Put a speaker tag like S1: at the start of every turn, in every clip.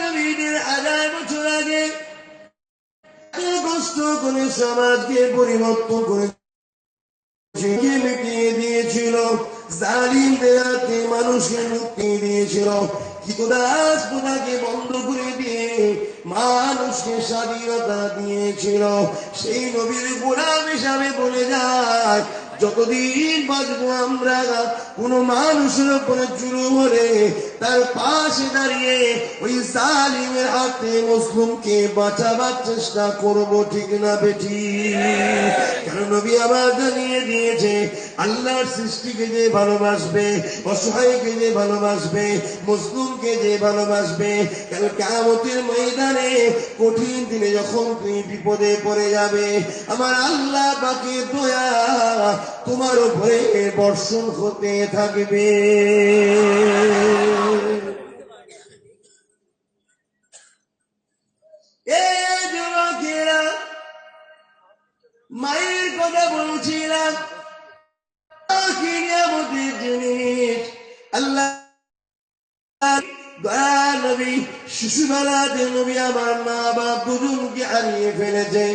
S1: নবীদের 1000 বছর আগে কষ্ট করে সমাজকে পরিবর্তন করে মিটিয়ে দিয়েছিল, জালিমদের হাতে মানুষকে মুক্তি দিয়েছিল, কৃতদাস প্রথাকে বন্ধ করে দিয়ে মানুষকে স্বাধীনতা দিয়েছিল। সেই নবীর গোলাম হিসাবে বলে যায়, যতদিন বাঁচবো আমরা কোন মানুষের উপরে জুলুম হলে তার পাশে দাঁড়িয়ে ওই জালিমের হাতে মুসলিমকে বাঁচাবার চেষ্টা করব, ঠিক না বেটি? কেন নবী আমার জানিয়ে দিয়েছে, আল্লাহর সৃষ্টিকে যে ভালোবাসবে, অসহায়কে যে ভালোবাসবে, মুসলিমকে যে ভালোবাসবে, কেন কিয়ামতের ময়দানে কঠিন দিনে যখন তুমি বিপদে পড়ে যাবে, আমার আল্লাহ পাকের দয়া তোমার উপরে বর্ষণ হতে থাকবে। এই যুবকেরা, মায়ের কথা বলছিলাম, কিয়ামতের জিনিস আল্লাহ দয়া নবী শিশুবেলাতে নবী আমার মা বাপ দুজনকে হারিয়ে ফেলেছে।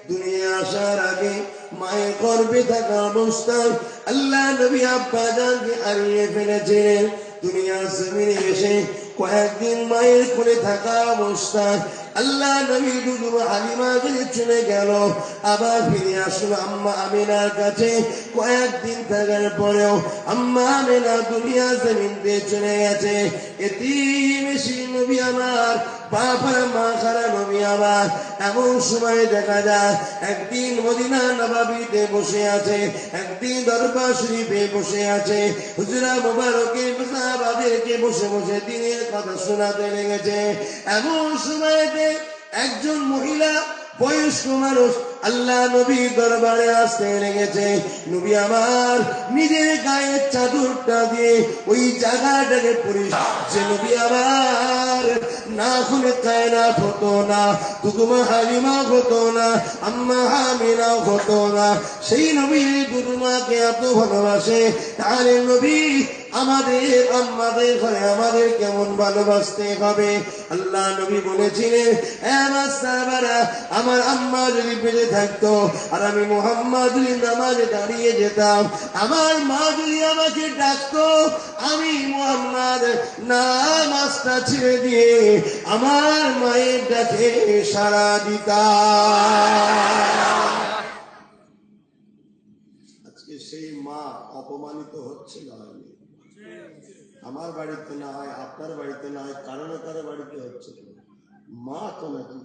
S1: দুনিয়া আসার আগে মায়ের গর্ভে থাকা অবস্থায় আল্লাহ নবী আব্বা জানকে হারিয়ে ফেলেছিলেন। দুনিয়ার জমিনে এসে কয়েকদিন মায়ের কোলে থাকা অবস্থায় আল্লাহ নবী দুদু হালিমা কাছে চলে গেল, আবার ফিরে আসলো আম্মা আমিনার কাছে। কয়েকদিন থাকার পরেও আম্মা আমিনা দুনিয়া জমিন দিয়ে চলে গেছে। এতিম নবী আমার, বাবার মা খারা নবী আমার। এমন সময় দেখা যায় একদিন মদিনা নববীতে বসে আছে, একদিন দরবার শরীফে বসে আছে, হুজরা মুবারকে সাহাবাদেরকে বসে বসে দিনের কথা শোনাতে লেগেছে। এমন সময়তে একজন মহিলা বয়স্ক মানুষ আল্লাহ নবীর দরবারে আসতে লেগেছে। নবী আমার নিজের গায়ের চাদরটা দিয়ে ওই জায়গাটাকে পরিষ্কার, যে নবী আমার না খুলে কায়নাত হতো না, দুদুমা হালিমা হতো না, আম্মা আমিনা হতো না। সেই নবী দুদুমাকে এত ভালোবাসে, তাহলে নবী আমাদের আম্মাদের ঘরে আমাদের কেমন ভালোবাসতে হবে? আল্লাহ নবী বলেছিলেন, আমার সাহাবারা, আমার আম্মা যদি বেঁচে থাকতো আর আমি মুহাম্মদ যদি নামাজে দাঁড়িয়ে যেতাম, আমার মা যদি আমাকে ডাকতো, আমি মুহাম্মদ নামাজটা ছেড়ে দিয়ে আমার মায়ের ডাকে সাড়া দিতাম। আজকে সেই মা অপমানিত হচ্ছে না? আমার বাড়িতে না হয়, আপনার বাড়িতে না হয়, কারো না কারো বাড়িতে হচ্ছে। মা তো নাকি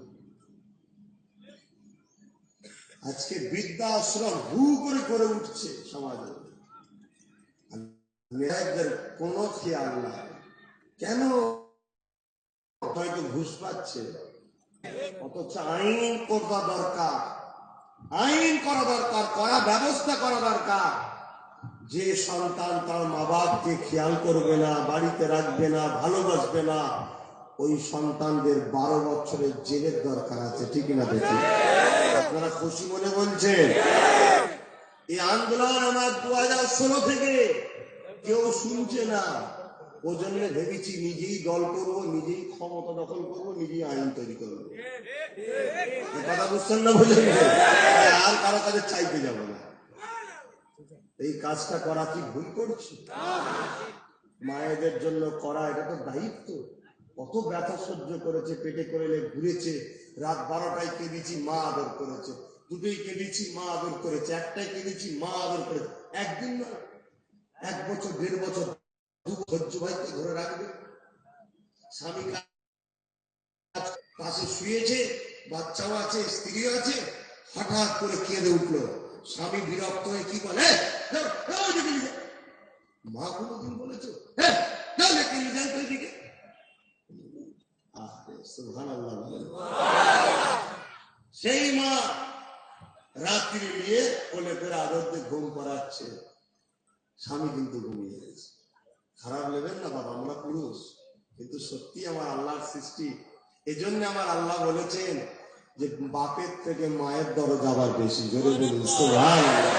S1: আজকে বৃদ্ধা আশ্রম হু করে করে উঠছে সমাজে, মেয়েদের কোনো খেয়াল নাই। কেন? হয়তো ঘুষ পাচ্ছে, অথচ আইন করা দরকার, আইন করা দরকার, করা ব্যবস্থা করা দরকার। যে সন্তান তার মা বাপকে খেয়াল করবে না, বাড়িতে রাখবে না, ভালোবাসবে না, ওই সন্তানদের 12 বছরের জেলের দরকার আছে, ঠিক না দেখি? আপনারা খুশি মনে বলছেন? এই আন্দোলন আমার 2016 থেকে কেউ শুনছে না, ও জন্য ভেবেছি নিজেই দল করবো, নিজেই ক্ষমতা দখল করবো, নিজেই আইন তৈরি করবো। কথা বুঝছেন না? বললেন আর কারো কাছে চাইতে যাবো না। এই কাজটা করা কি ভুল করছি? মায়েদের জন্য করা এটা তো দায়িত্ব। কত ব্যথা সহ্য করেছে, পেটে করে ঘুরেছে, রাত 12টায় কেঁদেছি, মা আদর করেছে, দুটোই কেঁদেছি, মা আদর করেছে, একটাই কেঁদেছি, মা আদর করেছে। একদিন না, 1 বছর 1.5 বছর ধৈর্য ভাইকে ধরে রাখবে। স্বামী পাশে শুয়েছে, বাচ্চাও আছে, স্ত্রীও আছে, হঠাৎ করে কেঁদে উঠলো। স্বামী বিরক্ত হয়ে কি বলে, মা কোনদিন বলেছো সেই মা রাত্রি নিয়ে কোলে করে আদর দিয়ে ঘুম করাচ্ছে, স্বামী কিন্তু ঘুমিয়ে গেছে। খারাপ নেবেন না বাবা, আমরা পুরুষ, কিন্তু সত্যি আমার আল্লাহর সৃষ্টি। এজন্য আমার আল্লাহ বলেছেন যে বাপের থেকে মায়ের দরজা আবার বেশি। জোরে বলুন সুবহানাল্লাহ।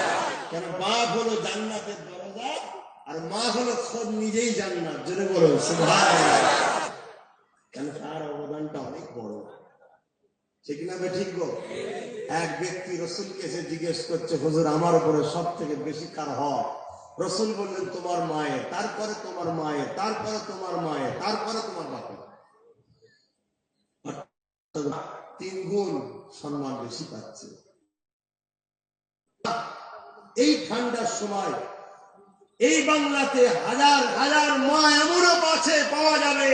S1: কেন? বাপ হলো জান্নাতের দরজা, আর মা হলো খোদ নিজেই জান্নাত। জোরে বলুন সুবহানাল্লাহ। কেন? তার অবদান ঠিক না ঠিক গো? এক ব্যক্তি রসুলকে এসে জিজ্ঞেস করছে, হুজুর আমার উপরে সব থেকে বেশি কার হক? রসুল বললেন তোমার মায়ের, তারপরে তোমার মায়ের, তারপরে তোমার মায়ের, তারপরে তোমার বাপের। 3 গুণ সম্মান বেশি পাচ্ছে। এই ঠান্ডার সময় এই বাংলাতে হাজার হাজার মা এমনও পাওয়া যাবে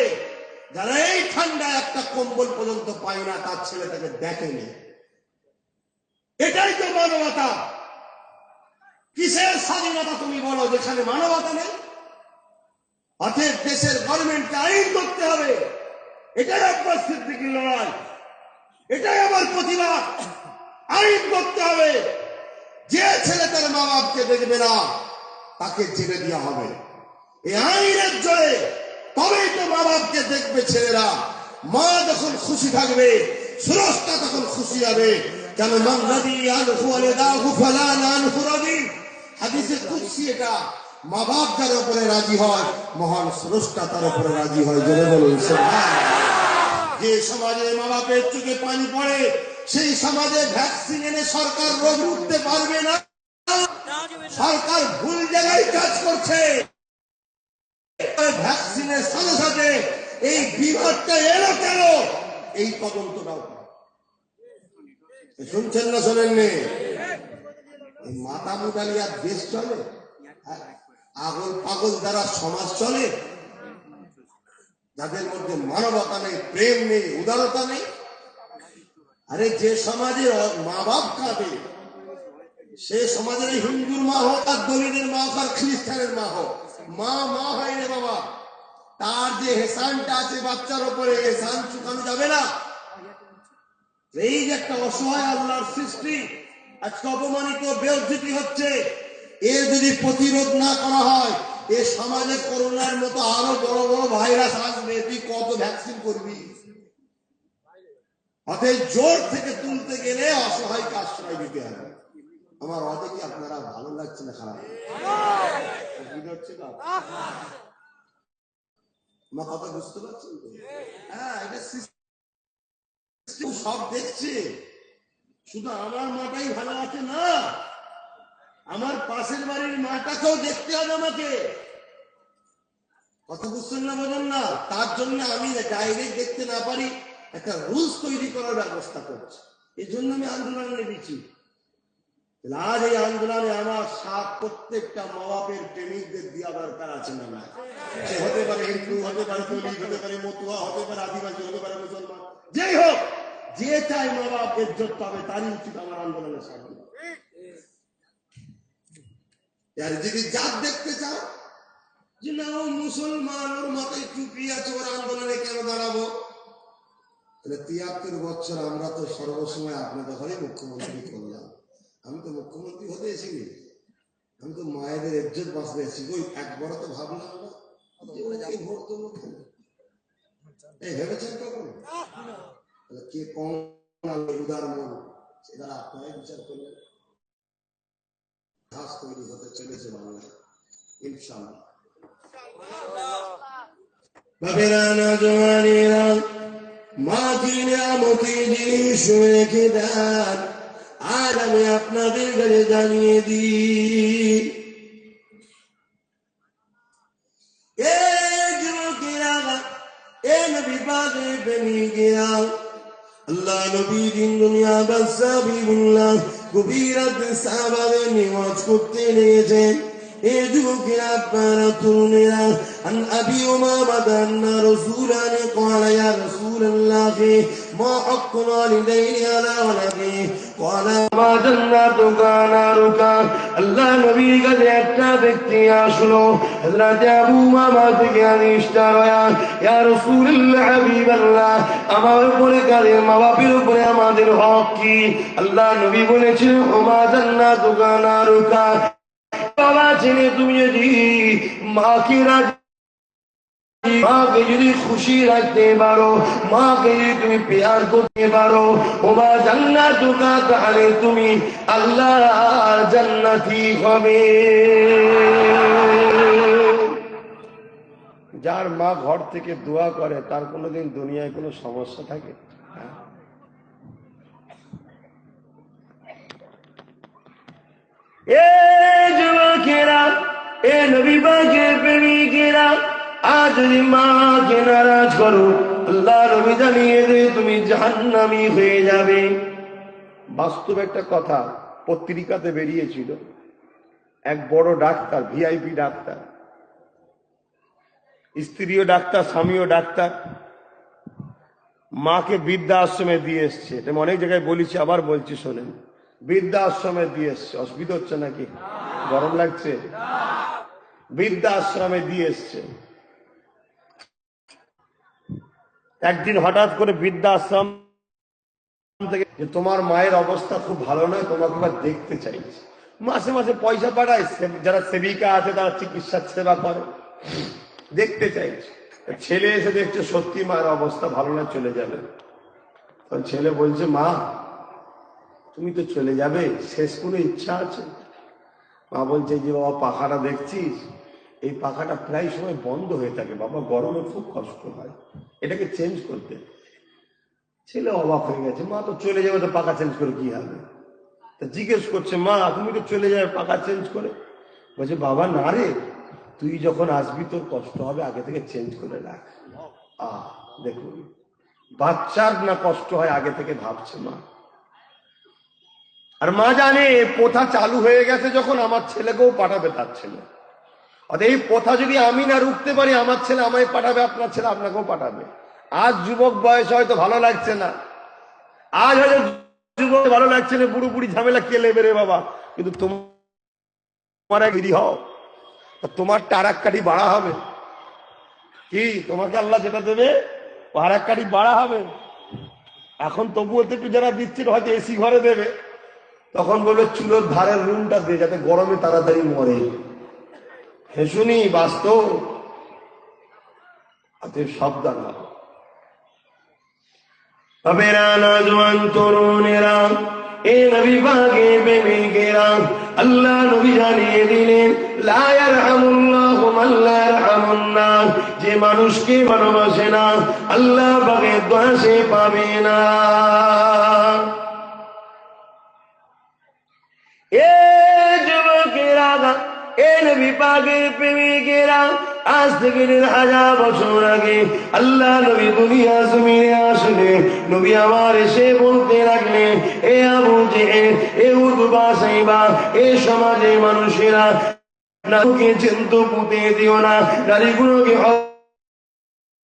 S1: যারা এই ঠান্ডায় একটা কম্বল পর্যন্ত পায় না, তার ছেলে তাকে দেখেনি। এটাই তো মানবতা। কিসের স্বাধীনতা তুমি বলো যেখানে মানবতা নেই? অতএব দেশের গভর্নমেন্টকে আইন করতে হবে। এটাই আব্বাস সিদ্দিকীর লড়াই, এটাই আমার প্রতিবাদ। আইন করতে হবে। যে ছেলে তার মা বাপকে দেখবে না তাকে জেলে দেওয়া হবে। এই আইনের জোরে তবেই তো মা বাপকে দেখবে ছেলেরা। মা যখন খুশি থাকবে, সুরক্ষা তখন খুশি হবে। কেন হাদিসে কুদসি এটা। মা বাপ যার উপরে রাজি হয়, মহান স্রষ্টা তার উপরে রাজি হয়। জোরে বলুন সুবহানাল্লাহ। যে সমাজে মা বাপের চোখে পানি পড়ে, সেই সমাজে ভ্যাকসিন এনে সরকার রোগ রুখতে পারবে না। সরকার ভুল জায়গায় কাজ করছে। ভ্যাকসিনের সাথে সাথে এই বিপদটা এলো কেন, এই তদন্তটাও শুনছেন না শোনেননি? মাথা মুদালিয়া দেশ চলে, আগল পাগল দ্বারা সমাজ চলে, যাদের মধ্যে মানবতা নেই, প্রেম নেই, উদারতা নেই। আরে যে সমাজে মা বাপ কাঁদে, সে সমাজের হিন্দুর মা হোক আর দলিতের মা হোক আর খ্রিস্টানের মা হোক, মা মা হয় রে বাবা। তার যে হেসানটা আছে বাচ্চার উপরে, হেসান চুকানো যাবে না। এই যে একটা অসহায় আল্লাহর সৃষ্টি আজকে অপমানিত, বেইজ্জতি হচ্ছে, এর যদি প্রতিরোধ না করা হয়, এ সমাজে করোনার মতো আরো বড় বড় ভাইরাস আসবে। তুই কত ভ্যাকসিন করবি? অতএব জোর থেকে তুলতে গেলে অসহায়কে আশ্রয় দিতে হবে। আমার অতে কি আপনারা ভালো লাগছে না খারাপ? আমার কথা বুঝতে পারছেন তো? হ্যাঁ, এটা সব দেখছে। শুধু আমার মাটাই ভালো আছে না, আমার পাশের বাড়ির মাটাকেও দেখতে হবে আমাকে। কথা বুঝছেন না? বোঝেন না? তার জন্য আমি ডাইরেক্ট দেখতে না পারি, একটা রুলস তৈরি করার ব্যবস্থা করছি। এই জন্য আমি আন্দোলন নেমেছি। আজ এই আন্দোলনে আমার সাথ প্রত্যেকটা মা বাপের প্রেমিকদের দেওয়া দরকার আছে না? না, সে হতে পারে হিন্দু, হতে পারে দলিত, হতে পারে মতুয়া, হতে পারে আদিবাসী, হতে পারে মুসলমান, যেই হোক, যে চাই মা বাপ ইজ্জত পাবে তারই উচিত আমার আন্দোলনের সাথে। আর যদি জাত দেখতে চাও যে না ও মুসলমান, ওর মাথায় টুপি আছে, ওর আন্দোলনে কেন দাঁড়াবো? তাহলে ৭৩ বছর আমরা তো সর্বসময় আপনাদের ঘরে মুখ্যমন্ত্রী করলাম। আমি তো মুখ্যমন্ত্রী হতে এসিনি, আমি তো মায়েদের ইজ্জত বাঁচতে এসেছি। ওই একবারও তো ভাবলাম না ভোট দেবো। এই ভেবেছেন কখন? কে কম উদার মন, সেটা আপনারাই বিচার করলেন। ঘাস তৈরি হতে চলেছে বাংলায় ইনশাআল্লাহ। বাবেরা না জওয়ানেরা, মা কি নিয়ামতি জিনিস রেখে দেন, আর আমি আপনাদের কাছে জানিয়ে দিই। এ যুবকেরা, এ নবী পাকের প্রেমিকেরা, আল্লাহ নবী দিন দুনিয়া বাসাবিহুল্লাহ গভীর রাতে সাহাবাদের নিওয়াজ করতে লেগেছেন। এ যুবকেরা, আপনারা তরুণেরা, আন আবি উমামা আন্না রাসূলান ক্বালা ইয়া রাসূলাল্লাহ মা হাক্কুল ওয়ালিদাইনি আলা ওয়ালাদি ক্বালা মা জান্নাতুকা নারুকা। আল্লাহ নবীর কাছে একটা ব্যক্তি আসলো, হযরত আবু উমামা থেকে আনিশটা রয়া, ইয়া রাসূলুল্লাহ হাবিবাল্লাহ, আমার উপরে কাদের মা বাপের উপরে আমাদের হক কি? আল্লাহ নবী বলেছেন ওমা জান্নাতুকা নারুকা। বাবা ছেলে, তুমি যদি মাকে মাকে যদি খুশি রাখতে পারো, মাকে যদি তুমি প্যার করতে পারো, ওমা জান্নাতুকা, তাহলে তুমি আল্লাহর জান্নাতি হবে। যার মা ঘর থেকে দোয়া করে তার কোনোদিন দুনিয়ায় কোনো সমস্যা থাকে? এ নবী পাকের প্রেমিকেরা, আজ যদি মাকে নারাজ করো, আল্লাহ নবী জানিয়ে দে তুমি জাহান্নামী হয়ে যাবে। বাস্তব একটা কথা পত্রিকাতে বেরিয়েছিল, এক বড় ডাক্তার, ভিআইপি ডাক্তার, স্ত্রীও ডাক্তার, স্বামীও ডাক্তার, মাকে বৃদ্ধা আশ্রমে দিয়ে এসছে। এটা অনেক জায়গায় বলেছি, আবার বলছি শোনেন। বৃদ্ধা আশ্রমে দিয়ে এসছে। অসুবিধা হচ্ছে নাকি? গরম লাগছে? বৃদ্ধা আশ্রমে দিয়ে এসছে। একদিন হঠাৎ করে বৃদ্ধা আশ্রম থেকে, তোমার মায়ের অবস্থা খুব ভালো নয়, তোমাকে আবার দেখতে চাইছে। মাসে মাসে পয়সা পাঠায়, যারা সেবিকা আছে তারা চিকিৎসার সেবা করে, দেখতে চাইছে। ছেলে এসে দেখছে সত্যি মায়ের অবস্থা ভালো না, চলে যাবে। তখন ছেলে বলছে, মা তুমি তো চলে যাবে, শেষ কোনো ইচ্ছা আছে? মা বলছে, যে বাবা পাখাটা দেখছিস, এই পাখাটা প্রায় সময় বন্ধ হয়ে থাকে বাবা, গরমে খুব কষ্ট হয়, এটাকে চেঞ্জ করতে। ছেলে অবাক হয়ে গেছে, মা তো চলে যাবে, তো পাখা চেঞ্জ করে কি হবে? তা জিজ্ঞেস করছে, মা তুমি তো চলে যাবে পাখা চেঞ্জ করে? বলছে, বাবা না রে, তুই যখন আসবি তোর কষ্ট হবে, আগে থেকে চেঞ্জ করে রাখ। দেখুন, বাচ্চার না কষ্ট হয় আগে থেকে ভাবছে মা। আর মা জানে প্রথা চালু হয়ে গেছে যখন, আমার ছেলেকেও পাঠাবে তার ছেলে। অর্থাৎ এই প্রথা যদি আমি না রুখতে পারি, আমার ছেলে আমায় পাঠাবে, আপনার ছেলে আপনাকেও পাঠাবে। আজ যুবক বয়স হয়তো ভালো লাগছে না, আজ হয়তো যুবক ভালো লাগছে না, বুড়ো বুড়ি ঝামেলা কে নেবে রে বাবা, কিন্তু তোমার এক বিধি হও, তোমারটা আর এক কাঠি বাড়া হবে। কি তোমাকে আল্লাহ যেটা দেবে ও আর এক কাঠি বাড়া হবে। এখন তবুও একটু যারা দিচ্ছে হয়তো এসি ঘরে দেবে, তখন বলবে চুলোর ধারের রুমটা দিয়ে, যাতে গরমে তাড়াতাড়ি মরে। হেসুনি বাস্তব, সাবধান হবে। বাবেরা, নওজওয়ান তরুণেরা, এ নবী পাকের প্রেমিকেরা, আল্লাহ নবী জানিয়ে দিলেন, লা ইয়ারহামুল্লাহু মান লা ইয়ারহামুন নাস, যে মানুষকে ভালোবাসে না, আল্লাহ পাকের দয়া সে পাবে না। এ যুবকেরা, এ নবী পাকের প্রেমিকেরা, আজ থেকে 1000 বছর আগে আল্লাহ নবী দুনিয়া জমিনে আসলে নবী আমার এসে বলতে লাগলেন, এ আবু জেহেল, এ উতবা সাইবা, এ সমাজের মানুষেরা, নারীকে চিন্তু পুঁতে দিও না, নারীগুলোকে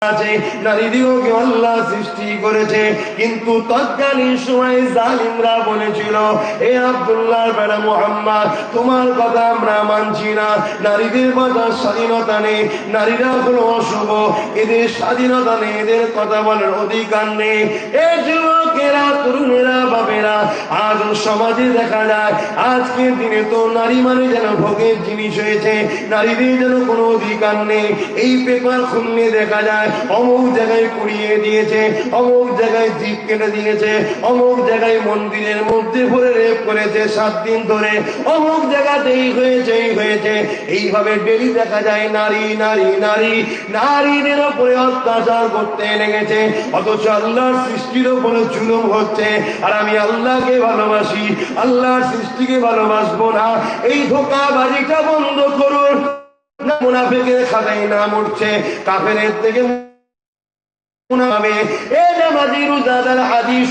S1: আছে, নারীদিওকে আল্লাহ সৃষ্টি করেছে। কিন্তু তৎকালীন সময় জালিমরা বলেছিল, এ আব্দুল্লাহর বেটা মুহাম্মদ, তোমার কথা আমরা মানছি না, নারীদের বাঁচার স্বাধীনতা নেই, নারীরা হলো অশুভ, এদের স্বাধীনতা নেই, এদের কথা বলার অধিকার নেই। এ যুবকেরা, তরুণেরা, বাবেরা, আজ সমাজে দেখা যায়, আজকের দিনে তো নারী মানে যেন ভোগের জিনিস হয়েছে, নারীদের যেন কোনো অধিকার নেই। এই পেপার খুললে দেখা যায় অমুক জায়গায় পুড়িয়ে দিয়েছে, অমুক জায়গায় জিপ কেটে দিয়েছে, অমুক জায়গায় মন্দিরের মধ্যে ভরে রেপ করেছে 7 দিন ধরে, অমুক জায়গাতে এই হয়েছে, এই হয়েছে। এইভাবে ডেলি দেখা যায় নারী নারী নারী, নারীদের উপরে অত্যাচার করতে লেগেছে, অথচ আল্লাহর সৃষ্টির উপরে জুলুম হচ্ছে। আর আমি আল্লাহকে ভালোবাসি, আল্লাহর সৃষ্টিকে ভালোবাসবো না, এই ধোঁকাবাজিটা বন্ধ করুন। মুনাফিকের খাতায় নাম উঠছে, কাফেরের থেকে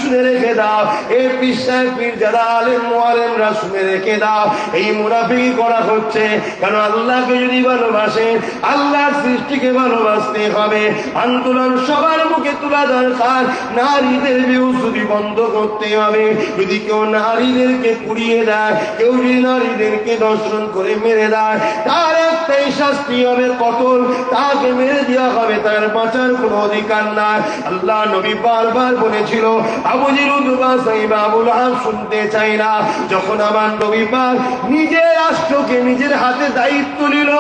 S1: শুনে রেখে দাও, এই বিশ্বাস পীর যারা আলেম মুআল্লিমরা শুনে রেখে দাও, এই মুনাফিকি করা হচ্ছে। কারণ আল্লাহকে যদি ভালোবাসেন, আল্লাহর সৃষ্টিকে ভালোবাসতে হবে। আন্দোলন সবার মুখে তোলা দরকার, নারীদের বেহুসুরি বন্ধ করতে হবে। যদি কেউ নারীদেরকে পুড়িয়ে দেয়, কেউ যদি নারীদেরকে দর্শন করে মেরে দেয়, তার একটাই শাস্তি হবে কতল, তাকে মেরে দেওয়া হবে, তার বাঁচার কোনো অধিকার না। আল্লাহ নবী বারবার বলেছিল, আবু জেহেল, উতবা, সাইবা, আবু লাহাব শুনতে চাই না। যখন আমার নবী পাক নিজের রাষ্ট্রকে নিজের হাতে দায়িত্ব নিল,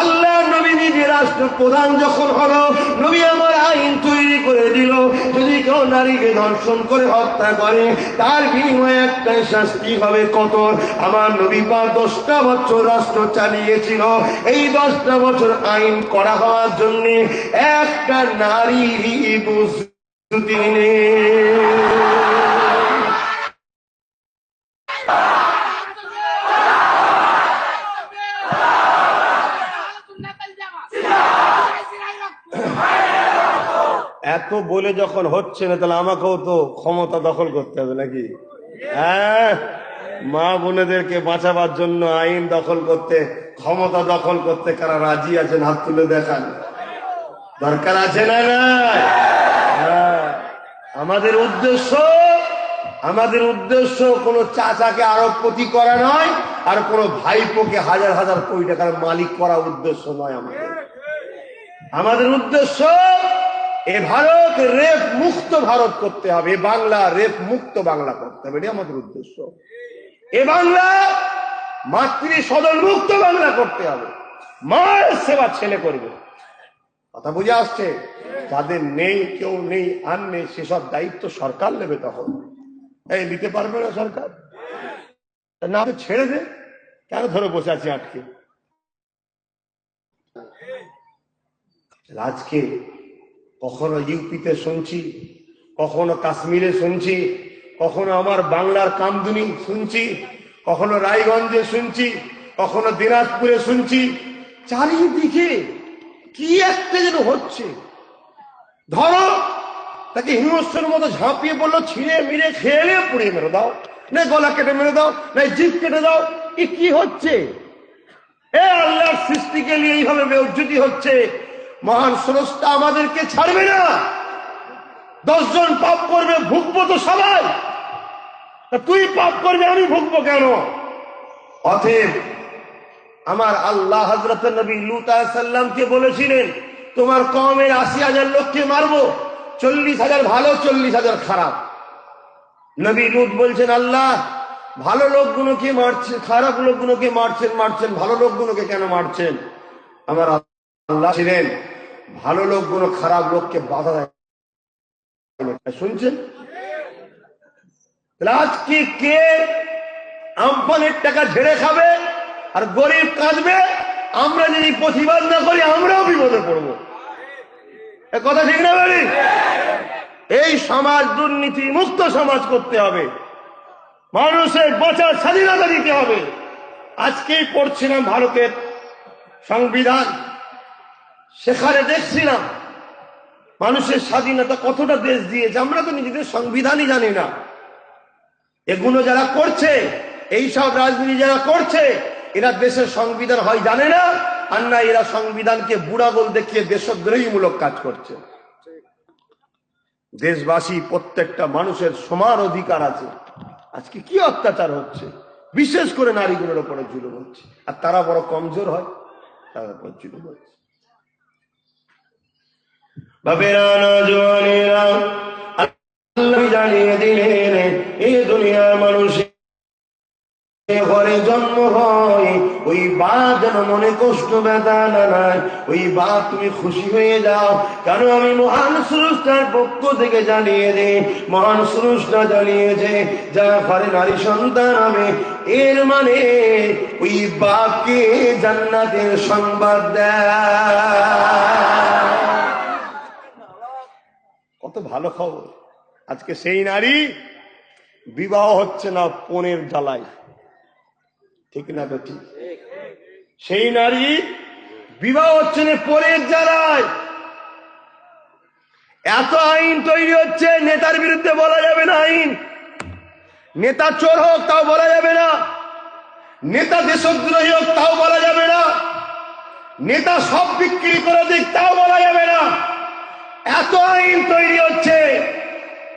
S1: আল্লাহ নবী নিজের রাষ্ট্র প্রধান যখন হলো, নবী আমার আইন তৈরি করে দিল, যদি কেউ নারীকে ধর্ষণ করে হত্যা করে, তার বিনিময়ে একটাই শাস্তি হবে কতল। আমার নবী পাক 10টা বছর রাষ্ট্র চালিয়েছিল, এই 10টা বছর আইন করা হওয়ার জন্য একটা নারী প্রস্তুতি নেই। এত বলে যখন হচ্ছে না, তাহলে আমাকেও তো ক্ষমতা দখল করতে হবে নাকি? হ্যাঁ, মা বোনেদেরকে বাঁচাবার জন্য আইন দখল করতে, ক্ষমতা দখল করতে কারা রাজি আছেন? হাত তুলে দেখান। দরকার আছে না? না, আমাদের উদ্দেশ্য কোন চাচাকে আরবপতি করা নয়, আর কোন ভাইপোকে হাজার হাজার কোটি টাকার মালিক করা উদ্দেশ্য নয়। আমাদের উদ্দেশ্য এ ভারত রেপ মুক্ত ভারত করতে হবে, এ বাংলা রেপ মুক্ত বাংলা করতে হবে, এটাই আমাদের উদ্দেশ্য। এ বাংলা মাতৃ সদন মুক্ত বাংলা করতে হবে, মায়ের সেবা ছেলে করবে। কথা বুঝে আসছে? যাদের নেই, কেউ নেই, আর নেই, সেসব দায়িত্ব সরকার নেবে। তখন এই নিতে পারবে না সরকার, না ছেড়ে দে, কেন ধরে বসে আছি আটকে? আজকে কখনো ইউপিতে শুনছি, কখনো কাশ্মীরে শুনছি, কখনো আমার বাংলার কামদুনি শুনছি, কখনো রায়গঞ্জে শুনছি, কখনো দিনাজপুরে শুনছি। চারিদিকে কি একটা যেন হচ্ছে। ধরো তাকে হিংস্রের মতো ঝাঁপিয়ে পড়লো, ছিঁড়ে মিড়ে খেয়ে পুড়িয়ে মেরে দাও, না গলা কেটে মেরে দাও, না জিভ কেটে দাও। এ কি হচ্ছে? এ আল্লাহর সৃষ্টিকে নিয়ে এইভাবে বেউজ্জতি হচ্ছে। মহান স্রষ্টা আমাদেরকে ছাড়বে না। 10 জন পাপ করবে, ভুগবো তো সবাই। তুই পাপ করবে, আমি ভুগবো কেন? অতএব আমার আল্লাহ হযরত নবী লূত আলাইহিস সালামকে বলেছিলেন, তোমার কওমের 80,000 লোককে মারবো, 40,000 ভালো, 40,000 খারাপ। নবী লূত বলছেন, আল্লাহ ভালো লোকগুলোকে মারছেন, খারাপ লোকগুলোকে মারছেন, ভালো লোকগুলোকে কেন মারছেন? আমার আল্লাহ ছিলেন ভালো লোকগুলো খারাপ লোককে বাধা দেয়। শুনছেন? আজকে কে আমপানের টাকা ঝেড়ে খাবে আর গরিব কাঁদবে? আমরা যদি প্রতিবাদ না করি, আমরাও বিপদে পড়বো। কথা ঠিক না বলি? এই সমাজ দুর্নীতি মুক্ত সমাজ করতে হবে, মানুষের বাঁচার স্বাধীনতা দিতে হবে। আজকেই পড়ছিলাম ভারতের সংবিধান, সেখানে দেখছিলাম মানুষের স্বাধীনতা কতটা দেশ দিয়েছে। আমরা তো নিজেদের সংবিধানই জানি না। এগুলো যারা করছে, এইসব রাজনীতি যারা করছে, এরা দেশের সংবিধান হয় জানে না, আর না এরা সংবিধানকে বুড়াগোল দেখিয়ে দেশদ্রোহীমূলক কাজ করছে। দেশবাসী প্রত্যেকটা মানুষের সমান অধিকার আছে। আজকে কি অত্যাচার হচ্ছে, বিশেষ করে নারীগুলোর উপরে জুলুম হচ্ছে, আর তারা বড় কমজোর হয়, তার উপর জুলুম হচ্ছে। বাবেরা নওজওয়ানেরা, আল্লাহ জানিয়ে দিলেন এই দুনিয়ার মানুষ ঘরে জন্ম হয়, ওই বাপ যেন মনে কষ্ট ব্যথা না নাই, ওই বাপ তুমি খুশি হয়ে যাও। কারণ আমি মহান স্রষ্টার পক্ষ থেকে জানিয়ে দে, মহান স্রষ্টা জানিয়েছে যা ঘরে নারী সন্তান হবে, এর মানে ওই বাপকে জান্নাতের সংবাদ দেয়। কত ভালো খবর। আজকে সেই নারী বিবাহ হচ্ছে না পণের জ্বালায়, ঠিক না? তো ঠিক। সেই নারী বিবাহ হচ্ছে না পণের জ্বালায়। এত আইন তৈরি হচ্ছে, নেতার বিরুদ্ধে বলা যাবে না আইন, নেতা চোর হোক তাও বলা যাবে না, নেতা দেশদ্রোহী হোক তাও বলা যাবে না, নেতা সব বিক্রি করে দিক তাও বলা যাবে না। এত আইন তৈরি হচ্ছে,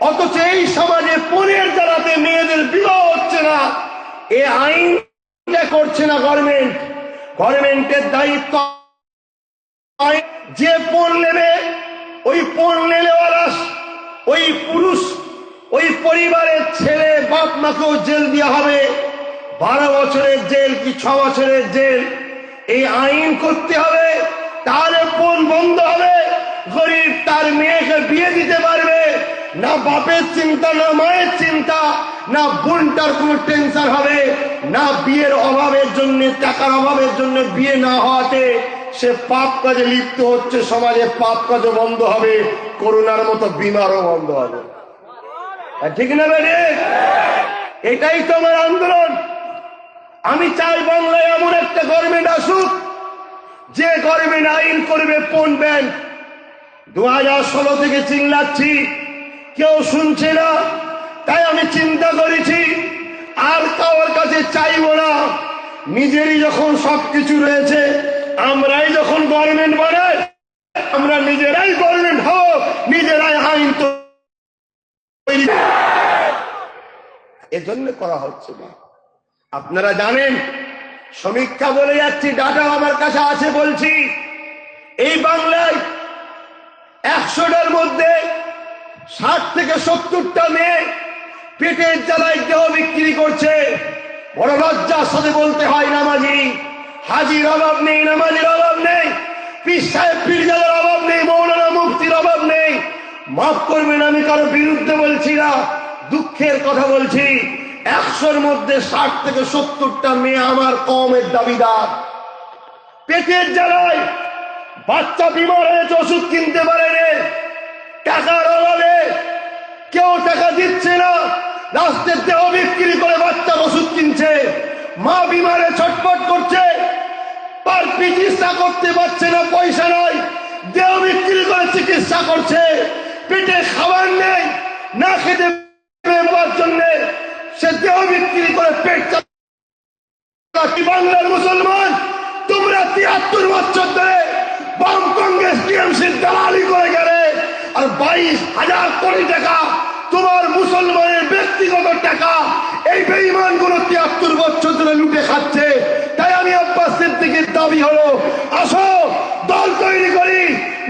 S1: অথচ এই সমাজে পণের জ্বালাতে মেয়েদের বিবাহ হচ্ছে না। এ আইন করছে না গভর্নমেন্ট, গভর্নমেন্টের দায়িত্ব। যে পণ নেবে, ওই পণ নেওয়ালা ওই পুরুষ, ওই পরিবারের ছেলে বাপ মাকেও জেল দেওয়া হবে, 12 বছরের জেল কি 6 বছরের জেল। এই আইন করতে হবে, তাহলে পণ বন্ধ হবে। গরিব তার মেয়েকে বিয়ে দিতে পারবে না, বাপের চিন্তা না মায়ের চিন্তা, না বোনটার কোনো টেনশন হবে না, বিয়ের অভাবের জন্য, টাকার অভাবের জন্য বিয়ে না হওয়াতে সে পাপ কাজে লিপ্ত হচ্ছে। সমাজে পাপ কাজও বন্ধ হবে, করোনার মতো বিমারও বন্ধ হবে। ঠিক না বেরে? এটাই তো আমার আন্দোলন। আমি চাই বাংলায় এমন একটা গভর্নমেন্ট আসুক, যে গভর্নমেন্ট আইন করবে পণ ব্যান,
S2: 2016 থেকে চিল্লাচ্ছি, কেউ শুনছে না। তাই আমি চিন্তা করেছি আর কারোর কাছে চাইবো না। নিজেরই যখন সবকিছু রয়েছে, আমরাই যখন গভর্নমেন্ট বানাই, আমরা নিজেরাই গভর্নমেন্ট হব, নিজেরাই আইন তৈরি, এজন্য করা হচ্ছে না। আপনারা জানেন, সমীক্ষা বলে যাচ্ছি, ডাটা আমার কাছে আছে, বলছি এই বাংলায় 100টার মধ্যে 60 থেকে 70টা মেয়ে পেটের জ্বালায় দেহ বিক্রি করছে। বড় লজ্জার সাথে বলতে হয়, নামাজি হাজির অভাব নেই, নামাজির অভাব নেই, পীর সাহেব পীরজাদার অভাব নেই, মৌলানা মুফতির অভাব নেই। মাফ করবেন, আমি কারো বিরুদ্ধে বলছি না, দুঃখের কথা বলছি। 100র মধ্যে 60 থেকে 70টা মেয়ে আমার কওমের দাবিদার। পেটের জ্বালায় বাচ্চা বিমার হয়েছে, ওষুধ কিনতে পারেনি, টাকার অভাবে কেউ টাকা দিচ্ছে না, রাস্তার দেহ বিক্রি করে বাচ্চার ওষুধ কিনছে। মা বিমারে ছটফট করছে, তার চিকিৎসা করতে পারছে না, পয়সা নয়, দেহ বিক্রি করে চিকিৎসা করছে। পেটে খাবার নেই, না খেতে পারার জন্য সে দেহ বিক্রি করে পেট চালাচ্ছে। বাংলার মুসলমান, তোমরা 73 বছর ধরে বাম কংগ্রেস টিএমসির দালালি করে গেলে, আর 22,000 কোটি টাকা তোমার মুসলমানের ব্যক্তিগত টাকা এই বেঈমান গুলো 73 বছর ধরে লুটে খাচ্ছে। তাই আমি আব্বাস সিদ্দিকীর দাবি হলো, আসো দল তৈরি করি,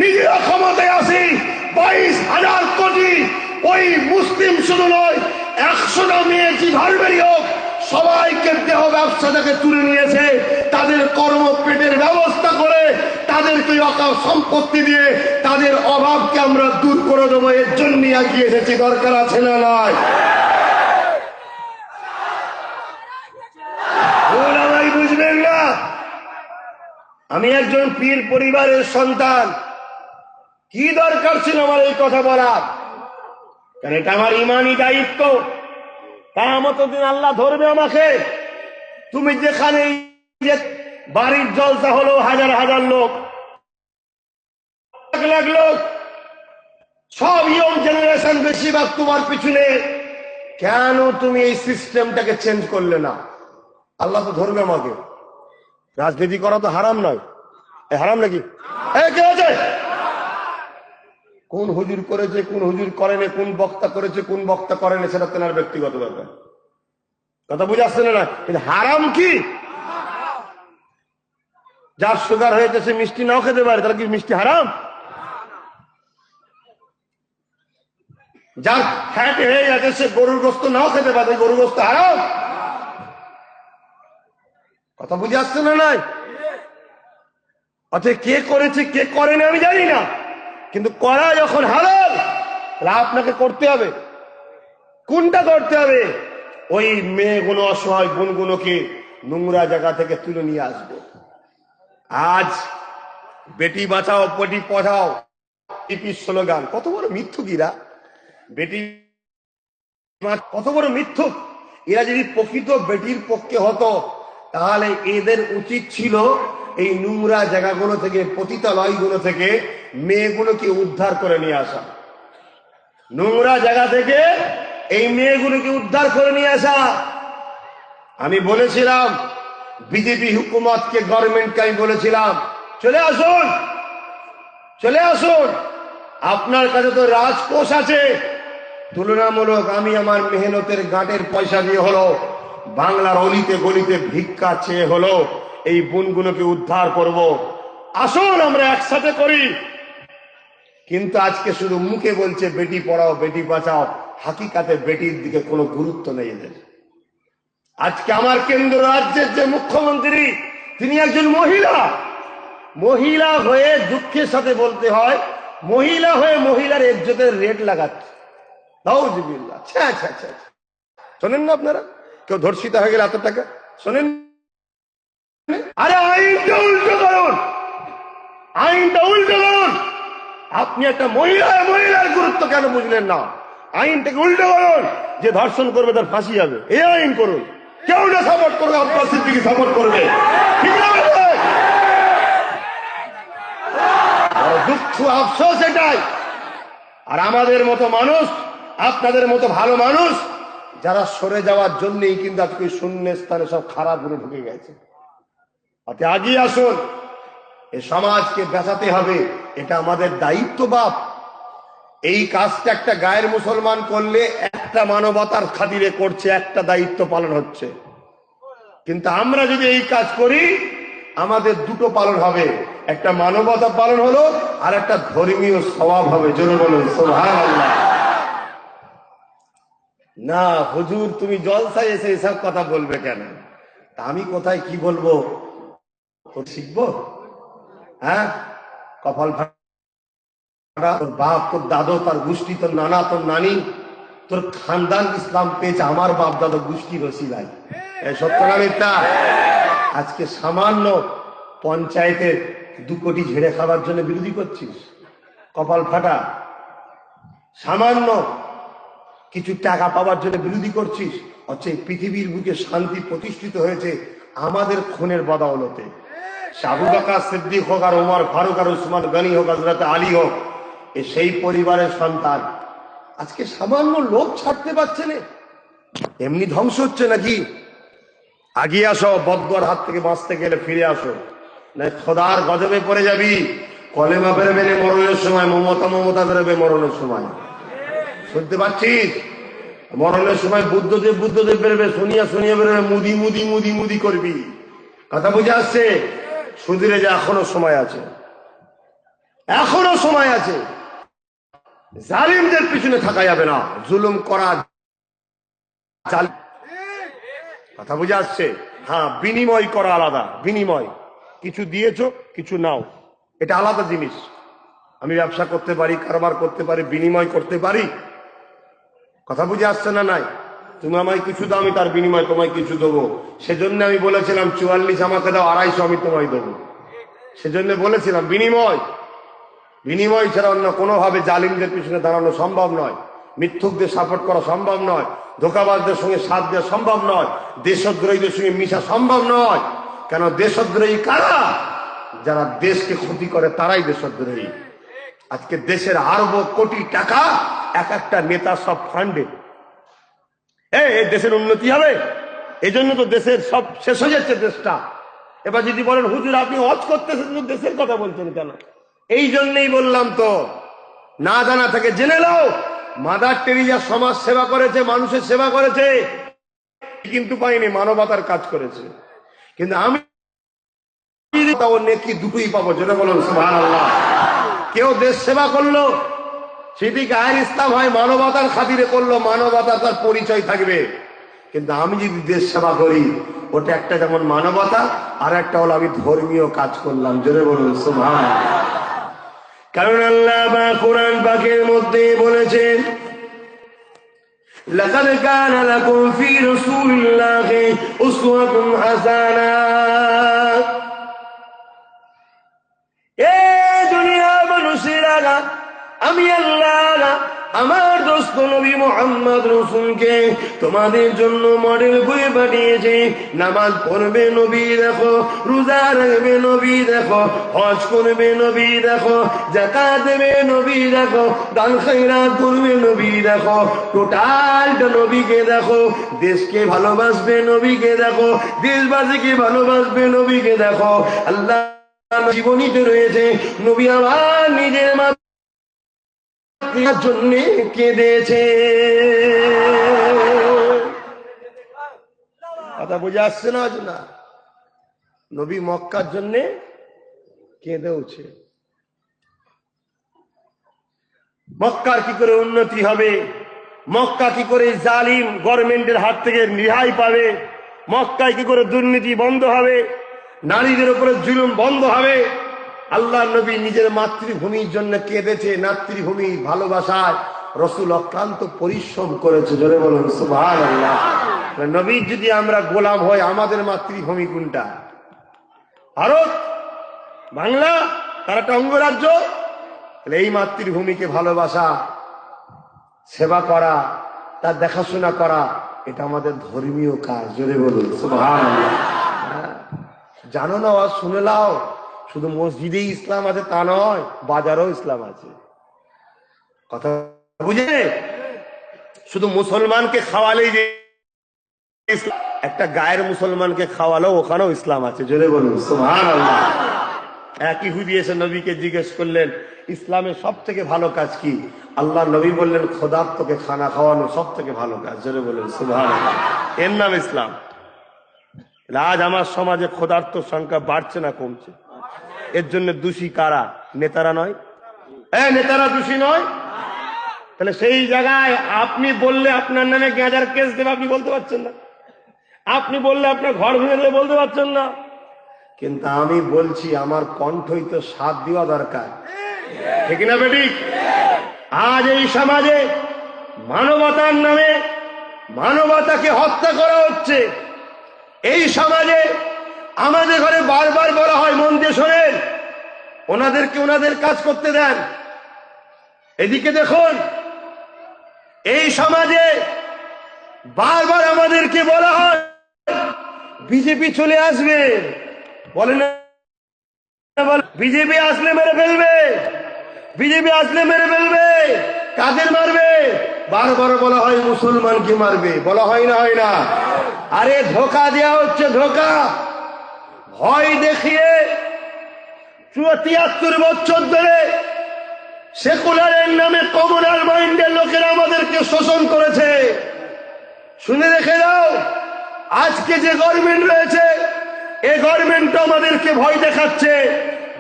S2: নিজেরা ক্ষমতায় আসি, 22,000 কোটি ওই মুসলিম শুধু নয়, 100টা মেয়ে যেভাবে বেরিয়ে হোক, সবাইকে দেহ ব্যবসা থেকে তুলে নিয়েছে, তাদের কর্মপেটের ব্যবস্থা করে তাদেরকে অকাল সম্পত্তি দিয়ে তাদের অভাবকে আমরা দূর করে দেবো। এর জন্য এগিয়ে এসেছি, দরকার আছে না নয়? বুঝবেন না, আমি একজন পীর পরিবারের সন্তান, কি দরকার ছিল আমার এই কথা বলার? কারণ এটা আমার ইমানি দায়িত্ব। কিয়ামত দিন আল্লাহ ধরবে আমাকে। তুমি যেখানে যে বাড়ির জলসা হলো, হাজার হাজার লোক, লাখ লাখ লোক, সব ইয়ং জেনারেশন বেশিরভাগ তোমার পিছনে, কেন তুমি এই সিস্টেমটাকে চেঞ্জ করলে না? আল্লাহ তো ধরবে আমাকে। রাজনীতি করা তো হারাম নয়, হারাম নাকি? কে আছে? কোন হুজুর করেছে, কোন হুজুর করেনি, কোন বক্তা করেছে, কোন বক্তা করেনি, সেটা তেনার ব্যক্তিগত ব্যাপার। কথা বুঝে আসছে না? কিন্তু হারাম কি? যার সুগার হয়েছে সে মিষ্টি নাও খেতে পারে, তাহলে কি মিষ্টি হারাম? যার ফ্যাট হয়ে গেছে সে গরুর গোস্ত নাও খেতে পারে, গরুর গোস্ত হারাম? কথা বুঝে আসছে না? নাই। অথচ কে করেছে কে করেনি আমি জানি না, কিন্তু করা যখন হালাল, তাহলে আপনাকে করতে হবে। কোনটা করতে হবে? ওই মেয়েগুলো, অসহায় বোনগুলোকে নোংরা জায়গা থেকে তুলে নিয়ে আসবে। আজ বেটি বাঁচাও বেটি পড়াও টিপির স্লোগান, কত বড় মিথ্যুকিরা! বেটি কত বড় মিথ্যুক! এরা যদি প্রকৃত বেটির পক্ষে হতো, তাহলে এদের উচিত ছিল এই নোংরা জায়গাগুলো থেকে, পতিতালয়গুলো থেকে মেয়েগুলোকে উদ্ধার করে নিয়ে আসা। নোংরা জায়গা থেকে এই মেয়েগুলোকে উদ্ধার করে নিয়ে আসা। আমি বলেছিলাম বিজেপি হুকুমতকে, গভর্নমেন্টকে আমি বলেছিলাম, চলে আসুন, চলে আসুন, আপনার কাছে তো রাজকোষ আছে, তুলনামূলক আমি আমার মেহনতের গাঁটের পয়সা দিয়ে হলো, বাংলার অলিতে গলিতে ভিক্ষা চেয়ে হলো এই বোনগুলোকে উদ্ধার করব। আসুন আমরা একসাথে করি। কিন্তু আজকে শুধু মুখে বলছে বেটি পড়াও বেটি বাঁচাও, হাকিকাতে বেটির দিকে কোনো গুরুত্ব নেই এদের। আজকে আমার কেন্দ্র রাজ্যের যে মুখ্যমন্ত্রী, তিনি একজন মহিলা। মহিলা হয়ে দুঃখের সাথে বলতে হয়, মহিলা হয়ে মহিলার ইজ্জতের রেট লাগাচ্ছে। নাউজুবিল্লাহ। শোনেন না আপনারা? কেউ ধর্ষিত হয়ে গেলে এত টাকা শোনেন? আরে আইনটা উল্টো করুন, আইনটা উল্টো করুন। আপনি একটা মহিলার গুরুত্ব কেন বুঝলেন না? আইনটাকে উল্টো করুন, যে ধর্ষণ করবে তার ফাঁসি হবে, এই আইন করুন। কেউ না সাপোর্ট করবে, আব্বাস সিদ্দিকী সাপোর্ট করবে, ঠিক না? দুঃখ আফসোস এটাই। আর আমাদের মতো মানুষ, আপনাদের মতো ভালো মানুষ যারা সরে যাওয়ার জন্যই কিন্তু আজকে শূন্য স্থানে সব খারাপ গুলো ঢুকে গেছে। আপনি আগিয়ে আসুন, এই সমাজকে বাঁচাতে হবে, এটা আমাদের দায়িত্ব। বাপ, এই কাজটা একটা গায়ের মুসলমান করলে একটা মানবতার খাতিরে করছে, একটা দায়িত্ব পালন হচ্ছে। কিন্তু আমরা যদি এই কাজ করি, আমাদের দুটো পালন হবে, একটা মানবতা পালন হলো আর একটা ধর্মীয় স্বভাব হবে। জোরে বলুন সুবহানাল্লাহ। না হুজুর, তুমি জলসায় এসে এসব কথা বলবে কেন? তা আমি কোথায় কি বলবো শিখবো? হ্যাঁ, কপাল ফাটা, তোর বাপ, তোর দাদু, তার গোষ্ঠী, তোর নানা, তোর নানি, তোর খানদান ইসলাম পেয়েছে আমার বাপ দাদা গোষ্ঠী রসিলাই। সত্য না মিথ্যা? আজকে সামান্য পঞ্চায়েতের 2 কোটি ঝেড়ে খাবার জন্য বিরোধী করছিস, কপাল ফাটা। সামান্য কিছু টাকা পাওয়ার জন্য বিরোধী করছিস, হচ্ছে পৃথিবীর বুকে শান্তি প্রতিষ্ঠিত হয়েছে আমাদের খুনের বদৌলতে। আবু বকর সিদ্দিক হোক, আর ওমর ফারুক, আর উসমান গনি হোক, হযরত আলী হোক, সেই পরিবারের সন্তান আজকে সামান্য লোক ছাড়তে পারছে না। এমনি ধ্বংস হচ্ছে নাকি? আগিয়ে আসো, বদদুয়ার হাত থেকে বাঁচতে গেলে ফিরে আসো, না খোদার গজবে পড়ে যাবি। কলেমা বেরোবে মরণের সময়, মমতা বেরোবে মরণের সময়। শুনতে পাচ্ছিস? মরণের সময় বুদ্ধদেব বেরোবে, শুনিয়া বেরোবে, মুদি করবি। কথা বুঝে আসছে? সুধীরে যে এখনো সময় আছে, এখনো সময় আছে। জালিমদের পিছনে থাকা যাবে না, জুলুম করা। কথা বুঝে আসছে? হ্যাঁ, বিনিময় করা আলাদা। বিনিময়, কিছু দিয়েছো কিছু নাও, এটা আলাদা জিনিস। আমি ব্যবসা করতে পারি, কারবার করতে পারি, বিনিময় করতে পারি। কথা বুঝে আসছে না? নাই, তুমি আমায় কিছু দাও, আমি তার বিনিময় তোমায় কিছু দেবো। সেজন্য আমি বলেছিলাম 44 আমাকে দাও, 250 আমি তোমায় দেবো। সেজন্য বলেছিলাম বিনিময় ছাড়া অন্য কোনোভাবে জালিমদের পিছনে দাঁড়ানো সম্ভব নয়, মিথ্যুকদের সাপোর্ট করা সম্ভব নয়, ধোঁকাবাজদের সঙ্গে সাথ দেওয়া সম্ভব নয়, দেশদ্রোহীদের সঙ্গে মিশা সম্ভব নয়। কেন দেশদ্রোহী কারা? যারা দেশকে ক্ষতি করে, তারাই দেশদ্রোহী। আজকে দেশের আরব কোটি টাকা এক একটা নেতা সব ফান্ডে। এই দেশের উন্নতি হবে, এই জন্য তো দেশের সব শেষ হয়ে যাচ্ছে দেশটা। এবার যদি বলেন হুজুর আপনি হজ করতেছেন, দেশের কথা বলছেন কেন? এই জন্যই বললাম তো, না জানা থেকে জেনে নাও। মাদার টেরিজা সমাজ সেবা করেছে, মানুষের সেবা করেছে, কিন্তু পাইনি, মানবতার কাজ করেছে। কিন্তু আমি নেকি দুটোই পাবো। যেটা বলুন সুবহানাল্লাহ। কেউ দেশ সেবা করলো, সেটি গায়ের ইসলাম হয়, মানবতার খাতিরে করলো, মানবতা তার পরিচয় থাকবে। কিন্তু আমি যদি দেশ সেবা করি, ওটা একটা যেমন মানবতা, আর একটা হলো আমি ধর্মীয় কাজ করলাম। জোরে বলুন সুবহানাল্লাহ। কারণ আল্লাহ বা কোরআন পাকের মধ্যে বলেছেন, লাকাদ কানা লাকুম ফি রাসূলিল্লাহি উসওয়াতুন হাসানাহ। এ দুনিয়ার মানুষেরা, আমি আল্লাহ আমার দোস্ত নবী মুহাম্মদ রাসূলকে তোমাদের জন্য মডেল করে পাঠিয়েছে। নামাজ পড়বে নবী দেখো, রোজা রাখবে নবী দেখো, হজ করবে নবী দেখো, যাকাত দেবে নবী দেখো, দান খয়রাত করবে নবী দেখো, টোটালটা নবীকে দেখো। দেশকে ভালোবাসবে নবীকে দেখো, দেশবাসীকে ভালোবাসবে নবীকে দেখো। আল্লাহ জীবনীতে রয়েছে, নবী আমার নিজের জন্য কেঁদেছে। কথা বুঝে আসছে না? না, নবী মক্কার জন্য কেঁদেছে। মক্কার কি করে উন্নতি হবে, মক্কা কি করে জালিম গভর্নমেন্টের হাত থেকে রেহাই পাবে, মক্কায় কি করে দুর্নীতি বন্ধ হবে, নারীদের উপরে জুলুম বন্ধ হবে। আল্লাহ নবী নিজের মাতৃভূমির জন্য কেঁদেছে। মাতৃভূমি ভালোবাসায় রসুল অক্লান্ত পরিশ্রম করেছে। জোরে বলুন সুবহানাল্লাহ। নবীর যদি আমরা গোলাম হই, আমাদের মাতৃভূমি কোনটা? ভারত, বাংলা, তার একটা অঙ্গরাজ্য। এই মাতৃভূমিকে ভালোবাসা, সেবা করা, তার দেখাশোনা করা, এটা আমাদের ধর্মীয় কাজ। জোরে বলুন সুবহানাল্লাহ। জানো না, শুনে লাও, শুধু মসজিদেই ইসলাম আছে তা নয়, বাজারেও ইসলাম আছে। কথা বুঝে? শুধু মুসলমানকে খাওয়ালেই যে ইসলাম, একটা গায়ের মুসলমানকে খাওয়ালেও ওখানেও ইসলাম আছে। জোরে বলুন সুবহানাল্লাহ। এক ইহুদি এসে নবীকে জিজ্ঞেস করলেন, ইসলামের সব থেকে ভালো কাজ কি? আল্লাহ নবী বললেন, খোদাত্মকে খানা খাওয়ানো সব থেকে ভালো কাজ। জোরে বলুন সুবহানাল্লাহ। এর নাম ইসলাম। আজ আমার সমাজে ক্ষুধার্তর সংখ্যা বাড়ছে না কমছে? এর জন্য দোষী কারা? নেতারা নয়? নেতারা দোষী নয়? তাহলে সেই জায়গায় আপনি বললে আপনার নামে গ্যাঁজার কেস দেবে, আপনি বলতে পারছেন না। আপনি বললে আপনার ঘর ভেঙে দেবে, বলতে পারছেন না। কিন্তু আমি বলছি, আমার কণ্ঠই তো সাথ দেওয়া দরকার, ঠিক না বেটি? আজ এই সমাজে মানবতার নামে মানবতাকে হত্যা করা হচ্ছে। এই সমাজে আমাদের ঘরে বারবার বলা হয়, মন দিয়ে শোনেন, ওনাদেরকে ওনাদের কাজ করতে দেন। এদিকে দেখুন, এই সমাজে বারবার আমাদেরকে বলা হয় বিজেপি চলে আসবে, বলে না? বিজেপি আসলে মেরে ফেলবে, বিজেপি আসলে মেরে ফেলবে। কাদের মারবে? বারবার বলা হয় মুসলমানকে মারবে। বলা হয় না? হয় না? আরে ধোকা দেওয়া হচ্ছে, ধোকা। ভয় দেখিয়ে ৭৪ বছর ধরে সেকুলারের নামে কমিউনাল মাইন্ডের লোকেরা আমাদেরকে শোষণ করেছে। শুনে রেখে দাও, আজকে যে গভর্নমেন্ট রয়েছে, এই গভর্নমেন্ট আমাদেরকে ভয় দেখাচ্ছে,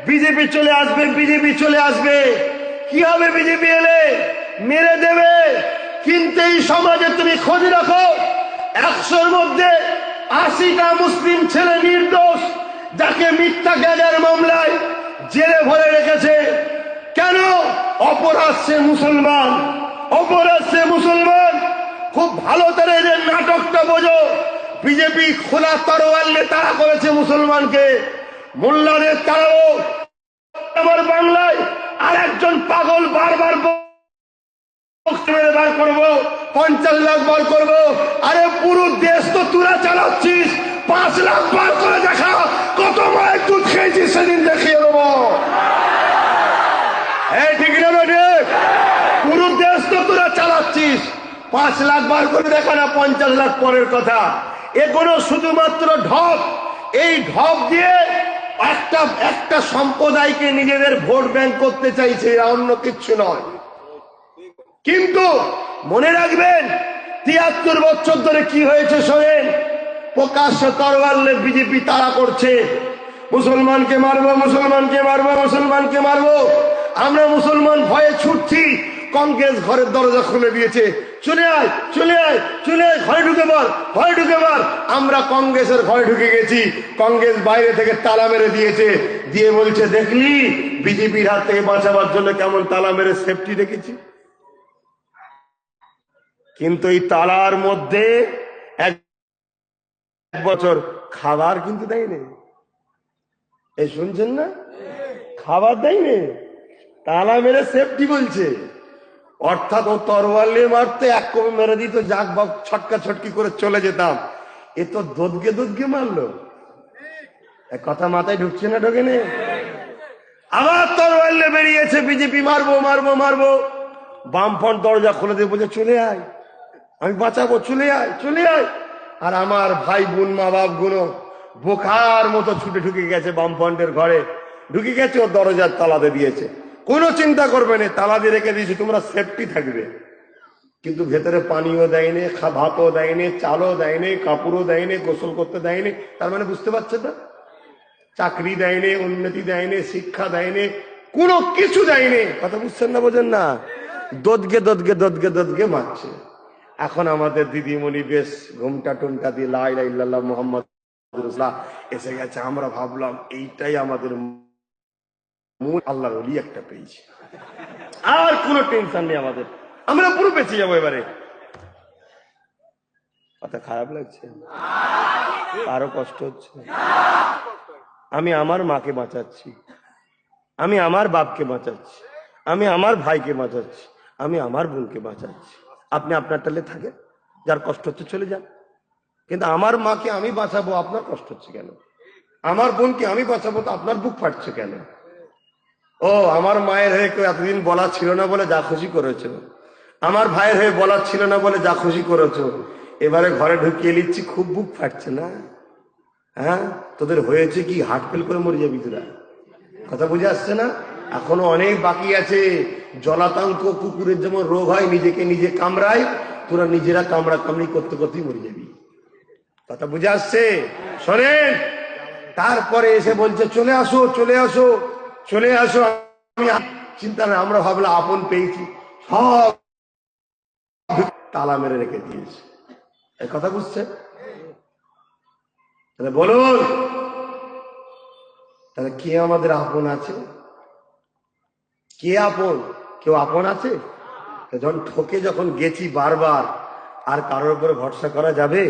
S2: বিজেপি চলে আসবে, বিজেপি চলে আসবে। কি হবে বিজেপি এলে? মেরে দেবে। কিন্তু এই সমাজে তুমি খোঁজ রাখো, ১০০-র মধ্যে ৮০টা মুসলিম ছেলে নির্দোষ, যাকে মিথ্যা গ্যাজার মামলায় জেলে ভরে রেখেছে। কেন? অপরাধ সে মুসলমান, অপরাধ সে মুসলমান। খুব ভালো করে এদের নাটকটা বোঝো। বিজেপি খোলা তরোয়াল নিয়ে তাড়া করেছে মুসলমানকে, মোল্লাদের তাড়াবো। আমার বাংলায় আর একজন পাগল বারবার বার করবো, ৫০ লাখ বার করবো। আরে পুরো দেশ তো তুরা চালাচ্ছিস, ৫ লাখ বার করে দেখা কত মায়ের দুধ খেয়েছিস, সেদিন দেখিয়ে দেবো। ঠিক না বেটে? পুরো দেশ তো তোরা চালাচ্ছিস, ৫ লাখ বার করে দেখা না, ৫০ লাখ পরের কথা। এগুলো শুধুমাত্র ঢপ। এই ঢপ দিয়ে একটা সম্প্রদায়কে নিজেদের ভোট ব্যাংক করতে চাইছে, অন্য কিচ্ছু নয়। কিন্তু মনে রাখবেন, ৭৩ বছর ধরে কি হয়েছে শোনেন। প্রকাশ্য তরোয়াল নিয়ে বিজেপি তাড়া করছে, মুসলমানকে মারবো, মুসলমানকে মারবো, মুসলমানকে মারবো। আমরা মুসলমান ভয়ে ছুটছি, কংগ্রেস ঘরের দরজা খুলে দিয়েছে, চলে আয়, চলে আয়, চলে আয়, ঘরে ঢুকে পড়, ঘরে ঢুকে পড়। আমরা কংগ্রেসের ঘরে ঢুকে গেছি, কংগ্রেস বাইরে থেকে তালা মেরে দিয়েছে, দিয়ে বলছে, দেখলি বিজেপির হাত থেকে বাঁচাবার জন্য কেমন তালা মেরে সেফটি রেখেছি। কিন্তু এই তালার মধ্যে ১ বছর খাবার কিন্তু দেয়নি। এই শুনছেন না? খাবার দেয়নি, তালা মেরে সেফটি বলছে। অর্থাৎ ও তরোয়াল নিয়ে মারতে, এক কপি মেরে দিত, যাক বাপ, ছটকা ছটকি করে চলে যেতাম। এ তো দোদকে দোদকে মারলো। এক কথা মাথায় ঢুকছে না? ঢোকে নে? আবার তরোয়াল নিয়ে বেরিয়েছে, বিজেপি মারবো, মারবো, মারবো। বামফ্রন্ট দরজা খুলে দিয়ে বলছে, চলে আয়, আমি বাঁচাবো, চলে আয়, চলে আয়। আর আমার ভাই বোন, মা বাপ গুলো বোকার মতো ছুটে ঢুকে গেছে বামফ্রন্টের ঘরে, ঢুকে গেছে, ও দরজার তালাতে দিয়েছে। কোনো চিন্তা করবে না, তালা দিয়ে রেখে দিয়েছে, তোমরা সেফটি থাকবে। কিন্তু ভেতরে পানিও দেয়নি, ভাতও দেয়নি, চালও দেয়নি, কাপড়ও দেয়নি, গোসল করতে দেয়নি। তার মানে বুঝতে পারছে না, চাকরি দেয়নি, উন্নতি দেয়নি, শিক্ষা দেয়নি, কোনো কিছু দেয়নি। কথা বুঝছেন না? বোঝেন না? দোদকে দোদকে দোদকে দোদকে মারছে। এখন আমাদের দিদিমণি বেশ ঘুমটা টুমটা দিয়ে লা ইলাহা ইল্লাল্লাহ মুহাম্মদ রাসূলুল্লাহ এসে গেছে। আমরা ভাবলাম এইটাই আমাদের মূল, আল্লাহর ওলি একটা পেয়েছি, আর কোনো টেনশন নেই আমাদের, আমরা পুরো বেঁচে যাবো এবারে। কথা খারাপ লাগছে? আরো কষ্ট হচ্ছে? আমি আমার মাকে বাঁচাচ্ছি, আমি আমার বাপকে বাঁচাচ্ছি, আমি আমার ভাইকে বাঁচাচ্ছি, আমি আমার বোনকে বাঁচাচ্ছি। আপনি আপনার তালে থাকেন, যার কষ্ট হচ্ছে চলে যান। কিন্তু আমার মাকে আমি বাঁচাবো, আপনার কষ্ট হচ্ছে কেন? আমার বোনকে আমি বাঁচাবো, তো আপনার বুক ফাটছে কেন? ও আমার মায়ের হয়ে কেউ এতদিন বলা ছিল না বলে যা খুশি করেছো, আমার ভাইয়ের হয়ে বলার ছিল না বলে যা খুশি করেছো, এবারে ঘরে ঢুকিয়ে নিচ্ছি, খুব বুক ফাটছে না? হ্যাঁ, তোদের হয়েছে কি? হার্ট ফেল করে মরে যাবি তোরা। কথা বুঝে আসছে না? এখনো অনেক বাকি আছে। জলাতঙ্ক কুকুরের যেমন রোগ হয়, নিজেকে নিজে কামড়ায়, তোরা নিজেরা কামড়া কামড়ি করতে করতেই মরে যাবি। কথা বুঝে আসছে? শোনেন, তারপরে এসে বলছে চলে আসো চলে আসো চলে আসো। আমি চিন্তা না, আমরা ভাবলাম আপন পেয়েছি, সব তালা মেরে রেখে দিয়েছে। এই কথা বুঝছে? তাহলে বলুন, তাহলে কে আমাদের আপন আছে? কে আপন? কেউ আপন আছে? যখন ঠকে যখন গেছি বারবার, আর কারোর উপরে ভরসা করা যাবে?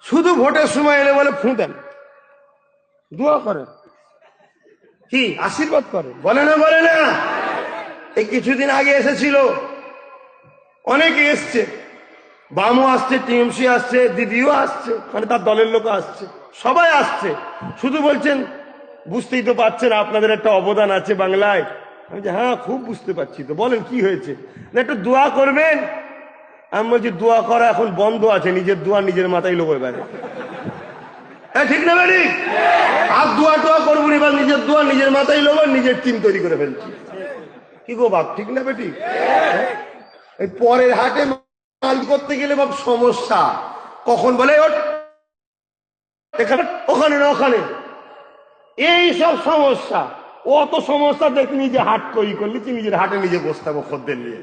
S2: শুধু ভোটের সময় এলে বলে ফু দেন, দোয়া করেন, কি আশীর্বাদ করে, বলে না বলে না? এই কিছুদিন আগে এসেছিল, অনেকে এসছে, বামও আসছে, টিএমসি আসছে, দিদিও আসছে, মানে তার দলের লোক আসছে, সবাই আসছে, শুধু বলছেন বুঝতেই তো পারছেন আপনাদের একটা অবদান আছে বাংলায়। আমি যে হ্যাঁ খুব বুঝতে পারছি, তো বলেন কি হয়েছে? না একটু দোয়া করবেন। আমি বলছি দোয়া করা এখন বন্ধ আছে, নিজের দোয়া নিজের মাথায় লোক এবারে। হ্যাঁ ঠিক না ভাই? আর দোয়া টোয়া করবো না, এবার নিজের দোয়া নিজের মাথায় লোক, নিজের টিম তৈরি করে ফেলছি। কি গো বাপ, ঠিক না বেটি? এই পরের হাটে মাল করতে গেলে বাপ সমস্যা, কখন বলে ওখানে না ওখানে, এই সব সমস্যা। অত সমস্যা দেখ নিজে হাট তৈরি করলি, তুই নিজের হাটে নিজে বসতে হবে খদ্দের নিয়ে।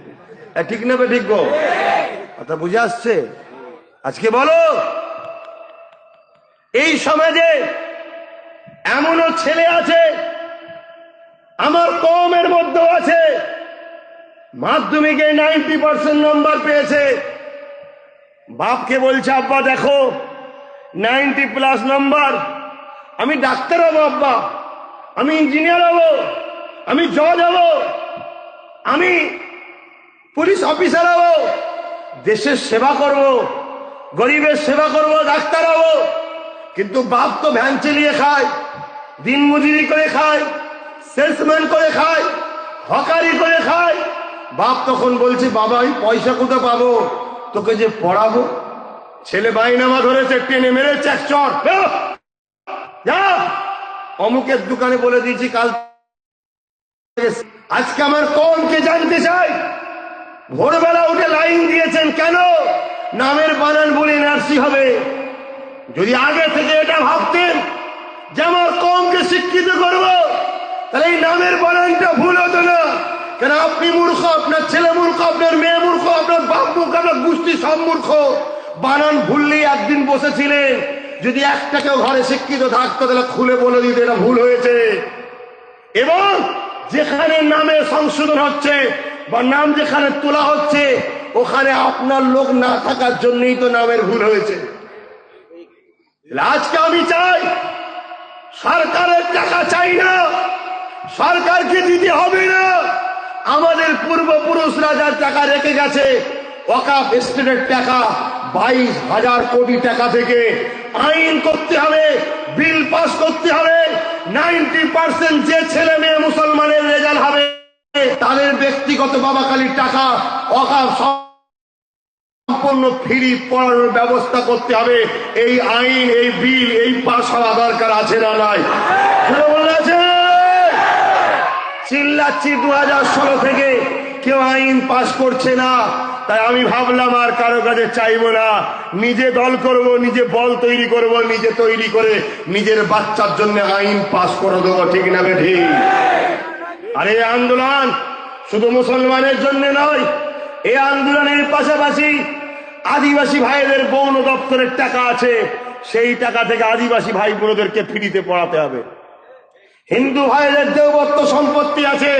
S2: ঠিক না ঠিক গো? কথা বুঝে আসছে? আজকে বলো, এই সমাজে এমনও ছেলে আছে, আমার কমের মধ্যেও আছে, মাধ্যমিকে 90% নম্বর পেয়েছে, বাপকে বলছে আব্বা দেখো 90+ নম্বর, আমি ডাক্তার হবো আব্বা, আমি ইঞ্জিনিয়ার হবো, আমি জজ হবো, আমি পুলিশ অফিসার হবো, দেশের সেবা করব, গরিবের সেবা করব, ডাক্তার হবো। কিন্তু বাপ তো ভ্যান চালিয়ে খায়, দিন মজুরি করে খায়, সেলসম্যান করে খায়, হকারি করে খায়। বাপ তখন বলছে বাবা আমি পয়সা কোথায় পাবো, তোকে যে পড়াবো। ছেলে বাইনামা ধরেছে, টেনে মেরেছে এক চট, যা অমুকের দোকানে বলে দিয়েছি কাল। আজকে আমার কোনকে জানতে চাই, ভোরবেলা উঠে লাইন দিয়েছেন কেন? নামের বানান বলে এনআরসি হবে। যদি আগে থেকে এটা ভাবতেন যে আমার কমকে শিক্ষিত করব, তাহলে এই নামের বানানটা ভুল হতো না। কেন আপনি মূর্খ, আপনার ছেলে মূর্খ, আপনার মেয়ে মূর্খ, আপনার বাপ মূর্খ, আপনার গোষ্ঠী সব মূর্খ। বানান ভুললেই একদিন বসেছিলেন, যদি একটা কেউ ঘরে শিক্ষিত থাকতো তাহলে খুলে বলে দিত এটা ভুল হয়েছে। এবং যেখানে নামে সংশোধন হচ্ছে বা নাম যেখানে তোলা হচ্ছে, ওখানে আপনার লোক না থাকার জন্যই তো নামের ভুল হয়েছে। আজকে আমি চাই, সরকারের টাকা চাই না, সরকারকে দিতে হবে না। আমাদের পূর্বপুরুষরা যার টাকা রেখে গেছে, ওয়াকফ এস্টেটের টাকা 22,000 কোটি টাকা থেকে আইন করতে হবে, বিল পাস করতে হবে। 90% যে ছেলে মেয়ে মুসলমানের রেজাল্ট হবে, তাদের ব্যক্তিগত বাবাকালীর টাকা ওয়াকফ সম্পূর্ণ ফ্রি পড়ানোর ব্যবস্থা করতে হবে। এই আইন, এই বিল, এই পাস হওয়া দরকার আছে না নাই? চিল্লাচ্ছি 2016 থেকে কেউ আইন পাস করছে না, তাই আমি ভাবলাম আর কারো কাছে চাইবো না, নিজে দল করব, নিজে বল তৈরি করব, নিজে তৈরি করে নিজের বাচ্চার জন্য আইন পাস করে দেবো। ঠিক না বেঠি? আর এই আন্দোলন শুধু মুসলমানের জন্য নয়, এই আন্দোলনের পাশাপাশি আদিবাসী ভাইদের বন দপ্তরের টাকা আছে, সেই টাকা থেকে আদিবাসী ভাই বোনদেরকে ফ্রিতে পড়াতে হবে। হিন্দু ভাইদের দেবত্ব সম্পত্তি আছে,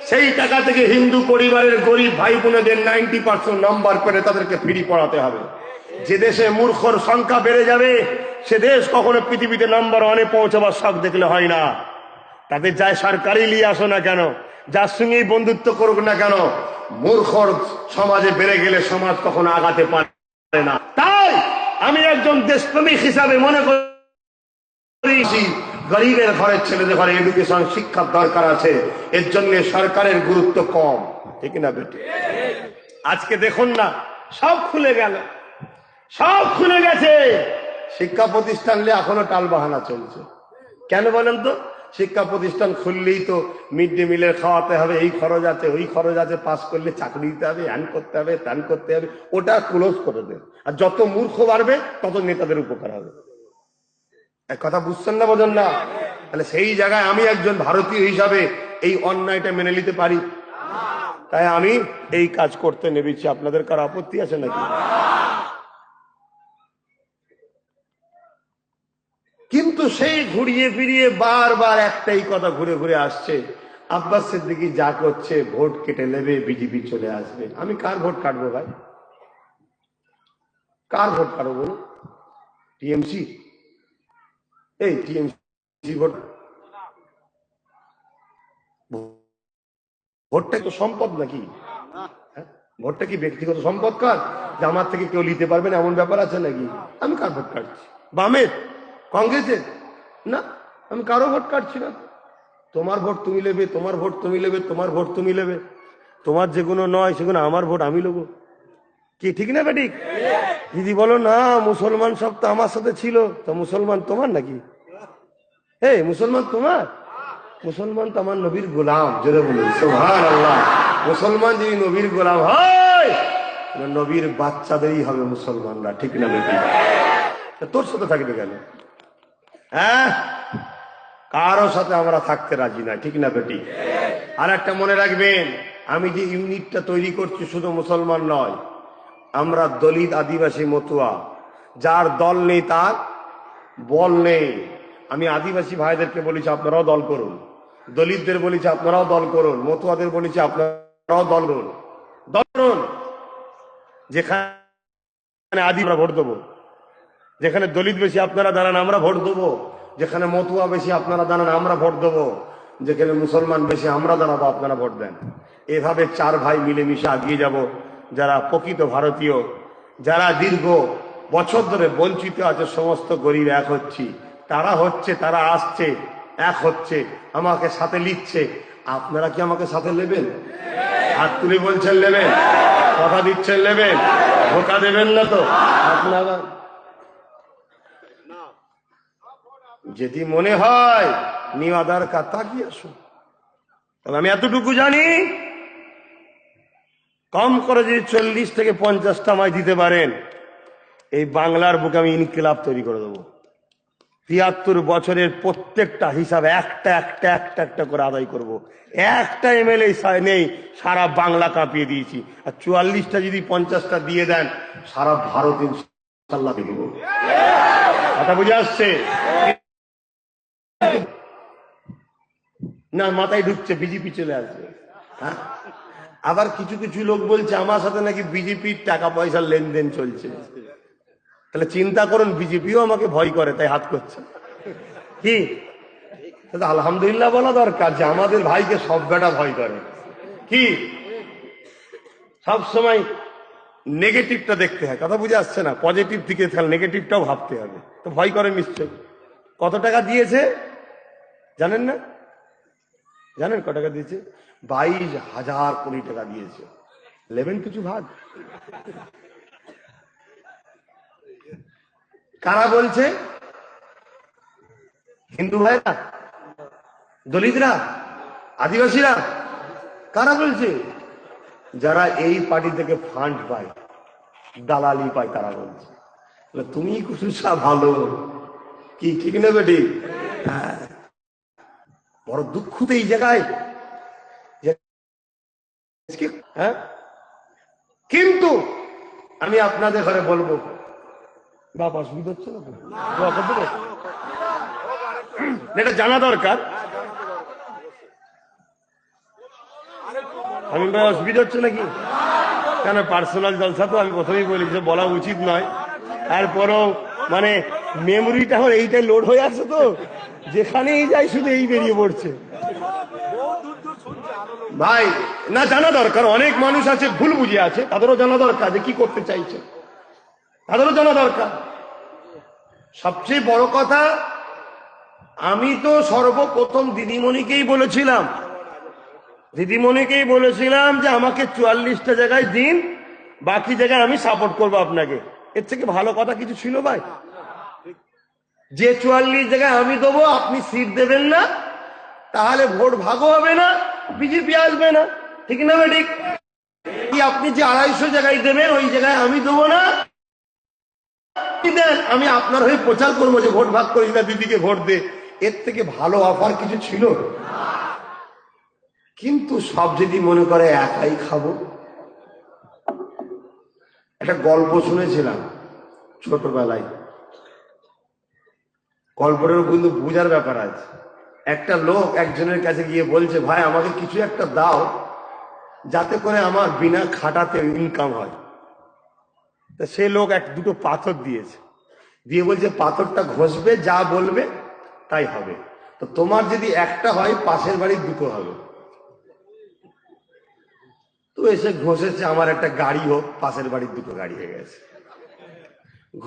S2: সেই টাকা থেকে হিন্দু পরিবারের গরিব ভাই বোনেদের 90% নাম্বার করে তাদেরকে ফ্রি পড়াতে হবে। যে দেশে মূর্খর সংখ্যা বেড়ে যাবে, সে দেশ কখনো পৃথিবীতে নাম্বার 1-এ পৌঁছাবার শখ দেখলে হয় না। তাদের যায় সরকারি নিয়ে আসো না কেন, যার সঙ্গেই বন্ধুত্ব করুক না কেন, মূর্খর সমাজে বেড়ে গেলে সমাজ কখনো আগাতে পারে না। তাই আমি একজন দেশপ্রেমিক হিসাবে মনে করি গরিবের ঘরের ছেলেদের ঘরে এডুকেশন শিক্ষার দরকার আছে, এর জন্য সরকারের গুরুত্ব কম, ঠিক না বেটি? আজকে দেখুন না, সব খুলে গেল, সব খুলে গেছে, শিক্ষা প্রতিষ্ঠান নিয়ে এখনো টাল বাহানা চলছে। কেন বলেন তো? শিক্ষা প্রতিষ্ঠান খুললেই তো মিড ডে মিলের খাওয়াতে হবে, এই খরচ আছে, ওই খরচ আছে, পাস করলে চাকরি দিতে হবে, হ্যান করতে হবে, ত্যান করতে হবে, ওটা ক্লোজ করে দেবে। আর যত মূর্খ বাড়বে তত নেতাদের উপকার হবে। এক কথা বুঝছেন না, বোঝেন না? তাহলে সেই জায়গায় আমি একজন ভারতীয় হিসাবে এই অন্যায়টা মেনে নিতে পারি, তাই আমি এই কাজ করতে নেমেছি। আপনাদের কার আপত্তি আছে নাকি? কিন্তু সেই ঘুরিয়ে ফিরিয়ে বারবার একটাই কথা ঘুরে ঘুরে আসছে, আব্বাস সিদ্দিকী যা করছে ভোট কেটে নেবে, বিজেপি চলে আসবে। আমি কার ভোট কাটবো ভাই? কার ভোট কাটবো বলুন? টিএমসি? এই টিএমসি ভোট, ভোটটা তো সম্পদ নাকি? ভোটটা কি ব্যক্তিগত সম্পদ? কার যে আমার থেকে কেউ নিতে পারবে না এমন ব্যাপার আছে নাকি? আমি কার ভোট কাটছি? বামের, কংগ্রেসের? না, আমি কারো ভোট কাটছি না। তোমার ভোট তুমি নেবে, তোমার ভোট তুমি নেবে, তোমার ভোট তুমি নেবে, তোমার যেগুলো নয় সেগুলো আমার ভোট আমি নেবো। কি ঠিক না বেঠিক? দিদি বলো না, মুসলমান সব তো আমার সাথে ছিল, তো মুসলমান তোমার নাকি? এই মুসলমান তোমার? মুসলমান তো আমার নবীর গোলাম, জোরে বলুন সুবহানাল্লাহ। মুসলমান যদি নবীর গোলাম হয়, নবীর বাচ্চাদেরই হবে মুসলমানরা, ঠিক না বেঠিক? তোর সাথে থাকবে কেন? হ্যাঁ, কারো সাথে আমরা থাকতে রাজি না, ঠিক না বেটি? আর একটা মনে রাখবেন, আমি যে ইউনিটটা তৈরি করছি শুধু মুসলমান নয়, আমরা দলিত, আদিবাসী, মতুয়া, যার দল নেই তার বল নেই। আমি আদিবাসী ভাইদেরকে বলেছি আপনারাও দল করুন, দলিতদের বলেছি আপনারাও দল করুন, মতুয়াদের বলেছি আপনারাও দল করুন। দল করুন, যেখানে আদি আমরা ভোট দেবো, যেখানে দলিত বেশি আপনারা দাঁড়ান আমরা ভোট দেবো, যেখানে মতুয়া বেশি আপনারা দাঁড়ান আমরা ভোট দেবো, যেখানে মুসলমান বেশি আমরা দাঁড়াবো আপনারা ভোট দেন। এভাবে চার ভাই মিলেমিশে এগিয়ে যাব। যারা প্রকৃত ভারতীয়, যারা দীর্ঘ বছর ধরে বঞ্চিত আছে, সমস্ত গরিব এক হচ্ছি, তারা হচ্ছে, তারা আসছে, এক হচ্ছে, আমাকে সাথে লিখছে। আপনারা কি আমাকে সাথে নেবেন? হাত তুলে বলছেন নেবেন, কথা দিচ্ছেন নেবেন, ধোকা দেবেন না তো? আপনারা যদি মনে হয় নিউ আধার কার্ড তাকিয়ে আসুন। তবে আমি এতটুকু জানি, কম করে যদি 40 থেকে 50টা আমায় দিতে পারেন, এই বাংলার বুকে আমি ইনকিলাব তৈরি করে দেবো। 73 বছরের প্রত্যেকটা হিসাব একটা একটা একটা একটা করে আদায় করব। একটা এমএলএ নেই, সারা বাংলা কাঁপিয়ে দিয়েছি। আর 44টা যদি 50টা দিয়ে দেন, সারা ভারত ইনশাল্লাহ দেব। কথা বুঝে আসছে না? মাথায় ঢুকছে বিজেপি চলে আসবে। হ্যাঁ, আবার কিছু কিছু লোক বলছে আমার সাথে নাকি বিজেপির টাকা পয়সার লেনদেন চলছে। তাহলে চিন্তা করুন, বিজেপিও আমাকে ভয় করে, তাই হাত করছে। কি আলহামদুলিল্লাহ বলা দরকার যে আমাদের ভাইকে সব বেটা ভয় করে। কি সব সময় নেগেটিভটা দেখতে হয়, কথা বুঝে আসছে না? পজিটিভ দিকে নেগেটিভটাও ভাবতে হবে। তো ভয় করে নিশ্চয়। কত টাকা দিয়েছে জানেন না? জানেন কত টাকা দিয়েছে? 22,000 কোটি টাকা দিয়েছে। নেবেন কিছু ভাগ? কারা বলছে? হিন্দু ভাইরা, দলিতরা, আদিবাসীরা? কারা বলছে? যারা এই পার্টি থেকে ফান্ড পায়, দালালি পায়, তারা বলছে। তুমি কুসুসা ভালো, কি ঠিক নেবে? ঠিক। হ্যাঁ, বড় দুঃখ তো এই জায়গায়। হ্যাঁ, কিন্তু আমি আপনাদের ঘরে বলবো, বাপ অসুবিধা হচ্ছে না? এটা জানা দরকার। আমি ভাই অসুবিধা হচ্ছে নাকি? কেন, পার্সোনাল জলসা তো আমি প্রথমেই বলি যে বলা উচিত নয়। তারপরেও মানে মেমোরিটা এখন এইটাই লোড হয়ে আছে, তো যেখানেই যাই শুধু এই বেরিয়ে পড়ছে। ভাই না, জানা দরকার। অনেক মানুষ আছে ভুল বুঝে আছে, তাদেরও জানা দরকার যে কি করতে চাইছে, তাদেরও জানা দরকার। সবচেয়ে বড় কথা, আমি তো সর্বপ্রথম দিদিমণিকেই বলেছিলাম যে আমাকে 44টা জায়গায় দিন, বাকি জায়গায় আমি সাপোর্ট করবো আপনাকে। এর থেকে ভালো কথা কিছু ছিল ভাই? যে 44 জায়গায় আমি দেবো, আপনি সিট দেবেন না, তাহলে ভোট ভাগও হবে না, বিজেপি আসবে না। ঠিক না ঠিক? আপনি যে 250 জায়গায় দেবেন, ওই জায়গায় আমি দেবো না, দেন, আমি আপনার হয়ে প্রচার করবো যে ভোট ভাগ করিস না, দিদিকে ভোট দে। এর থেকে ভালো অফার কিছু ছিল? কিন্তু সব যদি মনে করে একাই খাবো। একটা গল্প শুনেছিলাম ছোটবেলায়, গল্পের কিন্তু বোঝার ব্যাপার আছে। একটা লোক একজনের কাছে গিয়ে বলছে, ভাই আমাকে কিছু একটা দাও যাতে করে আমার বিনা খাটাতে ইনকাম হয়। তা সে লোক দুটো পাথর দিয়েছে, দিয়ে বলছে পাথরটা ঘষবে, যা বলবে তাই হবে। তো তোমার যদি একটা হয়, পাশের বাড়ির দুটো হবে। তো এসে ঘষেছে, আমার একটা গাড়ি হোক, পাশের বাড়ির দুটো গাড়ি হয়ে গেছে।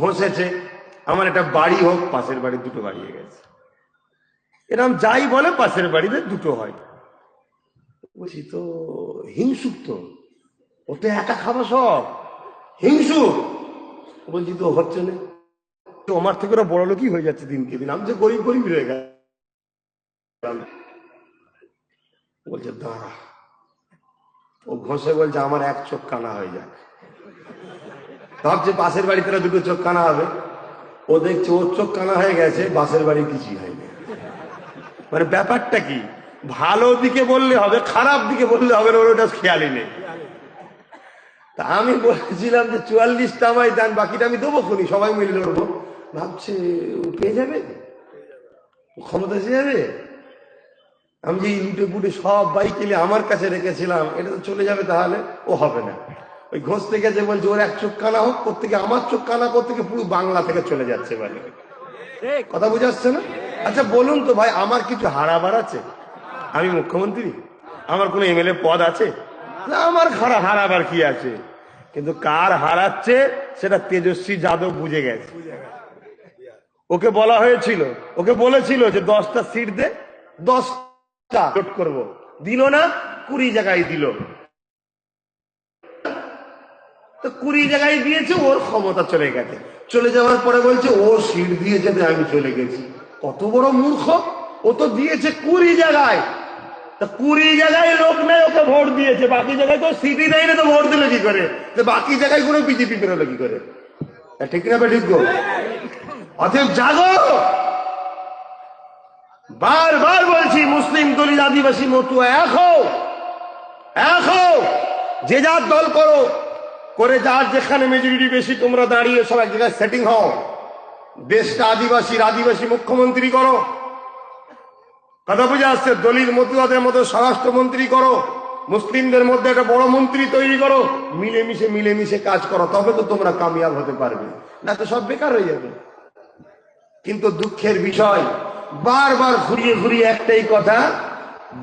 S2: ঘষেছে, আমার একটা বাড়ি হোক, পাশের বাড়ির দুটো বাড়ি হয়ে গেছে। এরকম যাই বলে পাশের বাড়িতে দুটো হয়। বলছি তো হিংসুক, তো ও তো একা খাবো, সব হিংসুক। বলছি তো হচ্ছে না, তো আমার থেকে ওরা বড় লোকই হয়ে যাচ্ছে দিনকে দিন, আমি যে গরিব গরিব রয়ে গেলাম। বলছে দাঁড়া, ও ঘষে বলছে আমার এক চোখ কানা হয়ে যায়। ভাবছে পাশের বাড়িতে দুটো চোখ কানা হবে, ও দেখছে ওর চোখ কানা হয়ে গেছে, পাশের বাড়ি কিছুই হয়নি। মানে ব্যাপারটা কি? ভালো দিকে বললে হবে, খারাপ দিকে বললে হবে না, ওর ওটা খেয়ালই নেই। তা আমি বলেছিলাম যে 44টা আমায় দেন, বাকিটা আমি দেবো খুনি, সবাই মিলে লড়বো। ভাবছে ও পেয়ে যাবে, ক্ষমতা এসে যাবে। আমি যে লুটে পুটে সব বাইক এলে আমার কাছে রেখেছিলাম, এটা তো চলে যাবে, তাহলে ও হবে না। ওই ঘষতে গেছে, বলছে ওর এক চোখ কানা হোক, প্রত্যেকে আমার চোখ কানা, প্রত্যেকে পুরো বাংলা থেকে চলে যাচ্ছে। বলে কথা বুঝাচ্ছে না? আচ্ছা বলুন তো ভাই, আমার কিছু হারাবার আছে? আমি মুখ্যমন্ত্রী, আমার কোনো এমএলএ পদ আছে না, আমার হারাবার কি আছে? কিন্তু কার হারাচ্ছে সেটা তেজস্বী যাদব বুঝে গেছে। ওকে বলা হয়েছিল, ওকে বলেছিল যে 10টা সিট দে, 10টা ভোট করবো, দিল না, 20 জায়গায় দিল। তো 20 জায়গায় দিয়েছে, ওর ক্ষমতা চলে গেছে। চলে যাওয়ার পরে বলছে ও সিট দিয়েছে, আমি চলে গেছি। কত বড় মূর্খ! ও তো দিয়েছে 20 জায়গায়, তা 20 জায়গায় লোক নেই, ওকে ভোট দিয়েছে, বাকি জায়গায় তো সিটই দেয় না, তো ভোট দিল কি করে? বাকি জায়গায় কোনো বিজেপি বেরোলো কি করে? ঠিক না ঠিক গো? অতএব জাগো, বারবার বলছি, মুসলিম দলিত আদিবাসী মতুয়া এক হও, এক হও, যে যার দল করো, করে যার যেখানে মেজরিটি বেশি তোমরা দাঁড়িয়ে সব এক জায়গায় সেটিং হও, দেশটা আদিবাসী মুখ্যমন্ত্রী করো। কথা বুঝে আসছে? দলিত মতুয়াদের মধ্যে স্বরাষ্ট্রমন্ত্রী করো, মুসলিমদের মধ্যে একটা বড় মন্ত্রী তৈরি করো, মিলেমিশে কাজ করো, তবে তো তোমরা কামিয়াব হতে পারবে, না তো সব বেকার হয়ে যাবে। কিন্তু দুঃখের বিষয়, বারবার ঘুরিয়ে ঘুরিয়ে একটাই কথা,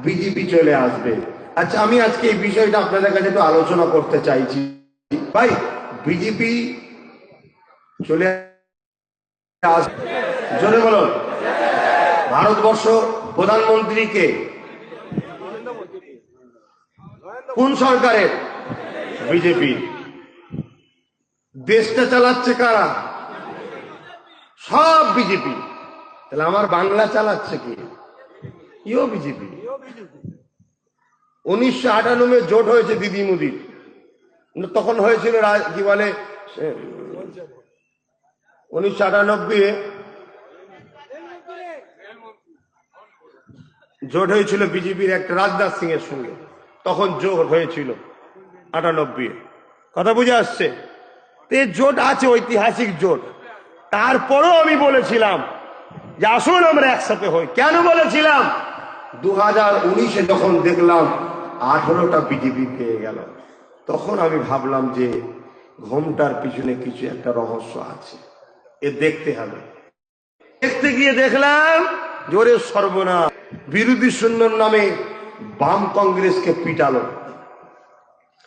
S2: বিজেপি চলে আসবে। আচ্ছা আমি আজকে এই বিষয়টা আপনাদের কাছে একটু আলোচনা করতে চাইছি। ভাই বিজেপি চলে আসবে, জোরে বলুন। ভারতবর্ষ প্রধানমন্ত্রীকে কোন সরকারের? বিজেপি। দেশটা চালাচ্ছে কারা? সব বিজেপি। তাহলে আমার বাংলা চালাচ্ছে কি? ইও বিজেপি। 1998 জোট হয়েছে দিদি মোদির, তখন হয়েছিল কি বলে 1998 জোট হয়েছিল বিজেপির একটা রাজনাথ সিং এর সঙ্গে, তখন জোট হয়েছিল 98। কথা বুঝে আসছে? জোট আছে, ঐতিহাসিক জোট। তারপরেও আমি বলেছিলাম যে আসুন আমরা একসাথে হই। কেন বলেছিলাম? 2019 যখন দেখলাম 18টা বিজেপি পেয়ে গেল, তখন আমি ভাবলাম যে ঘোমটার পিছনে কিছু একটা রহস্য আছে, এ দেখতে হবে। দেখতে গিয়ে দেখলাম জোরে সর্বনাশ, বিরোধী শূন্যর নামে বাম কংগ্রেসকে পিটালো,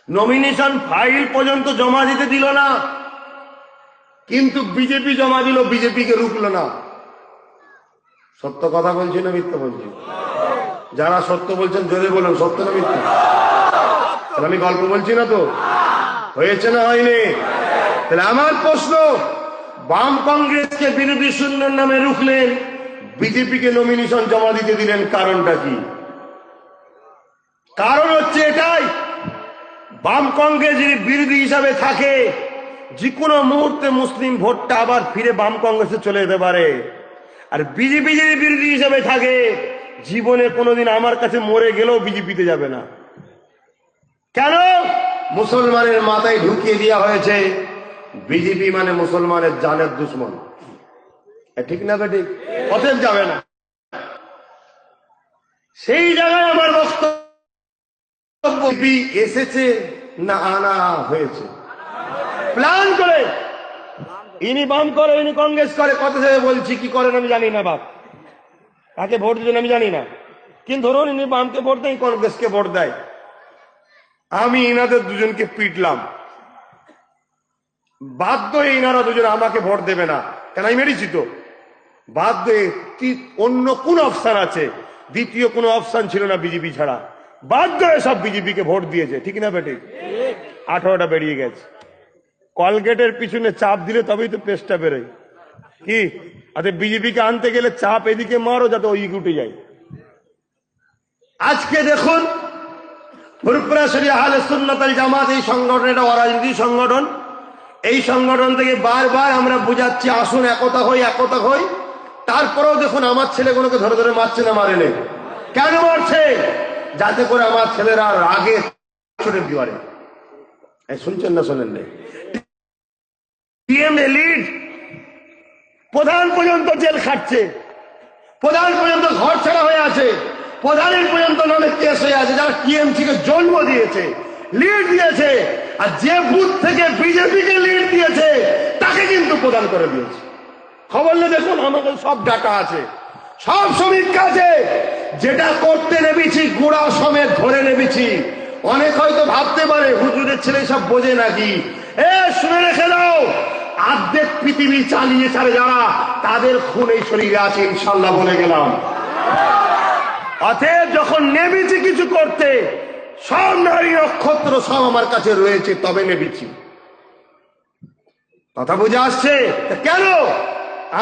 S2: নমিনেশন ফাইল পর্যন্ত জমা দিতে দিল না, কিন্তু বিজেপি জমা দিল, বিজেপিকে রুখলো না। সত্য কথা বলছি না মিথ্যা বলছি? যারা সত্য বলছেন জোরে বলুন, সত্য না মিথ্যা? তাহলে আমি গল্প বলছি না তো? হয়েছে না হয়নি? তাহলে আমার প্রশ্ন, বাম কংগ্রেসকে বিরোধী শূন্যের নামে রুখলেন, বিজেপিকে নমিনেশন জমা দিতে দিলেন, কারণটা কি? কারণ হচ্ছে এটাই, বাম কংগ্রেস যদি বিরোধী হিসাবে থাকে, যে কোনো মুহূর্তে মুসলিম ভোটটা আবার ফিরে বাম কংগ্রেসে চলে যেতে পারে। আর বিজেপি যদি বিরোধী হিসাবে থাকে, জীবনে কোনোদিন আমার কাছে মরে গেলেও বিজেপিতে যাবে না। কেন? মুসলমানের মাথায় ঢুকিয়ে দেওয়া হয়েছে বিজেপি মানে মুসলমানের জানের দুশ্মন। ঠিক না বেঠিক? অতএব যাবে না। সেই জায়গায় আমার বক্তব্য, এসেছে না আনা হয়েছে প্ল্যান করে। ইনি বাম করে, ইনি কংগ্রেস করে, কত জায়গায় বলছি কি করেন আমি জানি না, বাপ কাকে ভোট দেন আমি জানি না, কিন্তু ধরুন ইনি বামকে ভোট দেয়, কংগ্রেসকে ভোট দেয়, আমি ইনাদের দুজনকে পিটলাম, বাধ্য হয়ে ইনারা দুজন আমাকে ভোট দেবে না, কেন আমি মেরেছি তো, বাধ্য হয়ে অন্য কোন অপশন আছে? দ্বিতীয় কোনো অপশন ছিল না বিজেপি ছাড়া, বাধ্য হয়ে সব বিজেপিকে ভোট দিয়েছে। ঠিক না বেটি? 18টা বেরিয়ে গেছে। কলগেটের পিছনে চাপ দিলে তবেই তো পেস্টটা বেরোয়। কি আচ্ছা, বিজেপিকে আনতে গেলে চাপ এদিকে মারো যাতে ওই উঠে যায়। আজকে দেখুন, ফুরফুরা শরীয়হ আহলে সুন্নাত ওয়াল জামাত, এই সংগঠন এটা অরাজনীতি সংগঠন। এই সংগঠন থেকে বারবার আমরা বুঝাচ্ছি আসুন একতা হই, একতা হই। তারপরেও দেখুন আমার ছেলেগুলোকে ধরে ধরে মারছে না মারে নেই। কেন মারছে? যাতে করে আমার ছেলেরা রাগে ছুটে দিবারে। শুনছেন না শোনেন নেই? লিড প্রধান পর্যন্ত জেল খাটছে, প্রধান পর্যন্ত ঘর ছাড়া হয়ে আছে, প্রধানের পর্যন্ত নামে কেস হয়ে আছে, যারা টিএমসি কে জন্ম দিয়েছে, লিড দিয়েছে। আর যে বুথ থেকে বিজেপিকে লিড দিয়েছে তাকে কিন্তু প্রদান করে দিয়েছে। খবর নিয়ে দেখুন, আমাদের সব ডাটা আছে, সব সমীক্ষা আছে। যেটা করতে নেমেছি গোড়া সমেত ধরে নেমেছি। অনেক হয়তো ভাবতে পারে হুজুরের ছেলে সব বোঝে নাকি। শুনে রেখে দাও, অর্ধেক পৃথিবী চালিয়ে ছাড়ে যারা, তাদের খুন এই শরীরে আছে ইনশাল্লাহ, বলে গেলাম। অতএব যখন নেমেছি কিছু করতে, সব নারী নক্ষত্র সব আমার কাছে রয়েছে, তবে নেমেছি। কথা বুঝে আসছে? কেন?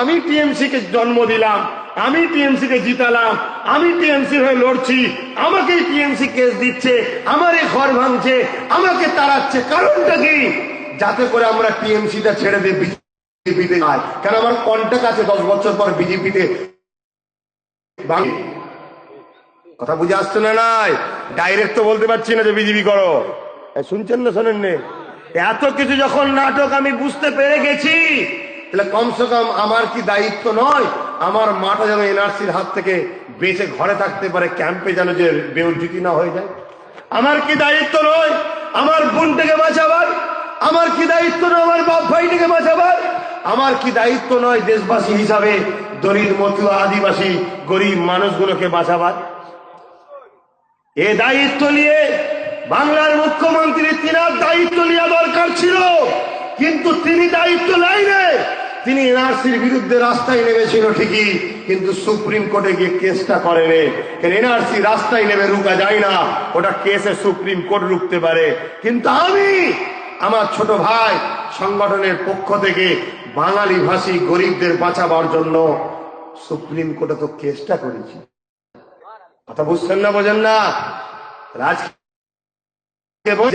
S2: আমি টিএমসি কে জন্ম দিলাম, আমি টিএমসি কে জিতালাম, আমি টিএমসি হয়ে লড়ছি, আমাকেই টিএমসি কেস দিচ্ছে, আমারই ঘর ভাঙছে, আমাকে তাড়াচ্ছে। কারণটা কি? যাতে করে আমরা টিএমসিটা ছেড়ে দিই, বিজেপিতে যাই। কেন? আমার কন্ট্যাক্ট আছে 10 বছর পর বিজেপিতে। কথা বুঝে আসছে না? নাই ডাইরেক্ট তো বলতে পারছি না যে বিজেপি করো। শুনছেন না শোনেন নে? এত কিছু যখন নাটক আমি বুঝতে পেরে গেছি, তাহলে কমসে কম আমার কি দায়িত্ব নয় আমার মাটা যেন এনআরসির হাত থেকে বেঁচে ঘরে থাকতে পারে, ক্যাম্পে যেন যে বেউজ্জিতি না হয়ে যায়? আমার কি দায়িত্ব নয় আমার বোনটাকে বাঁচাবার? আমার কি দায়িত্ব নয় আমার বাপ ভাইটাকে বাঁচাবার? আমার কি দায়িত্ব নয় দেশবাসী হিসাবে দলিত মতুয়া আদিবাসী গরিব মানুষগুলোকে বাঁচাবার? এ দায়িত্ব নিয়ে বাংলার মুখ্যমন্ত্রী, তিনার দায়িত্ব নেওয়া দরকার ছিল, কিন্তু তিনি দায়িত্ব নেয়নি। তিনি এনআরসির বিরুদ্ধে রাস্তায় নেমেছিল ঠিকই, কিন্তু সুপ্রিম কোর্টে গিয়ে কেসটা করেনি। এনআরসি রাস্তায় নেমে রুকা যায় না, ওটা কেসে সুপ্রিম কোর্ট রুখতে পারে। কিন্তু আমি আমার ছোট ভাই সংগঠনের পক্ষ থেকে বাঙালি ভাষী গরিবদের বাঁচাবার জন্য সুপ্রিম কোর্টে তো কেসটা করেছি। কথা বুঝছেন না? বোঝেন না?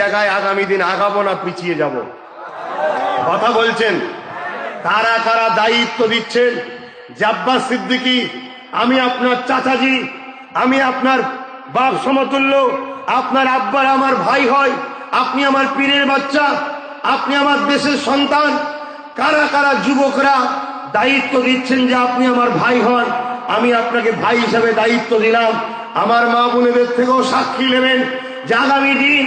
S2: জায়গায় আগামী দিন আগাবো না পিছিয়ে যাব? কথা বলছেন? কারা কারা দায়িত্ব দিচ্ছেন? আব্বাস সিদ্দিকী, আমি আপনার চাচাজি, আমি আপনার বাপ সমতুল্য, আপনার আব্বার আমার ভাই হয়, আপনি আমার পীরের বাচ্চা, আপনি আমার দেশের সন্তান। কারা কারা যুবকরা দায়িত্ব দিচ্ছেন যে আপনি আমার ভাই হন, আমি আপনাকে ভাই হিসাবে দায়িত্ব দিলাম। আমার মা বোনেদের থেকেও সাক্ষী নেবেন যে আগামী দিন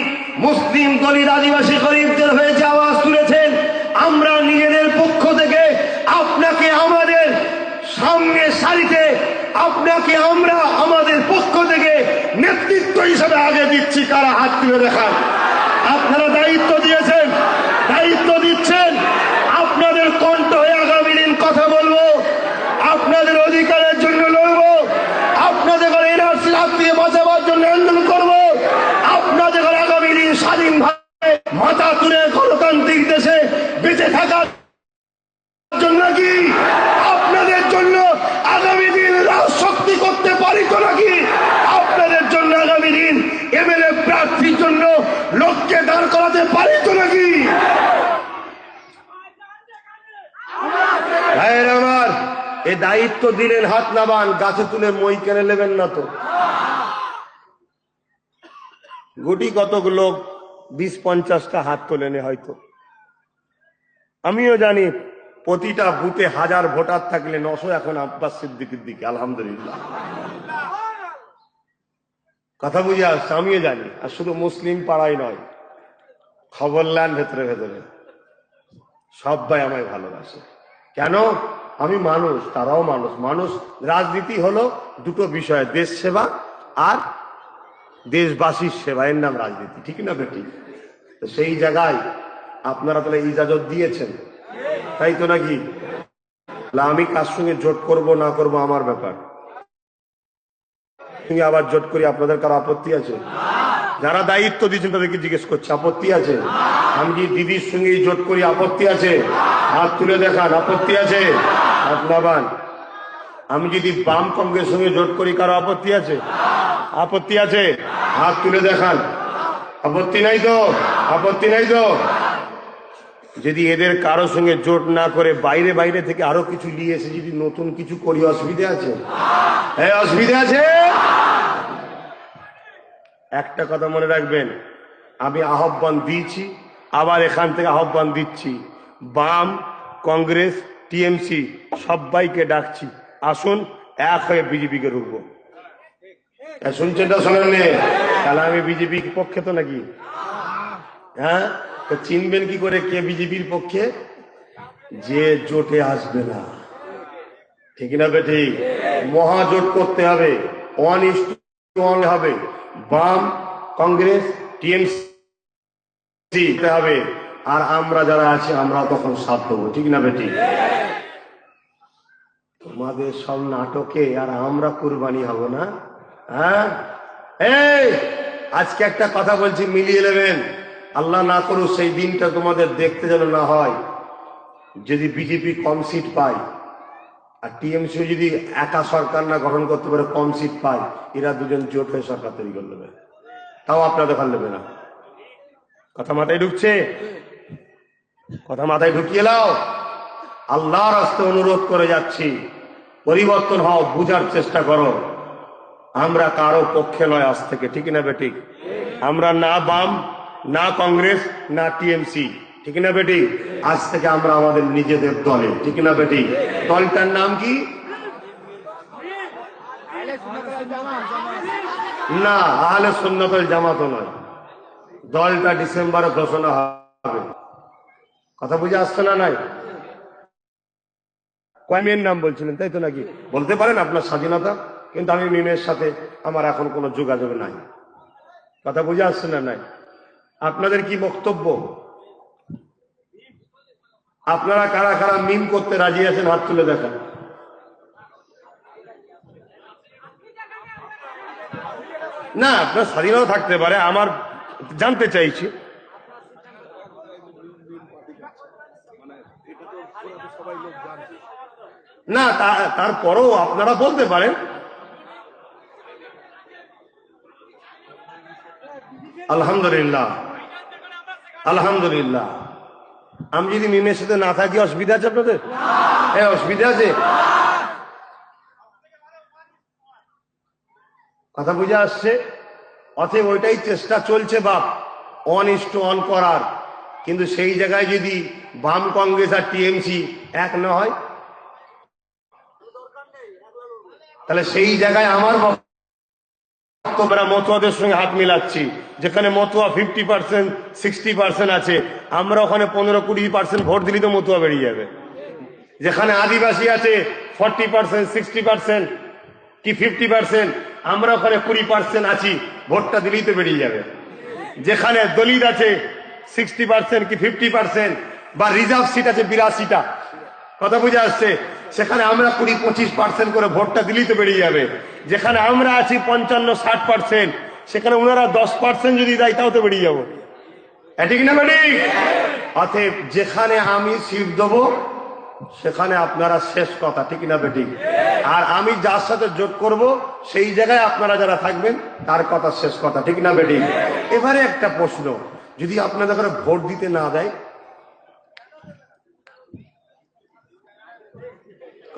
S2: মুসলিম দলিত আদিবাসী গরিবদের হয়ে যে আওয়াজ তুলেছেন, আমরা নিজেদের পক্ষ থেকে আপনাকে আমাদের সামনে সারিতে, আপনাকে আমরা আমাদের পক্ষ থেকে নেতৃত্ব হিসেবে আগে দিচ্ছি। কারা হাত তুলে দেখান? আপনারা দায়িত্ব দিয়েছেন, দায়িত্ব দিচ্ছেন, আপনাদের কণ্ঠ হয়ে আগামী দিন কথা বলবো, আপনাদের অধিকারের জন্য লড়বো। মাথা তুলে গণতান্ত্রিক দেশে বেঁচে থাকার জন্য কি আপনাদের জন্য আগামী দিন রাজশক্তি করতে পারি তো নাকি? আপনাদের জন্য আগামী দিন এমএলএ প্রার্থীর জন্য লোককে দাঁড় করাতে পারি তো নাকি? ভাইয়ের আমার, এই দায়িত্ব দিলেন, হাত নামান, গাছে তুলে মই কেনে নেবেন না তো। গুটি কতক লোক 20-50টা হাত তোলেনে হয়তো। আমিও জানি প্রতিটা বুথে 1000 ভোটার থাকলে 900 এখন আব্বাস সিদ্দিকীর দিকে, আলহামদুলিল্লাহ। কথা বুঝে আসছে, আমিও জানি। আর শুধু মুসলিম পাড়ায় নয়, খবর নেন ভেতরে ভেতরে সবাই আমায় ভালোবাসে। কেন? আমি মানুষ, তারাও মানুষ। মানুষ, রাজনীতি হলো দুটো বিষয়, দেশ সেবা আর দেশবাসীর সেবা, এর নাম রাজনীতি, ঠিক না বেটি? তো সেই জায়গায় আপনারা তাহলে ইজাজত দিয়েছেন, তাই তো নাকি? আমি কার সঙ্গে জোট করব না করব আমার ব্যাপার। আবার জোট করি, আপনাদের কারো আপত্তি আছে? যারা দায়িত্ব দিয়েছেন তাদেরকে জিজ্ঞেস করছে, আপত্তি আছে? আমি যদি দিদির সঙ্গে জোট করি, আপত্তি আছে? হাত তুলে দেখান, আপত্তি আছে? হাত নামান। আমি যদি বাম কংগ্রেসের সঙ্গে জোট করি, কারো আপত্তি আছে? আপত্তি আছে? হাত তুলে দেখান। আপত্তি নাই তো? আপত্তি নাই তো? যদি এদের কারো সঙ্গে জোট না করে বাইরে বাইরে থেকে আরো কিছু নিয়ে এসে যদি নতুন কিছু করি, অসুবিধা আছে? হ্যাঁ, অসুবিধা আছে। একটা কথা মনে রাখবেন, আমি আহ্বান দিয়েছি, আবার এখান থেকে আহ্বান দিচ্ছি, বাম, কংগ্রেস, টিএমসি সবাইকে ডাকছি, আসুন এক হয়ে বিজেপিকে রুখবো। শুনছেন না? শোনেন? তাহলে আমি বিজেপির পক্ষে তো নাকি? হ্যাঁ, তো চিনবেন কি করে কে বিজেপির পক্ষে? যে জোটে আসবে না, ঠিক না বেটি? মহাজোট করতে হবে, 1:1 হবে, বাম, কংগ্রেস, টিএমসি হবে, আর আমরা যারা আছি আমরা তখন সাথ দেবো, ঠিক না বেটি? তোমাদের সব নাটকে আর আমরা কুরবানি হব না? হ্যাঁ, এই আজকে একটা কথা বলছি, মিলিয়ে নেবেন। আল্লাহ না করুক সেই দিনটা তোমাদের দেখতে যেন না হয়, যদি বিজেপি কম সিট পায় আর টিএমসি যদি একা সরকার না গঠন করতে পারে, কম সিট পায়, এরা দুজন জোট হয়ে সরকার তৈরি করে নেবে, তাও আপনাদের ভাল নেবে না। কথা মাথায় ঢুকছে? কথা মাথায় ঢুকিয়ে নাও। আল্লাহর রাস্তে অনুরোধ করে যাচ্ছি, পরিবর্তন হও, বুঝার চেষ্টা করো। আমরা কারো পক্ষে নয় আজ থেকে, ঠিক না বেটি? আমরা না বাম, না কংগ্রেস, না টিএমসি, ঠিক না বেটি? আজ থেকে আমরা আমাদের নিজেদের দলে, ঠিক না বেটি? দলটার নাম কি? না, আহলে সুন্নাতুল জামাত নয়। দলটা ডিসেম্বরে ঘোষণা হবে। কথা বুঝে আসছে না? নাই কয়েমের নাম বলছিলেন, তাই তো নাকি? বলতে পারেন, আপনার স্বাধীনতা, কিন্তু আমি মিমের সাথে আমার এখন কোনো যোগাযোগ নাই। কথা বুঝে আসছে না? নাই। আপনাদের কি বক্তব্য? আপনারা কারা কারা মিম করতে রাজি আছেন? হাত তুলে দেখান। না, আপনার স্বাধীনতা থাকতে পারে, আমার জানতে চাইছি। না, তারপরেও আপনারা বলতে পারেন। আলহামদুলিল্লাহ, আলহামদুলিল্লাহ। আমি যদি মিমের সাথে না থাকি, অসুবিধা আছে আপনাদের? হ্যাঁ, অসুবিধা আছে। কথা বুঝে আসছে? অতএব ওইটাই চেষ্টা চলছে বাপ, 1:1 করার। কিন্তু সেই জায়গায় যদি বাম, কংগ্রেস আর টিএমসি এক না হয়, তাহলে সেই জায়গায় আমার বক্তব্যরা মতুয়াদের সঙ্গে হাত মিলাচ্ছি। যেখানে মতুয়া 50%, 60% আছে, আমরা ওখানে 15-20% ভোট দিলেই তো মতুয়া বেরিয়ে যাবে। যেখানে আদিবাসী আছে 40%, 60% কি 50%, আমরা ওখানে 20% আছি, ভোটটা দিলেই তো বেরিয়ে যাবে। যেখানে দলিত আছে 60% কি 50%, বা রিজার্ভ সিট আছে 82টা, কথা বুঝে আসছে, সেখানে আমরা 20-25% করে ভোটটা দিলেই তো বেরিয়ে যাবে। যেখানে আমরা আছি 55-60%, সেখানে ওনারা 10% যদি দেয় তাও তো বেরিয়ে যাবো। ঠিক না বেঠিক? অতএব যেখানে আমি সিট দেবো সেখানে আপনারা শেষ কথা, ঠিক না বেঠিক? আর আমি যার সাথে জোট করব সেই জায়গায় আপনারা যারা থাকবেন তার কথা শেষ কথা, ঠিক না বেঠিক? এবারে একটা প্রশ্ন, যদি আপনাদের ঘরে ভোট দিতে না দেয়,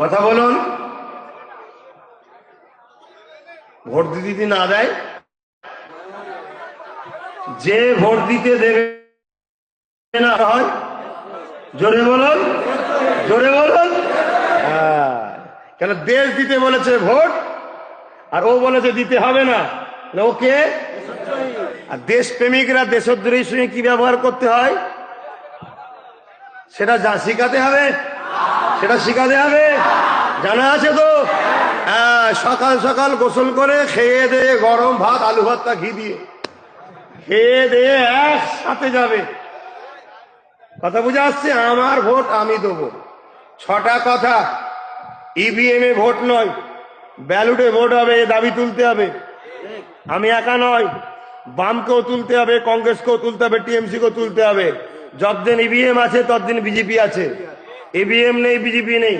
S2: কথা বলুন, ভোট দিতে না দেয়, যে ভোট দিতে দেবে না হয়, জোরে বলুন, জোরে বলুন। কেন দেশ দিতে বলেছে ভোট, আর ও বলেছে দিতে হবে না, ওকে। আর দেশপ্রেমিকরা দেশদ্রোহীর সঙ্গে কি ব্যবহার করতে হয় সেটা যা শিখাতে হবে, সেটা শিখাতে হবে, জানা আছে তো? সকাল সকাল গোসল করে খেয়ে দিয়ে গরম ভাত আলু ভর্তা ঘি দিয়ে খেয়ে দিয়ে একসাথে যাবে, কথা বুঝে আসছে? আমার ভোট আমি দেবো। 6টা কথা, ইভিএম এ ভোট নয়, ব্যালটে ভোট হবে, এ দাবি তুলতে হবে। আমি একা নয়, বামকেও তুলতে হবে, কংগ্রেসকেও তুলতে হবে, টিএমসি কেও তুলতে হবে। যতদিন ইভিএম আছে ততদিন বিজেপি আছে, ইভিএম নেই বিজেপি নেই।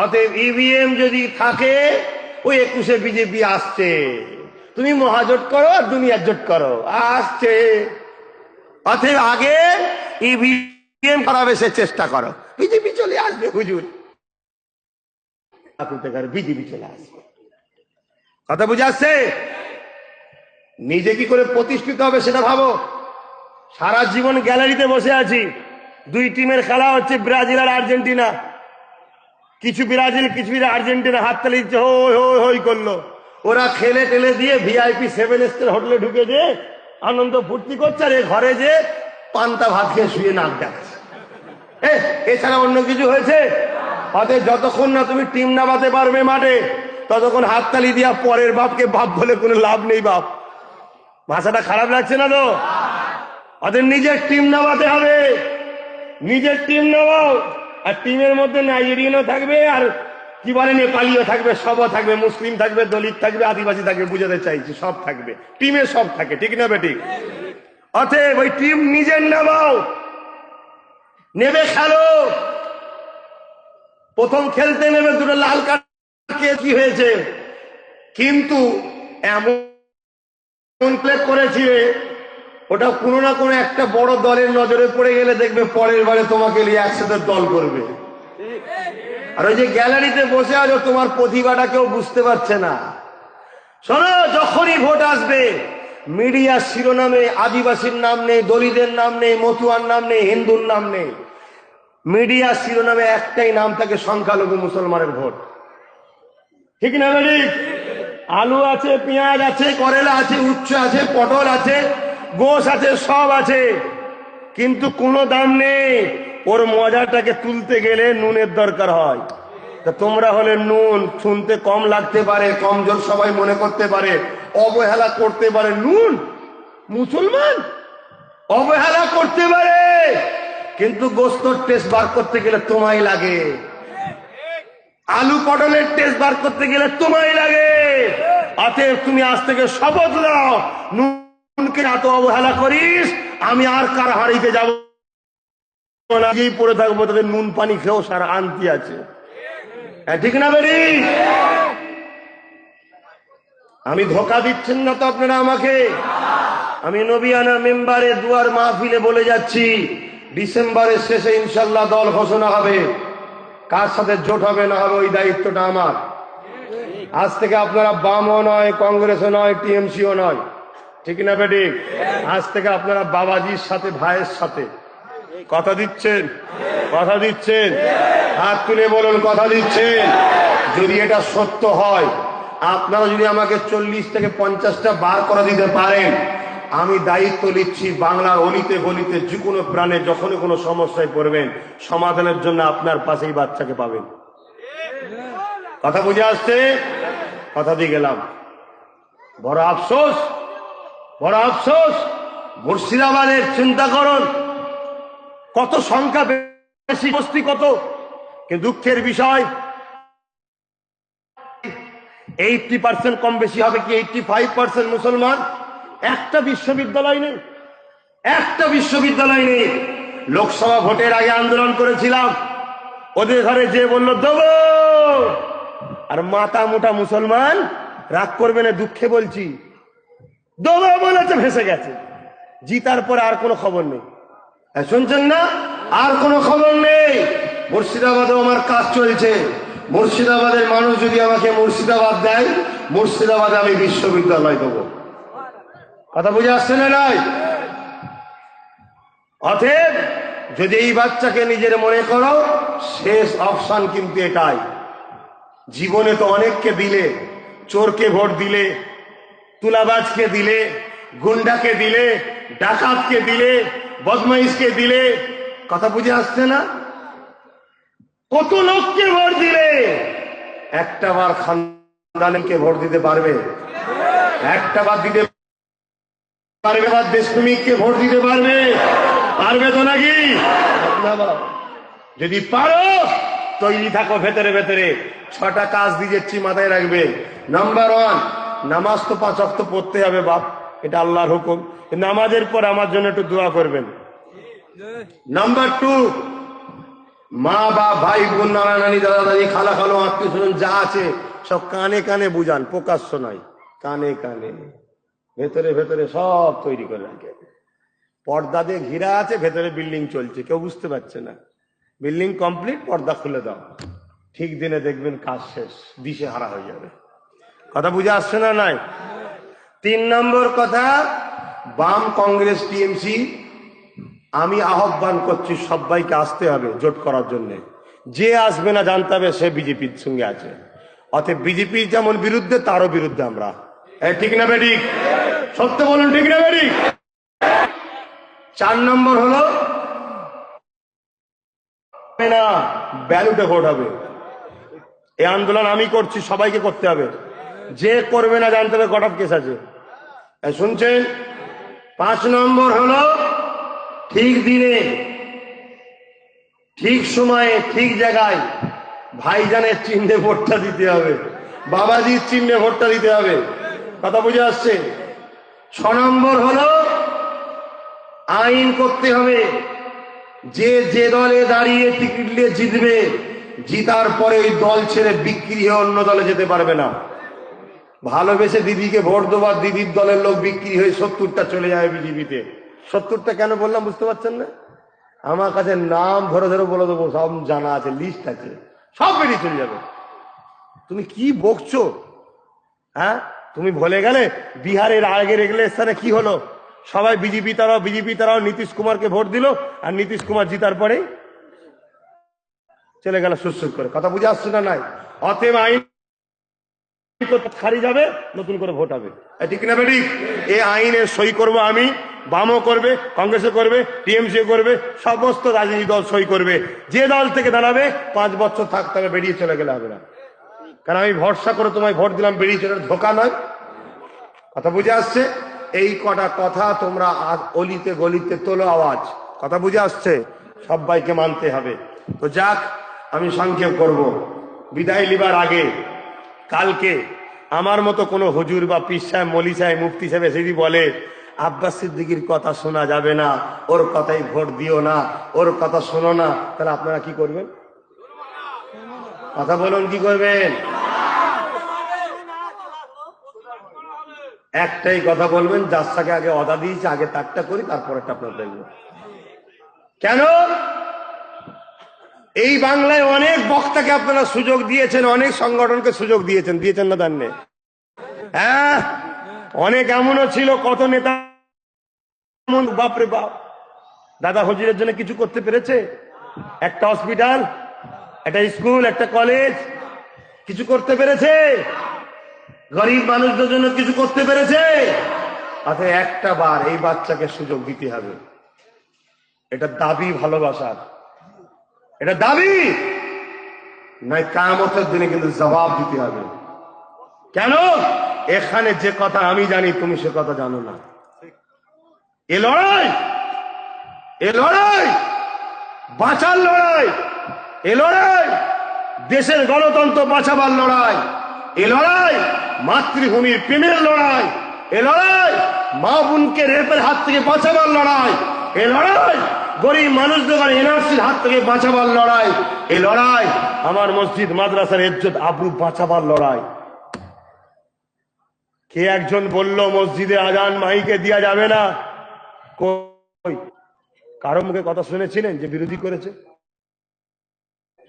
S2: অতএব ইভিএম যদি থাকে, ওই 21-এ বিজেপি আসছে, তুমি মহাজোট করো আর দুনিয়ার জোট করো, আসছে। অতএব আগে ইভিএম করাবে সে চেষ্টা করো, বিজেপি চলে আসবে হুজুর, বিজেপি চলে আসবে, কথা বুঝে আসছে? নিজে কি করে প্রতিষ্ঠিত হবে সেটা ভাবো। সারা জীবন গ্যালারিতে বসে আছি, 2 টিমের খেলা হচ্ছে, ব্রাজিল আর আর্জেন্টিনা। কিছু ব্রাজিল কিছু আর্জেন্টিনা হাততালি দিচ্ছে, হই হই হই করলো। ওরা খেলে টেলে দিয়ে ভিআইপি 7 স্টার হোটেলে ঢুকে দিয়ে আনন্দ ফুর্তি করছে, আর ঘরে যে পান্তা ভাত খেয়ে শুয়ে নাক ডাকছে। এছাড়া অন্য কিছু হয়েছে? অতএব যতক্ষণ না তুমি টিম নামাতে পারবে মাঠে, ততক্ষণ হাততালি দিয়া পরের বাপকে বাপ বলে কোনো লাভ নেই। বাপ ভাষাটা খারাপ লাগছে না তো? অতএব নিজের টিম নামাতে হবে, নিজের টিম নামাও। আর টিমের মধ্যে নাইজেরিয়ানও থাকবে, আর কি বলে নেপালিও থাকবে, সবও থাকবে, মুসলিম থাকবে, দলিত থাকবে, আদিবাসী থাকবে, বুঝাতে চাইছি সব থাকবে, টিমে সব থাকে, ঠিক না বেঠিক? অতএব ওই টিম নিজের নামাও, নেবে খেলো। প্রথম খেলতে নেবে, 2টো লাল কার্ড কি হয়েছে, কিন্তু এমন প্লে করেছে ওটা কোনো না কোনো একটা বড় দলের নজরে পড়ে গেলে দেখবে পরের বারে তোমাকে নিয়ে একসাথে দল করবে। আর ওই যে গ্যালারিতে বসে আছো, তোমার প্রতিভাটা কেউ বুঝতে পারছে না। শোনো, যখনই ভোট আসবে, মিডিয়ার শিরোনামে আদিবাসীর নাম নেই, দলিতের নাম নেই, মতুয়ার নাম নেই, হিন্দুর নাম নেই। মিডিয়ার শিরোনামে একটাই নাম থাকে, সংখ্যালঘু মুসলমানের ভোট, ঠিক না বেঠিক? আলু আছে, পেঁয়াজ আছে, করেলা আছে, উচ্ছে আছে, পটল আছে, গোশ আছে, সব আছে, কিন্তু কোনো দাম নেই। ওর মজাটাকে তুলতে গেলে নুনের দরকার হয়। তা তোমরা হলে নুন, শুনতে কম লাগতে পারে, কমজোর সবাই মনে করতে পারে, অবহেলা করতে পারে। নুন মুসলমান অবহেলা করতে পারে, কিন্তু গোস্তর টেস্ট বার করতে গেলে তোমায় লাগে, আলু পটলের টেস্ট বার করতে গেলে তোমায় লাগে। অতএব তুমি আজ থেকে শপথ নাও, নুনকে এত অবহেলা করিস, আমি আর কার হাড়িতে যাব না, পড়ে থাকবো, তাদের নুন পানি খেয়েও সারা আনতি আছে, ঠিক না বেরি? আমি ধোকা দিচ্ছেন না তো আপনারা আমাকে? আমি নবিয়ানা মেম্বারে দুয়ার মাহফিলে বলে যাচ্ছি, ডিসেম্বরের শেষে ইনশাল্লাহ দল ঘোষণা হবে। কার সাথে জোট হবে না হবে ওই দায়িত্বটা আমার। আজ থেকে আপনারা বামও নয়, কংগ্রেসও নয়, টিএমসিও নয়, ঠিক না বেঠিক? আজ থেকে আপনারা বাবাজির সাথে, ভাইয়ের সাথে। কথা দিচ্ছেন? কথা দিচ্ছেন? হাত তুলে বলুন কথা দিচ্ছেন। যদি এটা সত্য হয়, আপনারা যদি আমাকে 40 থেকে 50টা বার করে দিতে পারেন, আমি দায়িত্ব নিচ্ছি, বাংলার অলিতে গলিতে যে কোনো প্রাণে যখনই কোনো সমস্যায় পড়বেন, সমাধানের জন্য আপনার পাশেই বাচ্চাকে পাবেন। কথা বুঝে আসছে? কথা দিয়ে গেলাম। বড় আফসোস, বড় আফসোস, মুর্শিদাবাদের চিন্তা করুন, কত সংখ্যা বেশি, বস্তি কত, কিন্তু দুঃখের বিষয় 80% কম বেশি হবে কি 85% মুসলমান। একটা বিশ্ববিদ্যালয় নেই, একটা বিশ্ববিদ্যালয় নেই। লোকসভা ভোটের আগে আন্দোলন করেছিলাম, ওদের ঘরে যে বললো দেবো, আর মাথা মোটা মুসলমান রাগ করবে না, দুঃখে বলছি, দেবো বলেছে, ভেসে গেছে। জিতার পরে আর কোনো খবর নেই। শুনছেন না? আর কোনো খবর নেই। মুর্শিদাবাদে আমার কাজ চলছে। মুর্শিদাবাদের মানুষ যদি আমাকে মুর্শিদাবাদ দেয়, মুর্শিদাবাদে আমি বিশ্ববিদ্যালয় দেবো। কথা বুঝে আসছে না? নাই। অতএব যদি এই বাচ্চাকে নিজের মনে করো, শেষ অপশন কিন্তু এটাই। জীবনে তো অনেককে দিলে, চোরকে ভোট দিলে, তুলাবাজকে দিলে, গুন্ডাকে দিলে, ডাকাতকে দিলে, বদমাইশকে দিলে। কথা বুঝে আসছে না? কত লোককে ভোট দিলে, একটা বার খানদানিকে ভোট দিতে পারবে? একটা বার দিতে পারবে? বা দেশপ্রেমিককে ভোট দিতে পারবে? পারবে তো নাকি? যদি পারো তৈরি থাকো ভেতরে ভেতরে। 6টা কাজ দিয়েছি, মাথায় রাখবে। নাম্বার 1, নামাজ তো 5 ওয়াক্ত পড়তে হবে বাপ, এটা আল্লাহর হুকুম। নামাজের পর আমার জন্য একটু দোয়া করবেন। নাম্বার 2, মা বাপ, ভাই বোন, নানা নানি, দাদা দাদি, খালা খালো, আত্মীয় স্বজন যা আছে সব কানে কানে বুঝান, প্রকাশ্য নয়, কানে কানে, ভেতরে ভেতরে সব তৈরি করে রাখে। পর্দা দিয়ে ঘিরা আছে, ভেতরে বিল্ডিং চলছে, কেউ বুঝতে পারছে না। বিল্ডিং কমপ্লিট, পর্দা খুলে দাও, ঠিক দিনে দেখবেন কাজ শেষ, দিশে হারা হয়ে যাবে। কথা বুঝে আসছে না? নাই। 3 নম্বর কথা, বাম, কংগ্রেস, টিএমসি, আমি আহ্বান করছি সবাইকে আসতে হবে জোট করার জন্য। যে আসবে না জানতে হবে সে বিজেপির সঙ্গে আছে। অতএব বিজেপি যেমন বিরুদ্ধে, তারও বিরুদ্ধে আমরা। ঠিক না বেঠিক? সত্য বলুন, ঠিক না বেঠিক? 4 নম্বর হলো না, ব্যালটে ভোট হবে। এই আন্দোলন আমি করছি, সবাইকে করতে হবে। যে করবে না জানতে হবে কট অফ কেস আছে। শুনছেন? 5 নম্বর হলো ঠিক দিনে, ঠিক সময়ে, ঠিক জায়গায় ভাইজানের চিহ্নে ভোটটা দিতে হবে, বাবাজির চিহ্নে ভোটটা দিতে হবে। কথা বুঝে আসছে? 6 নম্বর হলো আইন করতে হবে। যে দলে দাঁড়িয়ে টিকিট নিয়ে জিতবে, জিতার পরে ওই দল ছেড়ে বিক্রি হয়ে অন্য দলে যেতে পারবে না। ভালোবেসে দিদিকে ভোট দেবার, দিদির দলের লোক বিক্রি হয়ে 70টা চলে যাবে বিজেপিতে। 70টা কেন বললাম বুঝতে পারছেন না? আমার কাছে নাম ধরে ধরে বলে দেবো, সব জানা আছে, লিস্ট আছে, সব বেরিয়ে চলে যাবে। তুমি কি বকছো? হ্যাঁ, তুমি ভুলে গেলে বিহারের আগের ইলেকশনে কি হলো? সবাই বিজেপি তারাও নীতিশ কুমারকে ভোট দিল, আর নীতিশ কুমার জিতার পরে চলে গেল সুরসুর করে। কথা বুঝে আসছে না? নাই। অতএব আইন খারি যাবে, নতুন করে ভোট হবে। ঠিক না বেঠিক? এই আইনে সই করবো আমি, বামও করবে, কংগ্রেসও করবে, টিএমসিও করবে, সমস্ত রাজনীতি দল সই করবে। যে দল থেকে দাঁড়াবে 5 বছর থাকতে হবে, বেরিয়ে চলে গেলে হবে না। কারণ আমি ভরসা করে তোমায় ভোট দিলাম, বেরিয়ে চলে, ধোকা নয়। কথা বুঝে আসছে? এই কটা কথা তোমরা অলিতে গলিতে তোলো আওয়াজ। কথা বুঝে আসছে? সবাইকে মানতে হবে। তো যাক, আমি সংক্ষেপ করব। বিদায় লিবার আগে কালকে আমার মতো কোনো হুজুর বা পীর সাহেব, মৌলী সাহেব, মুফতি সাহেব যদি বলে আব্বাস সিদ্দিকীর কথা শোনা যাবে না, ওর কথাই ভোট দিও না, ওর কথা শোনো না, তাহলে আপনারা কি করবেন? কথা বলুন, কি করবেন? একটাই কথা বলবেন, যার সাথে আগে অদা দিয়েছে আগে তারটা করি, তারপরেরটা আপনার দেখবেন। কেন? এই বাংলায় অনেক বক্তাকে আপনারা সুযোগ দিয়েছেন, অনেক সংগঠনকে সুযোগ দিয়েছেন, দিয়েছেন না দান্নে? হ্যাঁ, অনেক এমনও ছিল, কত নেতা বাপরে বাপ দাদা হুজুরের জন্য কিছু করতে পেরেছে? একটা হসপিটাল, একটা স্কুল, একটা কলেজ কিছু করতে পেরেছে? গরিব মানুষদের জন্য কিছু করতে পেরেছে? আচ্ছা, একটা বার এই বাচ্চাকে সুযোগ দিতে হবে। এটা দাবি ভালোবাসার, এটা দাবি নয়। কিয়ামতের দিনে কিন্তু জবাব দিতে হবে। কেন? এখানে যে কথা আমি জানি, তুমি সে কথা জানো না। এ লড়াই বাঁচার লড়াই, এ লড়াই দেশের গণতন্ত্র বাঁচাবার লড়াই, এ লড়াই মাতৃভূমির প্রেমের লড়াই, এ লড়াই মা বোনকে রেপের হাত থেকে বাঁচাবার লড়াই, এই লড়াই গরিব মানুষদের এনআরসির হাত থেকে বাঁচাবার লড়াই, এই লড়াই আমার মসজিদ মাদ্রাসার ইজ্জত আবরু বাঁচাবার লড়াই। কে একজন বলল মসজিদে আজান মাইকে দেওয়া যাবে না? কই কারো মুখে কথা শুনেছিলেন যে বিরোধী করেছে?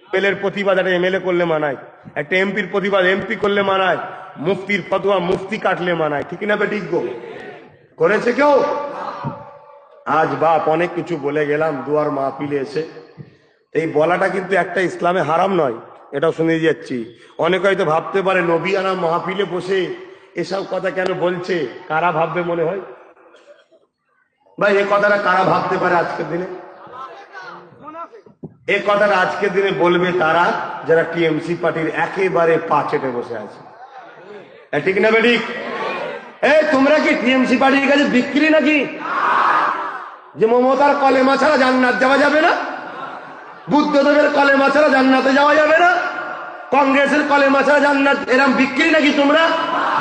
S2: এমএলএর প্রতিবাদ একটা এমএলএ করলে মানায়, একটা এমপির প্রতিবাদ এমপি করলে মানায়, মুফতির ফতোয়া মুফতি কাটলে মানায়, ঠিক না বেঠিক গো? করেছে কেউ? আজ বাপ অনেক কিছু বলে গেলাম দুয়ার মাহফিলে এসে। এই বলাটা কিন্তু একটা ইসলামে হারাম নয়, এটাও শুনে যাচ্ছি। অনেকে হয়তো ভাবতে পারে নবিয়ানা মাহফিলে বসে এসব কথা কেন বলছে, কারা ভাববে মনে হয়? ভাই এই কথাটা কারা ভাবতে পারে আজকের দিনে? এই কথাটা আজকের দিনে বলবে তারা যারা টিএমসি পার্টির একেবারে পা চেটে বসে আছে, ঠিক না বেঠিক? এই তোমরা কি টিএমসি পার্টির কাছে বিক্রি নাকি? যে মমতার কলেমা ছাড়া জান্নাত যাওয়া যাবে না, বুদ্ধদেবের কলেমা ছাড়া জান্নাতে যাওয়া যাবে না, কংগ্রেসের কলেমা ছাড়া জান্নাত, এরম বিক্রি নাকি তোমরা?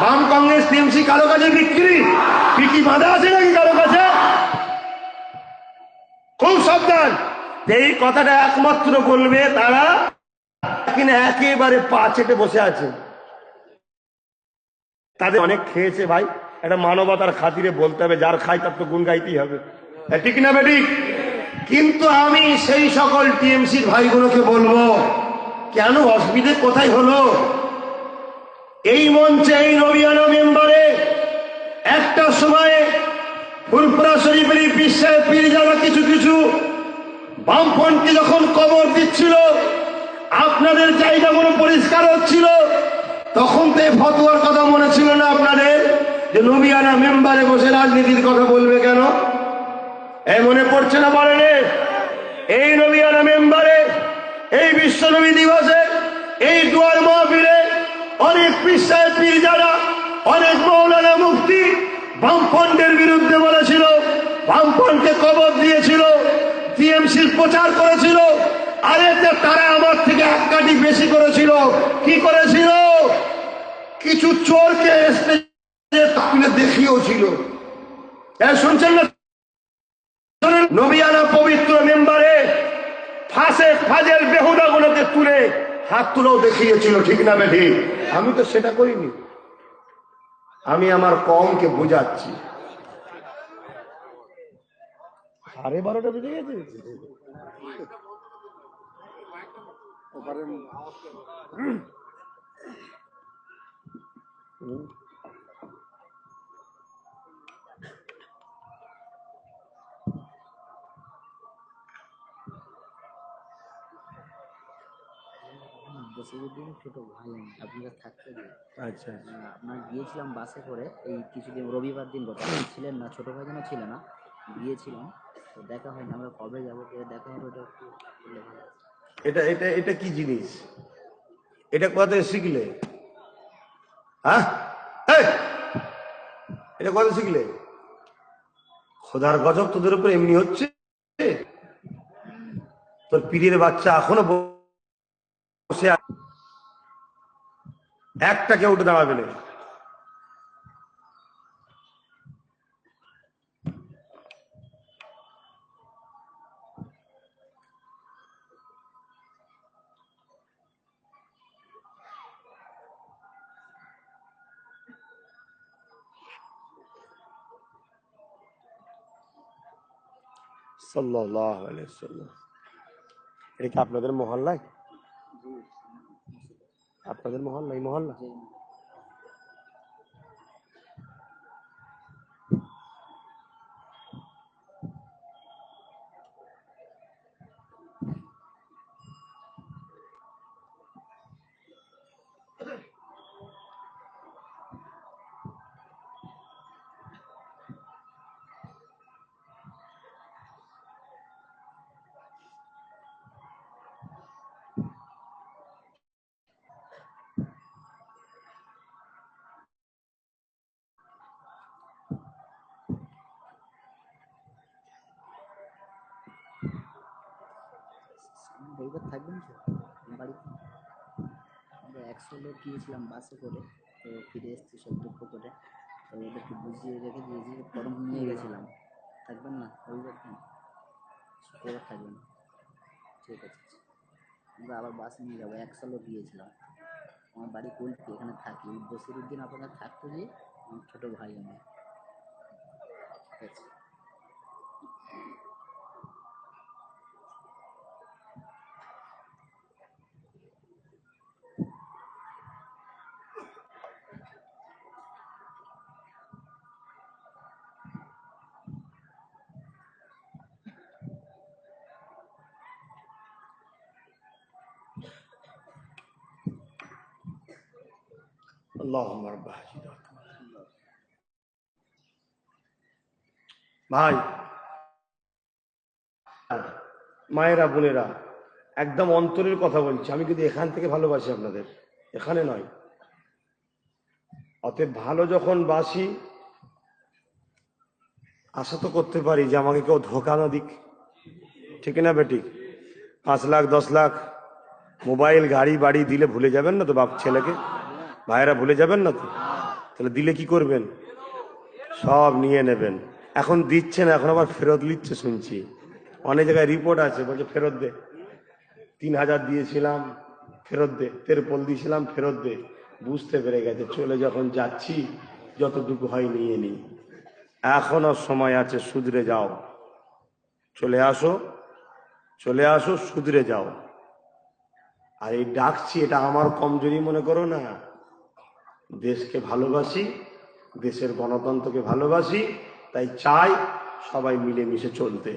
S2: বাম কংগ্রেস টিএমসি কারো কাছে বিক্রি? কি বাধা আছে নাকি কারো কাছে? খুব সাবধান। এই কথাটা একমাত্র বলবে তারা কিনা একেবারে পা চেটে বসে আছে। তাদের অনেক খেয়েছে ভাই, একটা মানবতার খাতিরে বলতে হবে, যার খাই তার তো গুণ গাইতেই হবে, ঠিক না বেঠিক? কিন্তু আমি সেই সকল টিএমসির ভাইগুলোকে বলবো, কেন অসুবিধে কোথায় হলো? এই মঞ্চে এই নবিয়ানা মেম্বারে একটা সময়ে ফুরফুরা শরীফের পীর সাহেব পীর যারা কিছু কিছু বামপন্থী যখন কবর দিচ্ছিল, আপনাদের জায়গাগুলো পরিষ্কার হচ্ছিল, তখন তো এই ফতোয়ার কথা মনে ছিল না আপনাদের যে নবিয়ানা মেম্বারে বসে রাজনীতির কথা বলবে কেন? এই মনে পড়ছে না? বলেন এই নবিয়ানা মেম্বারে এই বিশ্বনবী দিবসে এই দুয়ার মাহফিলে অনেক পীর সাহেব পীর যারা, অনেক মৌলানা মুফতি বামফ্রন্টের বিরুদ্ধে বলেছিল, বামফ্রন্টকে কবর দিয়েছিল, টিএমসির প্রচার করেছিল। আরে তারা আমার থেকে এক কাঠি বেশি করেছিল। কি করেছিল? কিছু চোরকে স্টেজে দেখিয়েও ছিল। শুনছেন না? নবিয়ানা পবিত্র মেম্বারে ফাঁসে ফাজেল বেহুদা গুলোকে তুলে হাত তুলেও দেখিয়েছিল, ঠিক না বেঠি? আমি তো সেটা করিনি, আমি আমার কমকে বোঝাচ্ছি। 12:30 বেজে গেছে।
S3: বসিরুদ্দিন ছোট ভাই আমি, আপনারা থাকতেন।
S2: আচ্ছা
S3: আপনার গিয়েছিলাম বাসে করে এই কিছুদিন, রবিবার দিন কথা, ছিলেন না, ছোট ভাই যেন ছিল না, গিয়েছিলাম তো দেখা হয়নি। আমরা কবে যাবো, দেখা হবে, ওটা একটু বললে ভালো হয়।
S2: এটা এটা এটা কি জিনিস? এটা কোথা শিখলে? হ্যাঁ এটা কোথা শিখলে? খোদার গজব তোদের উপর এমনি হচ্ছে। তোর পীরের বাচ্চা এখনো বসে একটা কেউ উঠে দাঁড়াবে না। সাল্লাল্লাহু আলাইহি ওয়াসাল্লাম। এটা কি আপনাদের মহল্লায়? আপনাদের মহল্লা? এই মহল্লা?
S3: রবিবার থাকবেন তো বাড়িতে? আমরা 100 লোক গিয়েছিলাম বাসে করে, তো ফিরে এসেছি সব দুঃখ করে। তো ওদেরকে বুঝিয়ে রেখে দিয়েছি, ফর্ম নিয়ে গেছিলাম। থাকবেন না রবিবার দিন? শুক্রবার থাকবেন? ঠিক আছে, আমরা আবার বাস নিয়ে যাবো। 100 লোক গিয়েছিলাম। আমার বাড়ি কুলটি, এখানে থাকি। বসিরুদ্দিন আপনার থাকতো যে, আমার ছোটো ভাই আমি। ঠিক আছে।
S2: আল্লাহুম্মা রাব্বা হাযিহি ওয়া ভাই, মায়েরা, বোনেরা, একদম অন্তরের কথা বলছি। আমি কিন্তু এখান থেকে ভালোবাসি আপনাদের, এখানে নয়। অতএব ভালো যখন বাসি, আশা তো করতে পারি যে আমাকে কেউ ধোকা না দিক। ঠিক না বেটি? 5 লাখ 10 লাখ মোবাইল, গাড়ি, বাড়ি দিলে ভুলে যাবেন না তো বাপ ছেলেকে? ভাইয়েরা ভুলে যাবেন না তো? তাহলে দিলে কি করবেন? সব নিয়ে নেবেন। এখন দিচ্ছে না, এখন আবার ফেরত নিচ্ছে শুনছি। অনেক জায়গায় রিপোর্ট আছে, বলছে ফেরত দে। 3000 দিয়েছিলাম, ফেরত দে। 53 দিয়েছিলাম, ফেরত দে। বুঝতে পেরে গেছে, চলে যখন যাচ্ছি যতটুকু হয় নিয়ে নি। এখনো সময় আছে, শুধরে যাও। চলে আসো, চলে আসো, শুধরে যাও। আর এই ডাকছি, এটা আমার কমজোরি মনে করো না। দেশকে ভালোবাসি, দেশের গণতন্ত্রকে ভালোবাসি, তাই চাই সবাই মিলেমিশে চলতে।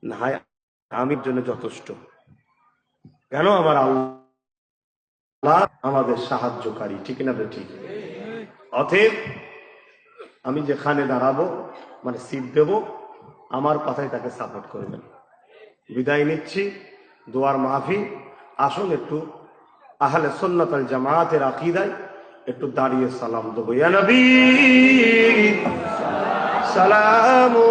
S2: না হয় আমির জন্য যথেষ্ট। কেন? আমার আল্লাহ আমাদের সাহায্যকারী। ঠিক না ঠিক? অতএব আমি যেখানে দাঁড়াবো, মানে সিট দেব, আমার কথাই তাকে সাপোর্ট করবেন। বিদায় নিচ্ছি, দোয়ার মাহফিল। আসুন একটু আহলে সুন্নাত ওয়াল জামাতের আকীদায় একটু দাঁড়িয়ে সালাম দেবো। ইয়া নবী সালামু।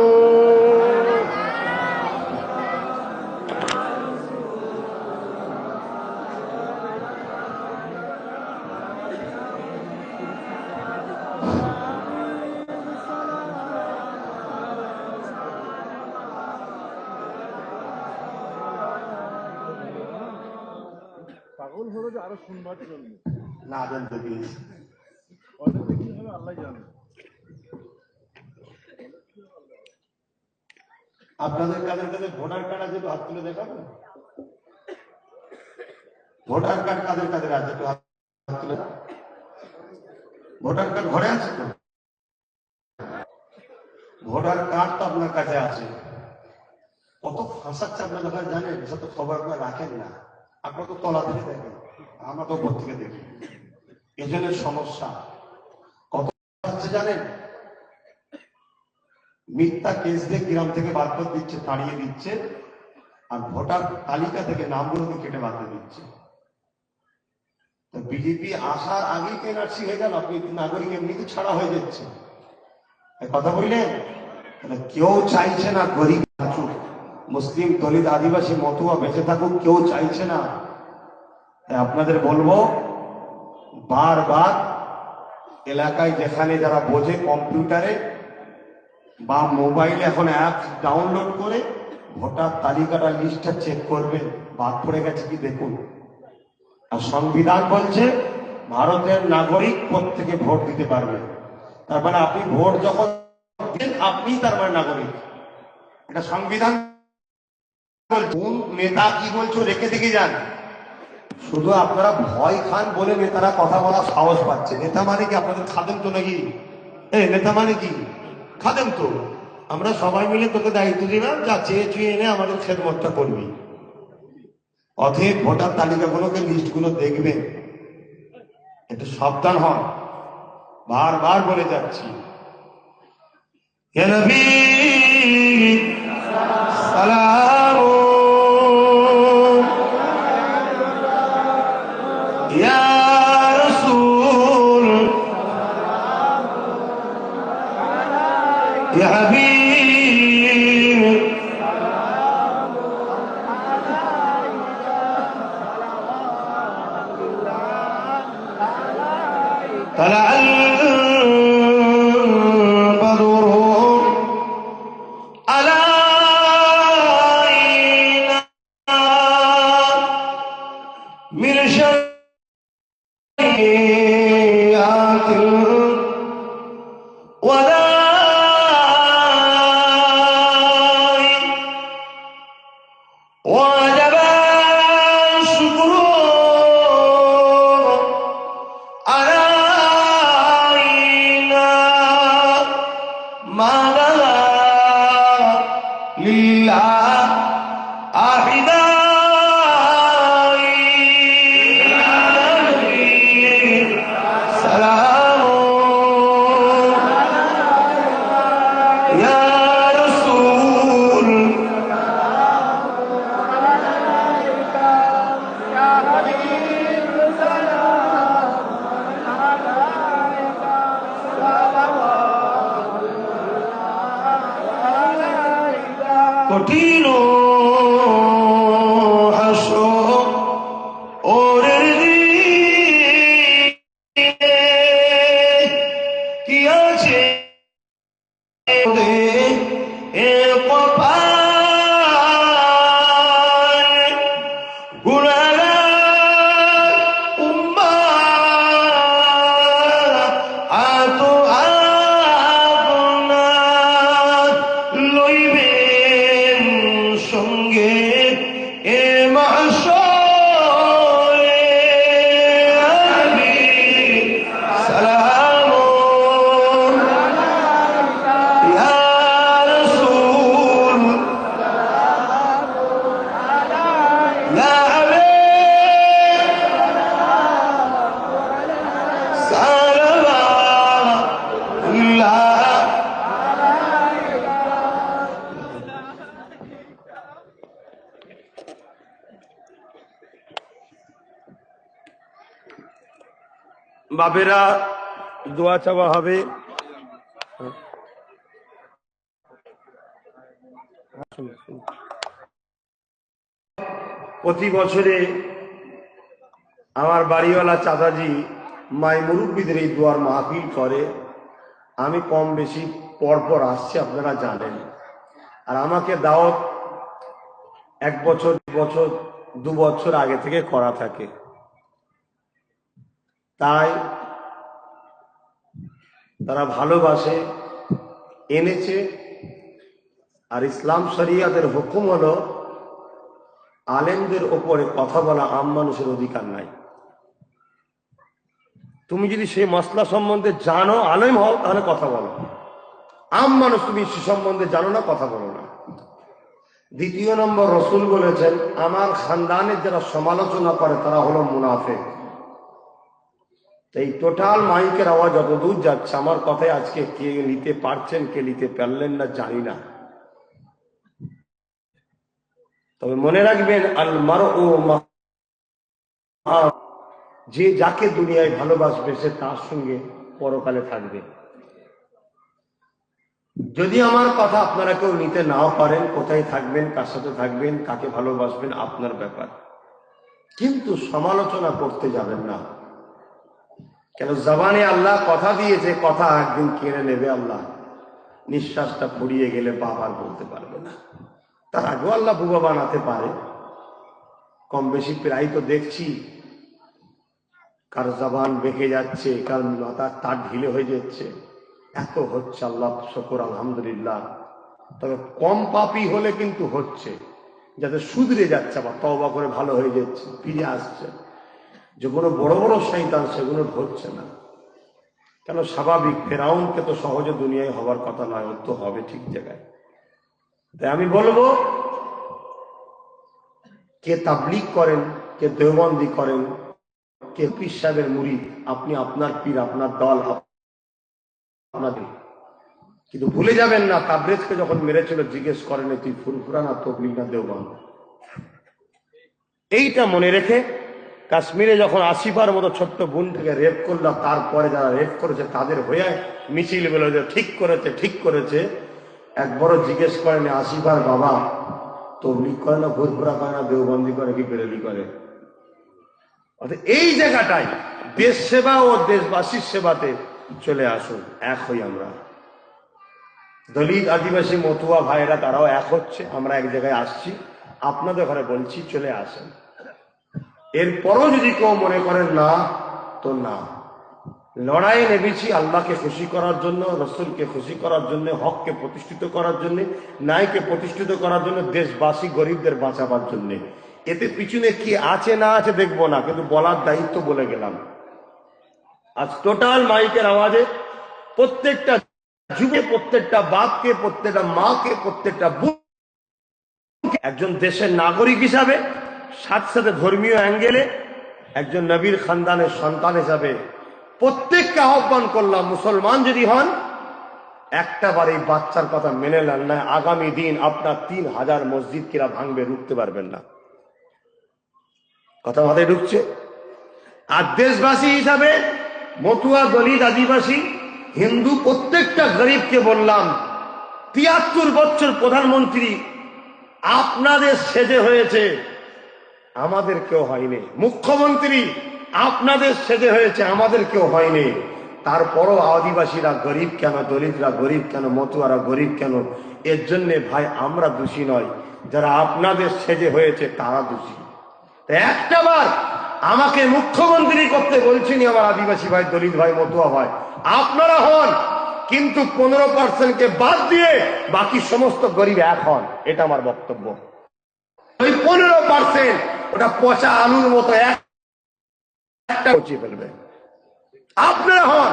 S4: পাগল হলো যে আরো শুনবার জন্য।
S2: না জানতে দিয়েছি
S4: ওটা দেখি হবে আল্লাহ জানে।
S2: আপনাদের কাদের কাছে ভোটার কার্ড আছে? একটু হাত তুলে দেখাবেন। ভোটার কার্ড কাদের কাদের আছে? একটু হাত তুলে। ভোটার কার্ড ঘরে আছে তো? ভোটার কার্ড তো আপনার কাছে আছে। কত ফাঁসাচ্ছে আপনার কাছে জানেন? এসব তো খবর আপনার রাখেন না। আপনার তো তলা থেকে দেখেন, আমরা তো উপর থেকে দেখি। এজনের সমস্যা কত হচ্ছে জানেন? মিথ্যা কেস দিয়ে গ্রাম থেকে বাদ করে দিচ্ছে, তাড়িয়ে দিচ্ছে, আর ভোটার তালিকা থেকে নামগুলোকে কেটে বাদ দিয়ে দিচ্ছে। বিজেপি আসার আগেই এনআরসি হয়ে গেল, আপনি নাগরিক এমনিতে ছাড়া হয়ে যাচ্ছে। কথা বললেন? কেউ চাইছে না গরিব বাঁচুক, মুসলিম, দলিত, আদিবাসী, মতুয়া বেঁচে থাকুক, কেউ চাইছে না। আপনাদের বলবো, বারবার এলাকায় যেখানে যারা বোঝে, কম্পিউটারে বা মোবাইলে এখন অ্যাপ ডাউনলোড করে ভোটার তালিকাটা লিস্টটা চেক করবেন, বাদ পড়ে গেছে কি দেখুন। আর সংবিধান বলছে ভারতের নাগরিক প্রত্যেকে ভোট দিতে পারবে। তার মানে আপনি ভোট যখন দেন, আপনি তার মানে নাগরিক। এটা সংবিধান। কোন নেতা কি বলছো রেখে দেখে যান। শুধু আপনারা ভয় খান বলে নেতারা কথা বলার সাহস পাচ্ছে। নেতা মানে কি আপনাদের খাদেম তো নাকি? নেতা মানে কি? খাদেম তো। আমরা সবাই মিলে তোকে দায়িত্ব দিলাম, যা চেয়ে চুয়ে এনে আমাদের খেদমতটা করবি। অতএব ভোটার তালিকাগুলোকে, লিস্টগুলো দেখবেন, একটু সাবধান হন। বারবার বলে যাচ্ছি, ইয়া নবী সালামু, ইয়া রাসূল, ইয়া হাবিব, طلع وجب الشكر علينا ما لها لله سلام يا رسول কঠিন হাসর ওরের দিনে কি আছে এ কপাল গুনাহগার উম্মাত আত আপনার লইবেন সঙ্গে এ মাহশরে সালাম ইয়া রাসূল ইয়া হাবিব সালাওয়াতুল্লাহ। বাপেরা দোয়া চাওয়া হবে। প্রতি বছরে আমার বাড়িওয়ালা চাচাজি মাই মুরব্বীদের এই দোয়ার মাহফিল করে। আমি কম বেশি পরপর আসছি, আপনারা জানেন। আর আমাকে দাওয়াত 1 বছর 2 বছর 2 বছর আগে থেকে করা থাকে। তাই তারা ভালোবাসে, এনেছে। আর ইসলাম শরিয়াতের হুকুম হলো আলেমদের ওপরে কথা বলা আম মানুষের অধিকার নাই। তুমি যদি সেই মসলা সম্বন্ধে জানো, আলেম হও, তাহলে কথা বলো। আম মানুষ তুমি সে সম্বন্ধে জানো না, কথা বলো না। দ্বিতীয় নম্বর, রসুল বলেছেন আমার খানদানের যারা সমালোচনা করে তারা হলো মুনাফিক। এই টোটাল মাইকের আওয়াজ যতদূর যাচ্ছে, আমার কথায় আজকে কে নিতে পারছেন কে নিতে পারলেন না জানি না। তবে মনে রাখবেন আল মারউ মা, যে যাকে দুনিয়ায় ভালোবাসবে সে তার সঙ্গে পরকালে থাকবে। যদি আমার কথা আপনারা কেউ নিতে নাও পারেন, কোথায় থাকবেন, কার সাথে থাকবেন, কাকে ভালোবাসবেন আপনার ব্যাপার, কিন্তু সমালোচনা করতে যাবেন না। কেন জবানে আল্লাহ কথা দিয়েছে, কথা একদিন কেড়ে নেবে আল্লাহ। নিঃশ্বাসটা ফুরিয়ে গেলে বাবার বলতে পারবে না। তার আগেও আল্লাহ বুবা বানাতে পারে। কম বেশি প্রায় তো দেখছি কার জবান বেঁকে যাচ্ছে, কার মাথার তার ঢিলে হয়ে যাচ্ছে। এত হচ্ছে, আল্লাহ শুকর আলহামদুলিল্লাহ। তবে কম পাপী হলে কিন্তু হচ্ছে, যাতে শুধরে যাচ্ছে, আবার তওবা করে ভালো হয়ে যাচ্ছে, ফিরে আসছে। যেগুলো বড় বড় শয়তান সেগুলো হচ্ছে না। কেন স্বাভাবিক, ফেরাউনকে তো সহজে দুনিয়ায় হবার কথা নয়, ওর তো হবে ঠিক জায়গায়। তাই আমি বলবো, কে তাবলীগ করেন, কে দেওবন্দি করেন, কে পীর সাহেবের মুরিদ, আপনি আপনার পীর, আপনার দল আপনাদের। কিন্তু ভুলে যাবেন না, তাবরেজকে যখন মেরেছিল জিজ্ঞেস করেন তুই ফুরফুরা না তবলীগ না দেওবন্দ। এইটা মনে রেখে, কাশ্মীরে যখন আসিফার মতো ছোট্ট বোনটাকে রেপ করলাম, তারপরে যারা রেপ করেছে তাদের হয়ে মিছিল বলে যে ঠিক করেছে ঠিক করেছে, একবারও জিজ্ঞেস করেন আসিফার বাবা তবলীগ করে না, ফুরফুরা করে না, দেওবন্দি করে কি বেরেলি করে। অর্থাৎ এই জায়গাটাই দেশ সেবা ও দেশবাসীর সেবাতে চলে আসুন, এক হই আমরা। দলিত আদিবাসী মতুয়া ভাইরা তারাও এক হচ্ছে, আমরা এক জায়গায় আসছি। আপনাদের ঘরে বলছি চলে আসেন। এরপরও যদি কেউ মনে করেন না, তো না, লড়াইয়ে নেমেছি আল্লাহকে খুশি করার জন্য, রসুলকে খুশি করার জন্য, হককে প্রতিষ্ঠিত করার জন্য, ন্যায়কে প্রতিষ্ঠিত করার জন্য, দেশবাসী গরিবদের বাঁচাবার জন্য। এতে পিছনে কি আছে না আছে দেখবো না, কিন্তু বলার দায়িত্ব বলে গেলাম। আজ টোটাল মাইকের আওয়াজে প্রত্যেকটা যুগে, প্রত্যেকটা বাপকে, প্রত্যেকটা মাকে, প্রত্যেকটা বুকে একজন দেশের নাগরিক হিসাবে, সাথে সাথে ধর্মীয় অ্যাঙ্গেলে একজন নবীর খানদানের সন্তান হিসাবে প্রত্যেককে আহ্বান করলাম, মুসলমান যদি হন একটা বার এই বাচ্চার কথা মেনে নেন, না আগামী দিন আপনার 3000 মসজিদ কিরা ভাঙবে, রুখতে পারবেন না। কথা মাথায় ঢুকছে? আর দেশবাসী হিসাবে মতুয়া, দলিত, আদিবাসী, হিন্দু প্রত্যেকটা গরিবকে বললাম, 73 বছর প্রধানমন্ত্রী আপনাদের সেজে হয়েছে, আমাদের কেউ হয়নি। মুখ্যমন্ত্রী আপনাদের সেজে হয়েছে, আমাদের কেউ হয়নি। তারপরও আদিবাসীরা গরিব কেন, দলিতরা গরিব কেন, মতুয়ারা গরিব কেন? এর জন্যে ভাই আমরা দোষী নয়, যারা আপনাদের সেজে হয়েছে তারা দোষী। একটা বার আমাকে মুখ্যমন্ত্রী করতে বলছেন আমার আদিবাসী ভাই, দলিত ভাই, মতুয়া ভাই, আপনারা হন, কিন্তু 15%কে বাদ দিয়ে বাকি সমস্ত গরিব এক হন। এটা আমার বক্তব্য। ওই 15% ওটা পচা আলুর মতো একটা পচিয়ে ফেলবে, আপনারা হন।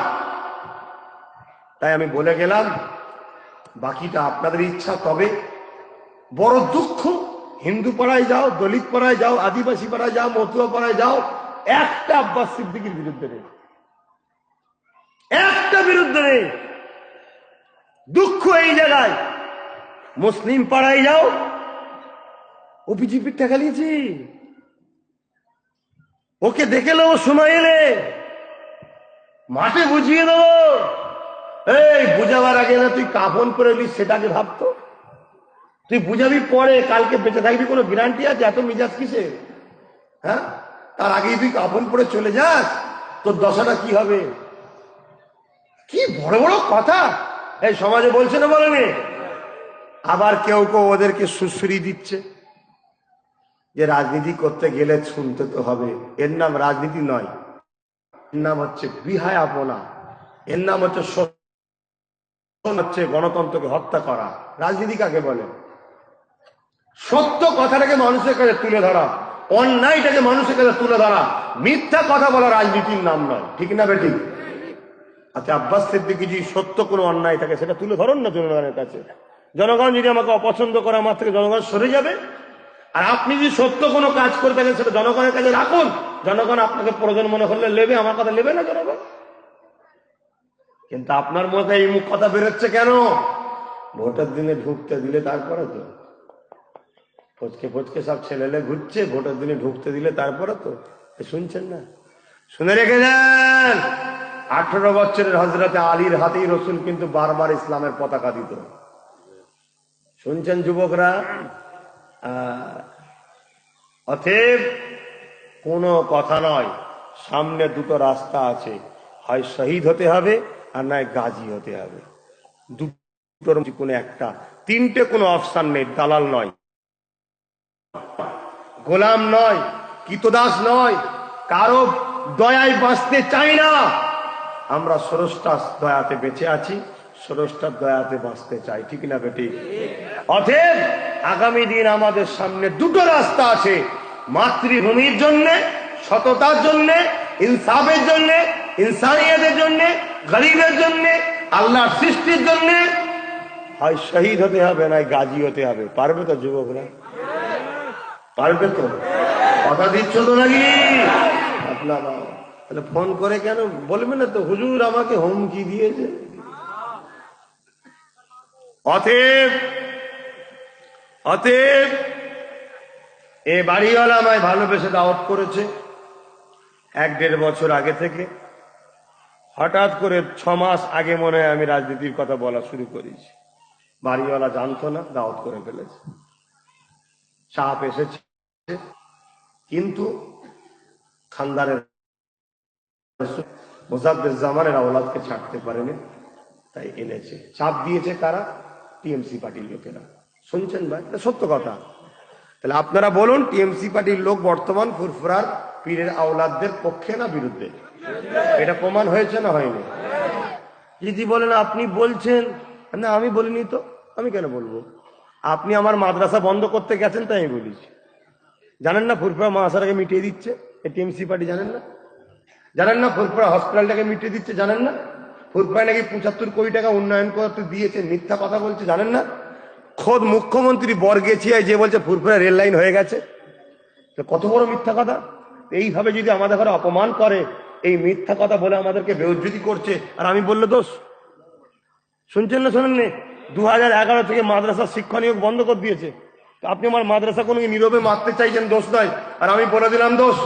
S2: তাই আমি বলে গেলাম, বাকিটা আপনাদের ইচ্ছা। তবে বড় দুঃখ, হিন্দু পাড়ায় যাও, দলিত পাড়ায় যাও, আদিবাসী পাড়ায় যাও, মতুয়া পাড়ায় যাও, একটা আব্বাস সিদ্দিকীর বিরুদ্ধে নেই, একটা বিরুদ্ধে নেই। দুঃখ এই জায়গায়। মুসলিম পাড়ায় যাও, ও বিজেপির টাকা নিয়েছি, ওকে দেখে নেবো, সময় এলে মাঠে বুঝিয়ে দেবো। এই বুঝাবার আগে না তুই কাফন করে নিস, সেটাকে ভাবতো। তুই বুঝাবি পরে, কালকে বেঁচে থাকবি কোনো গ্যারান্টি আছে? এত মিজাজ কিসে? হ্যাঁ, তার আগেই তুই কাফন পরে চলে যাস, তোর দশাটা কি হবে? কি বড় বড় কথা এই সমাজে বলছে না, বলেনি? আবার কেউ কেউ ওদেরকে সুশ্রী দিচ্ছে যে রাজনীতি করতে গেলে শুনতে তো হবে। এর নাম রাজনীতি নয়, এর নাম হচ্ছে বিহায়াপনা, এর নাম হচ্ছে গণতন্ত্রকে হত্যা করা। রাজনীতি কাকে বলে? সত্য কথাটাকে মানুষের কাছে তুলে ধরা, অন্যায়টাকে মানুষের কাছে তুলে ধরা, মিথ্যা কথা বলা রাজনীতির নাম নয়। ঠিক না বেঠিক? আচ্ছা, আব্বাস সিদ্দিকী জি সত্য কোনো অন্যায় থাকে সেটা তুলে ধরুন না জনগণের কাছে। জনগণ যদি আমাকে অপছন্দ করে, আমার থেকে জনগণ সরে যাবে। আর আপনি যদি সত্য কোনো কাজ করে থাকেন সেটা জনগণের কাছে রাখুন, জনগণ আপনাকে প্রয়োজন মনে করলে নেবে, আমার কথা নেবে না জনগণ। কিন্তু আপনার মধ্যে এই মুখ কথা বেরোচ্ছে কেন? ভোটের দিনে ঢুকতে দিলে তারপরে তো ফচকে ফচকে সব ছেলেলে ঘুরছে, ভোটের দিনে ঢুকতে দিলে তারপরে তো। শুনছেন না? শুনে রেখে যান, 18 বছরের হযরতে আলীর হাতেই রসুল কিন্তু বারবার ইসলামের পতাকা দিত। শুনছেন যুবকরা? অতএব কোনো কথা নয়, সামনে দুটো রাস্তা আছে, হয় শহীদ হতে হবে আর নয় গাজী হতে হবে। দুটোর কোনো একটা, তিনটে কোনো অপশন নেই। দালাল নয়, গোলাম নয়, কৃতদাস নয়, কারো দয়ায় বাঁচতে চাই না। আমরা স্রষ্টার দয়াতে বেঁচে আছি, স্রষ্টার দয়াতে বাঁচতে চাই। ঠিক না বেটি? অতএব আগামী দিন আমাদের সামনে দুটো রাস্তা আছে, মাতৃভূমির জন্য, সততার জন্য, ইনসাফের জন্য, ইনসানিয়তের জন্য, গরিবের জন্য, আল্লাহর সৃষ্টির জন্য। হয় শহীদ হতে হবে, নয় গাজী হতে হবে। পারবে তো যুবকরা? পারবে তো? কথা দিচ্ছ তো নাকি আপনারা? তাহলে ফোন করে কেন বলবেন না তো, হুজুর আমাকে হুমকি দিয়েছে। অতএব এ বাড়িওয়ালা আমায় ভালোবেসে দাওয়াত করেছে 1-1.5 বছর আগে থেকে। হঠাৎ করে 6 মাস আগে মনে হয় আমি রাজনীতির কথা বলা শুরু করেছি। বাড়িওয়ালা জানতো না, দাওয়াত করে ফেলেছে। চাপ এসেছে, কিন্তু খানদানের মোজাদ্দেজ্জামানের আওলাদকে ছাড়তে পারেনি, তাই এনেছে। চাপ দিয়েছে কারা? টিএমসি পার্টির লোকেরা। শুনছেন ভাই? এটা সত্য কথা। তাহলে আপনারা বলুন, টিএমসি পার্টির লোক বর্তমান ফুরফুরার পীরের আওলাদদের পক্ষে না বিরুদ্ধে? এটা প্রমাণ হয়েছে না হয়নি? যদি বলেন আপনি বলছেন, না আমি বলিনি তো, আমি কেন বলবো? আপনি আমার মাদ্রাসা বন্ধ করতে গেছেন তাই আমি বলেছি। জানেন না ফুরফুরা মাদ্রাসাটাকে মিটিয়ে দিচ্ছে এই টিএমসি পার্টি? জানেন না? জানেন না ফুরফুরা হসপিটালটাকে মিটিয়ে দিচ্ছে? জানেন না ফুরফুরায় নাকি 75 কোটি টাকা উন্নয়ন করতে দিয়েছে? মিথ্যা কথা বলছে, জানেন না? খোদ মুখ্যমন্ত্রী বর্গেছিয়ায় যে বলছে ফুরফুরা রেল লাইন হয়ে গেছে। কত বড় মিথ্যা কথা! এইভাবে যদি আমাদের ঘরে অপমান করে, এই মিথ্যা কথা বলে আমাদেরকে বেউজ্জতি করছে, আর আমি বললে দোষ? শুনছেন না শোনেননি? 2011 থেকে মাদ্রাসা শিক্ষা নিয়োগ বন্ধ করে দিয়েছে। আপনি আমার মাদ্রাসা কোনো নীরবে মারতে চাইছেন, দোষ নয়, আর আমি বলে দিলাম দোষ।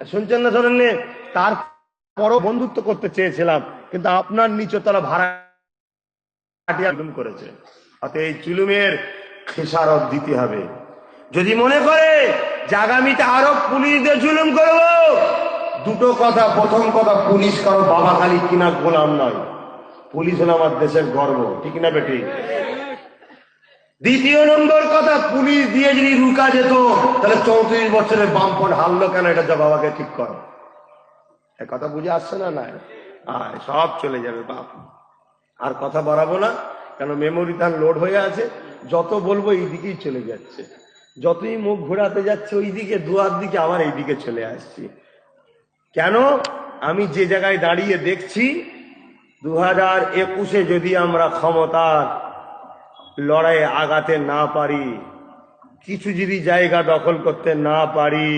S2: শুনছেন না শোনেননি? তারপরও বন্ধুত্ব করতে চেয়েছিলাম, কিন্তু আপনার নিচতলা ভাড়া করেছে। অতএব এই চুলুমের খেসারত দিতে হবে। যদি মনে করে যে আগামীতে আরো পুলিশদের জুলুম করব, দুটো কথা। প্রথম কথা, পুলিশ কারো বাবা খালি কিনা গোলাম নয়, পুলিশ হলো আমার দেশের গর্ব, ঠিক না বেটি? দ্বিতীয় নম্বর কথা, পুলিশ দিয়ে যদি রুকা যেত তাহলে 34 বছরের বামপন হারলো কেন? এটা জবাব আগে ঠিক করো। এ কথা বুঝে আসছে না? না সব চলে যাবে বাপ। আর কথা বাড়াবো না, কেন মেমোরি তার লোড হয়ে আছে। যত বলবো এই দিকেই চলে যাচ্ছে, যতই মুখ ঘোরাতে যাচ্ছে ওই দিকে, দুয়ার দিকে, আবার এই দিকে চলে আসছি। কেন? আমি যে জায়গায় দাঁড়িয়ে দেখছি 2021-এ যদি আমরা ক্ষমতার লড়াইয়ে আগাতে না পারি, কিছু যদি জায়গা দখল করতে না পারি,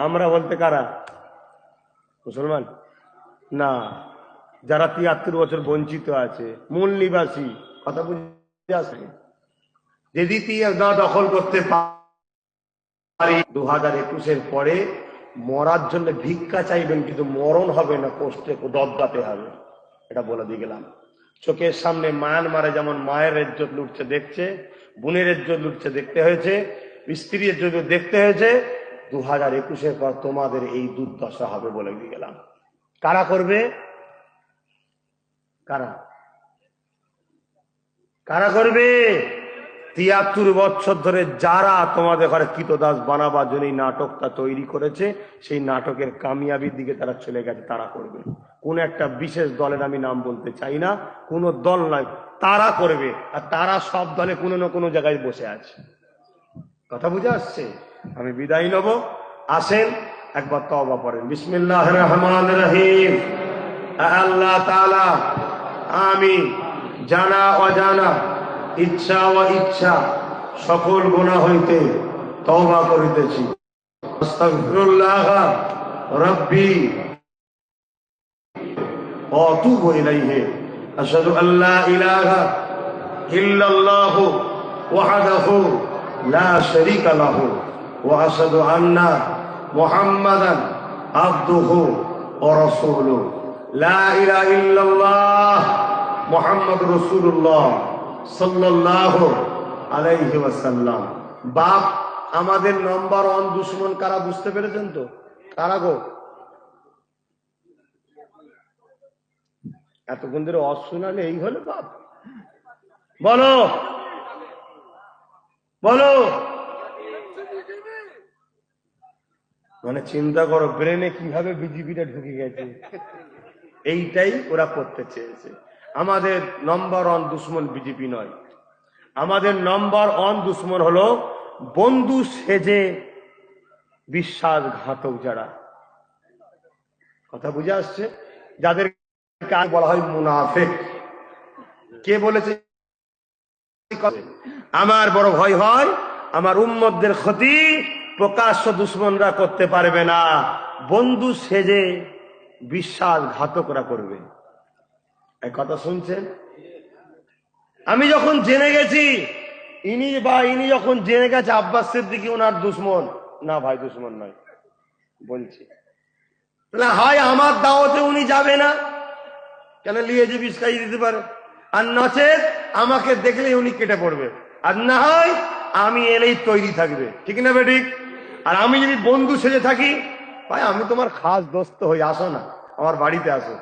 S2: আমরা বলতে কারা? মুসলমান না, যারা 73 বছর বঞ্চিত আছে, মূল নিবাসী। কথা বুঝে আসে? যদি না দখল করতে পারি, 2021-এর পরে মরার জন্য ভিক্ষা চাইবেন, কিন্তু মরণ হবে না, কষ্টে দবদাতে হবে। এটা বলে দিয়ে গেলাম। চোখের সামনে মায়ানমারে যেমন মায়ের ইজ্জত লুটছে দেখছে, বোনের ইজ্জত লুটছে দেখতে হয়েছে, স্ত্রীর ইজ্জত দেখতে হয়েছে। 2021-এর পর তোমাদের এই দুর্দশা হবে বলে দিয়ে গেলাম। কারা করবে? কারা কারা করবে? 73 বছর ধরে যারা তোমাদের ঘরে কৃতদাস বানাবার জন্য এই নাটকটা তৈরি করেছে, সেই নাটকের কামিয়াবির দিকে তারা চলে গেছে, তারা করবে। কোন একটা বিশেষ দলের আমি নাম বলতে চাই না, কোন দল নয়, তারা করবে। আর তারা সব দলে কোনো না কোনো জায়গায় বসে আছে। কথা বুঝে আসছে? আমি বিদায় নেব। আসেন একবার তওবা পড়েন, বিসমিল্লাহির রহমানির রহিম। আল্লাহ তাআলা, আমি জানা অজানা, ইচ্ছা ও ইচ্ছা সকল গুনাহ হইতে তওবা করিতেছি। আস্তাগফিরুল্লাহ রাব্বি ওয়া আতুবু ইলাইহি। আশহাদু আল্লা ইলাহা ইল্লাল্লাহ ওয়াহদাহু লা শারীকা লাহু ওয়া আশহাদু আন্না মুহাম্মাদান আবদুহু ওয়া রাসূলুহু। লা ইলাহা ইল্লাল্লাহ মুহাম্মাদুর রাসূলুল্লাহ সাল্লাল্লাহু আলাইহি ওয়াসাল্লাম। বাপ আমাদের নাম্বার 1 দুশমন কারা বুঝতে পেরেছেন তো? কারা গো? এতক্ষণ ধরে অশুনালে এই হলো বাপ? বলো বলো। মানে চিন্তা করো, ব্রেনে কিভাবে বিজেপিটা ঢুকে গেছে। এইটাই ওরা করতে চেয়েছে। আমাদের নম্বর 1 দুশ্মন বিজেপি নয়, আমাদের নম্বর 1 দুশ্মন হলো বন্ধু সেজে বিশ্বাসঘাতক যারা। কথা বুঝে আসছে? যাদের বলা হয় মুনাফিক। কে বলেছে? আমার বড় ভয় হয় আমার উম্মতদের ক্ষতি প্রকাশ্য দুশ্মনরা করতে পারবে না, বন্ধু সেজে বিশ্বাসঘাতকরা করবে। এই কথা শুনছেন? আমি যখন জেনে গেছি ইনি যখন জেনে গেছে আব্বাস সিদ্দিকী ওনার দুশ্মন, না ভাই দুশ্মন নয় বলছি, তাহলে হয় আমার দাওয়াতে উনি যাবে না, কেন লিয়ে যে বিষ খাইয়ে দিতে পারে, আর নচেত আমাকে দেখলে উনি কেটে পড়বে, আর না হয় আমি এলেই তৈরি থাকবে। ঠিক না বেঠিক? আর আমি যদি বন্ধু সেজে থাকি, ভাই আমি তোমার খাস দোস্ত হই, আসো না আমার বাড়িতে আসো।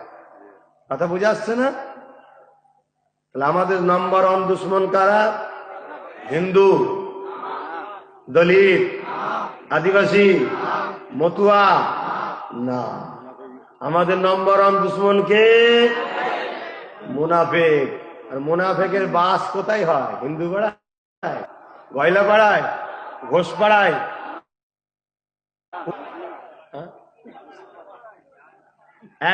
S2: কথা বুঝে আসছে না? তাহলে আমাদের নম্বর 1 দুশ্মন কারা? হিন্দু, দলিত, আদিবাসী, মতুয়া না, আমাদের নম্বর ওয়ান দুশ্মনকে মুনাফেক। আর মুনাফেকের বাস কোথায় হয়? হিন্দু পাড়ায়, গয়লা পাড়ায়, ঘোষ পাড়ায়।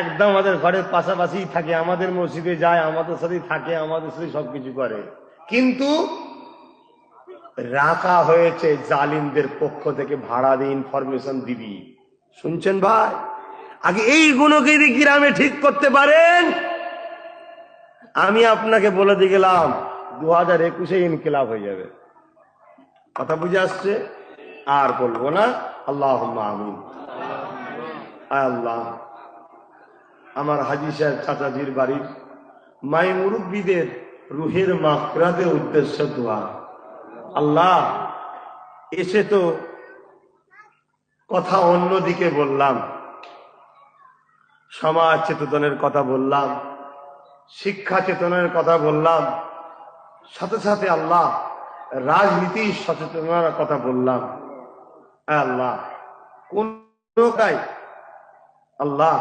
S2: একদম আমাদের ঘরের পাশাপাশি থাকে, আমাদের মসজিদে যায়, আমাদের সাথেই থাকে, আমাদের সাথে সবকিছু করে, কিন্তু রাখা হয়েছে জালিমদের পক্ষ থেকে ভাড়া দিয়ে ইনফরমেশন দিবি। শুনছেন ভাই? আগে এই গুণকে যদি গ্রামে ঠিক করতে পারেন, আমি আপনাকে বলে দিয়ে গেলাম 2021-এ ইনকিলাব হয়ে যাবে। কথা বুঝে আসছে? আর বলবো না। আল্লাহুম্মা আমিন। আল্লাহ, আমার হাজী সাহেব চাচাজির বাড়ির মাই মুরব্বীদের রুহের মাগফিরাতের উদ্দেশ্য দোয়া। আল্লাহ, এসে তো কথা অন্যদিকে বললাম, সমাজ চেতনের কথা বললাম, শিক্ষা চেতনের কথা বললাম, সাথে সাথে আল্লাহ রাজনীতি সচেতনার কথা বললাম। আল্লাহ, কোনটাই আল্লাহ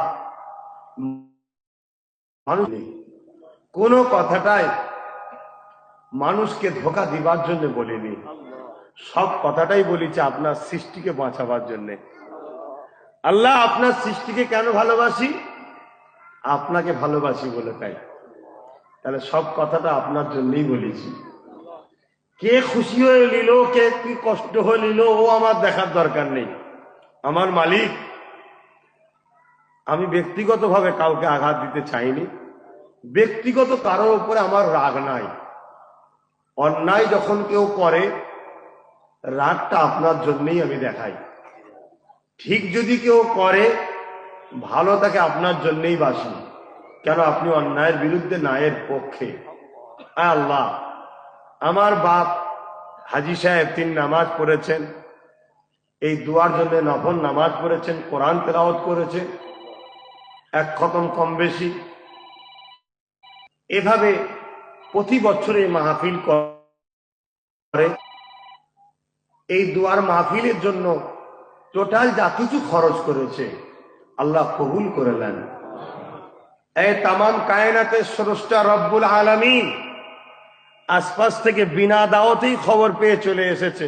S2: মানুষ কোন কথাটাই মানুষকে ধোঁকা দিবার জন্য বলিনি, সব কথাটাই বলেছে আপনার সৃষ্টিকে বাঁচাবার জন্য। আল্লাহ, আপনার সৃষ্টিকে কেন ভালোবাসি? আপনাকে ভালোবাসি বলে। তাই তাহলে সব কথাটা আপনার জন্যই বলেছি। কে খুশি হয়ে নিল, কে কি কষ্ট হয়ে নিল, ও আমার দেখার দরকার নেই। আমার মালিক। আমি ব্যক্তিগতভাবে কাউকে আঘাত দিতে চাইনি, ব্যক্তিগত কারোর উপরে আমার রাগ নাই। অন্যায় যখন কেউ করে, রাগটা আপনার জন্যই আমি দেখাই। ঠিক যদি কেউ করে, ভালো তাকে আপনার জন্যই বাসি। কেন? আপনি অন্যায়ের বিরুদ্ধে ন্যায়ের পক্ষে। আল্লাহ, আমার বাপ হাজী সাহেব 3 নামাজ পড়েছেন, এই দুয়ার জন্য নফল নামাজ পড়েছেন, কোরআন তেলাওয়াত করেছেন, 1 খতম কম বেশি। এভাবে প্রতি বছর এই মাহফিল করে। এই দুয়ার মাহফিলের জন্য টোটাল যা কিছু খরচ করেছে আল্লাহ কবুল করে নেন। এই তামাম কায়নাতের স্রষ্টা রব্বুল আলামিন আশপাশ থেকে বিনা দাওয়াতেই খবর পেয়ে চলে এসেছে।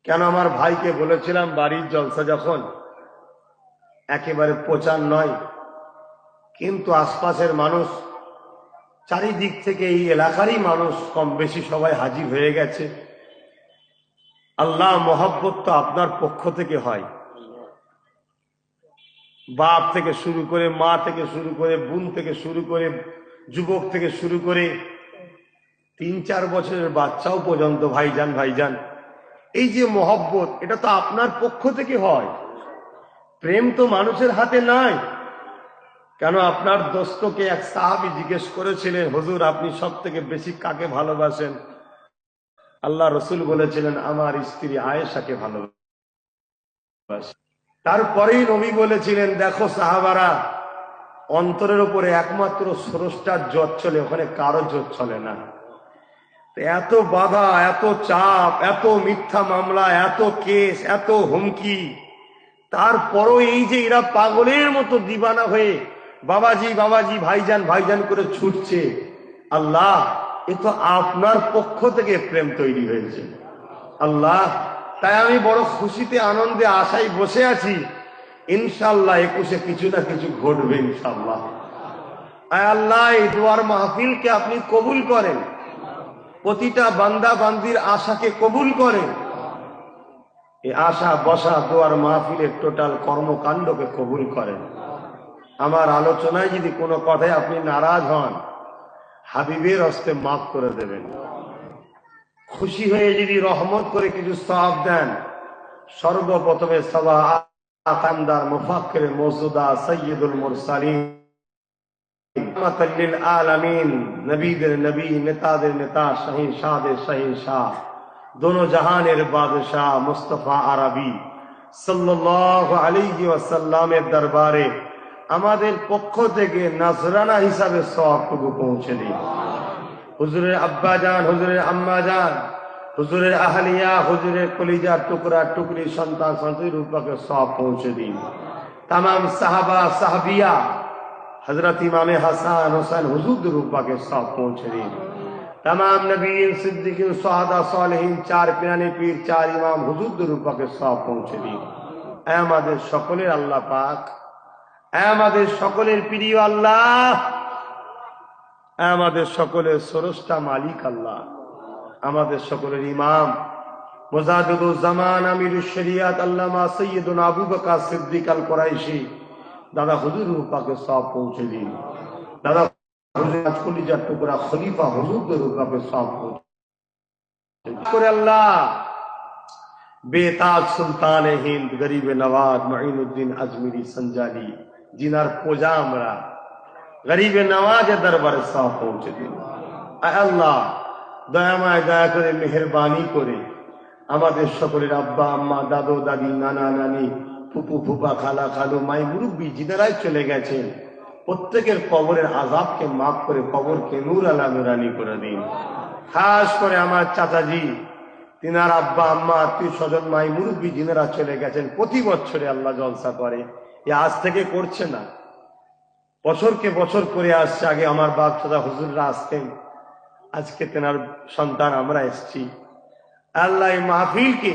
S2: কেন? আমার ভাইকে বলেছিলাম বাড়ির জলসা যখন একেবারে প্রচার নয়, কিন্তু আশপাশের মানুষ, চারিদিক থেকে এই এলাকারই মানুষ কম বেশি সবাই হাজির হয়ে গেছে। আল্লাহ, মহব্বত তো আপনার পক্ষ থেকে হয়। বাপ থেকে শুরু করে, মা থেকে শুরু করে, বোন থেকে শুরু করে, যুবক থেকে শুরু করে 3-4 বছরের বাচ্চাও পর্যন্ত ভাইজান ভাইজান, এই যে মহব্বত, এটা তো আপনার পক্ষ থেকে হয়। প্রেম তো মানুষের হাতে নাই। কেন? আপনার দোস্তকে এক সাহাবী জিজ্ঞেস করেছিলেন, হুজুর আপনি সব থেকে বেশি কাকে ভালোবাসেন? আল্লাহ রসুল বলেছিলেন, আমার স্ত্রী আয়েশাকে ভালোবাসি। তারপরেই নবী বলেছিলেন, দেখো সাহাবারা, অন্তরের উপরে একমাত্র স্রষ্টার জোর চলে, ওখানে কারো জোর চলে না। এত বাধা, এত চাপ, এত মিথ্যা মামলা, এত কেস, এত হুমকি, তারপরও এই যে এরা পাগলের মতো দিবানা হয়ে বাবাজি বাবাজি, ভাইজান ভাইজান করে ছুটছে, আল্লাহ এ তো আপনার পক্ষ থেকে প্রেম তৈরি হয়েছে। আল্লাহ, তাই আমি বড় খুশিতে আনন্দে আশায় বসে আছি, ইনশাআল্লাহ 21-এ কিছু না কিছু ঘটবে ইনশাআল্লাহ। আল্লাহ, এই দুয়ার মাহফিলকে আপনি কবুল করেন, প্রতিটা বান্দা বান্দির আশাকে কবুল করেন, এই আশা বসা দুয়ার মাহফিলের টোটাল কর্মকাণ্ডকে কবুল করেন। আমার আলোচনায় যদি কোনো কথায় আপনি নারাজ হন, হাবিবের হস্তে মাফ করে দেবেন। খুশি হয়ে যদি রহমত করে কিছু সওয়াব দেন, সর্বপ্রথমে সওয়া আকামদার মুফাক্কির মওজুদা সাইয়্যিদুল মুরসালিন রহমাতাল লিল আলামিন, নবীদের নবী, নেতাদের নেতা, শাহিনশাহদের শাহিনশাহ, दोनों जहानेर बादशाह मुस्तफा आरबी सल्लल्लाहु अलैहि ওয়াসাল্লামের দরবারে আমাদের পক্ষ থেকে নজরানা হিসাবে সওয়াবটুকু পৌঁছে দিন। হুজুরের আব্বা জান, হুজুরের আম্মা জান, হুজুরের আহলিয়া, হুজুরের কলিজার টুকরা টুকরি সন্তান সন্ততি রূপকে সওয়াব পৌঁছে দিন। तमाम साहबा साहबिया हजरत इमाम हसन हुसैन हुजूर रूपा के साथ पहुंच रही, तमाम नबीन सिद्दीकीन सुहादा सालेहीन चार पिराने पीर चार इमाम हुजूर रूपा के साथ पहुंच रही। আমাদের সকলের আল্লাহ পাক, আমাদের সকলের প্রিয় আল্লাহ, আমাদের সকলের স্রষ্টা মালিক আল্লাহ, আমাদের সকলের ইমাম মুজাদ্দিদুজ জামান আমিরুশ শরিয়াত আল্লামা সৈয়দুনা আবু বকর সিদ্দিক আল কুরাইশি দাদা হুজুর পাকে সব পৌঁছে দিন। দাদা হুজুর কলিজার টুকরা খলিফা হুজুর পাকে সব পৌঁছে করে আল্লাহ বেতাজ সুলতান হিন্দ গরিবে নওয়াজ মাইনুদ্দিন আজমিরি সঞ্জালি জিনার পূজা আমরা গরিবে নওয়াজের দরবারে সব পৌঁছে দিন। আয় আল্লাহ দয়াময় দয়া করে মেহেরবানি করে আমাদের সকলের আব্বা আম্মা দাদু দাদি নানা নানি ফুপু ফুপা খালা খালু মাই মুরব্বী জিনারাই চলে গেছেন, প্রত্যেকের কবরের আযাবকে মাফ করে কবরকে নূর আলা নুরানি করে দিন। খাস করে আমার চাচাজি তিনার আব্বা আম্মা আত্মীয় স্বজন মাই মুরব্বী জিনারা চলে গেছেন, প্রতি বছরে আল্লাহ জলসা করে, এ আজ থেকে করছে না, বছরকে বছর করে আসছে। আগে আমার বাপ চাচা হুজুররা আসতেন, আজকে তেনার সন্তান আমরা এসছি। আল্লাহ এই মাহফিলকে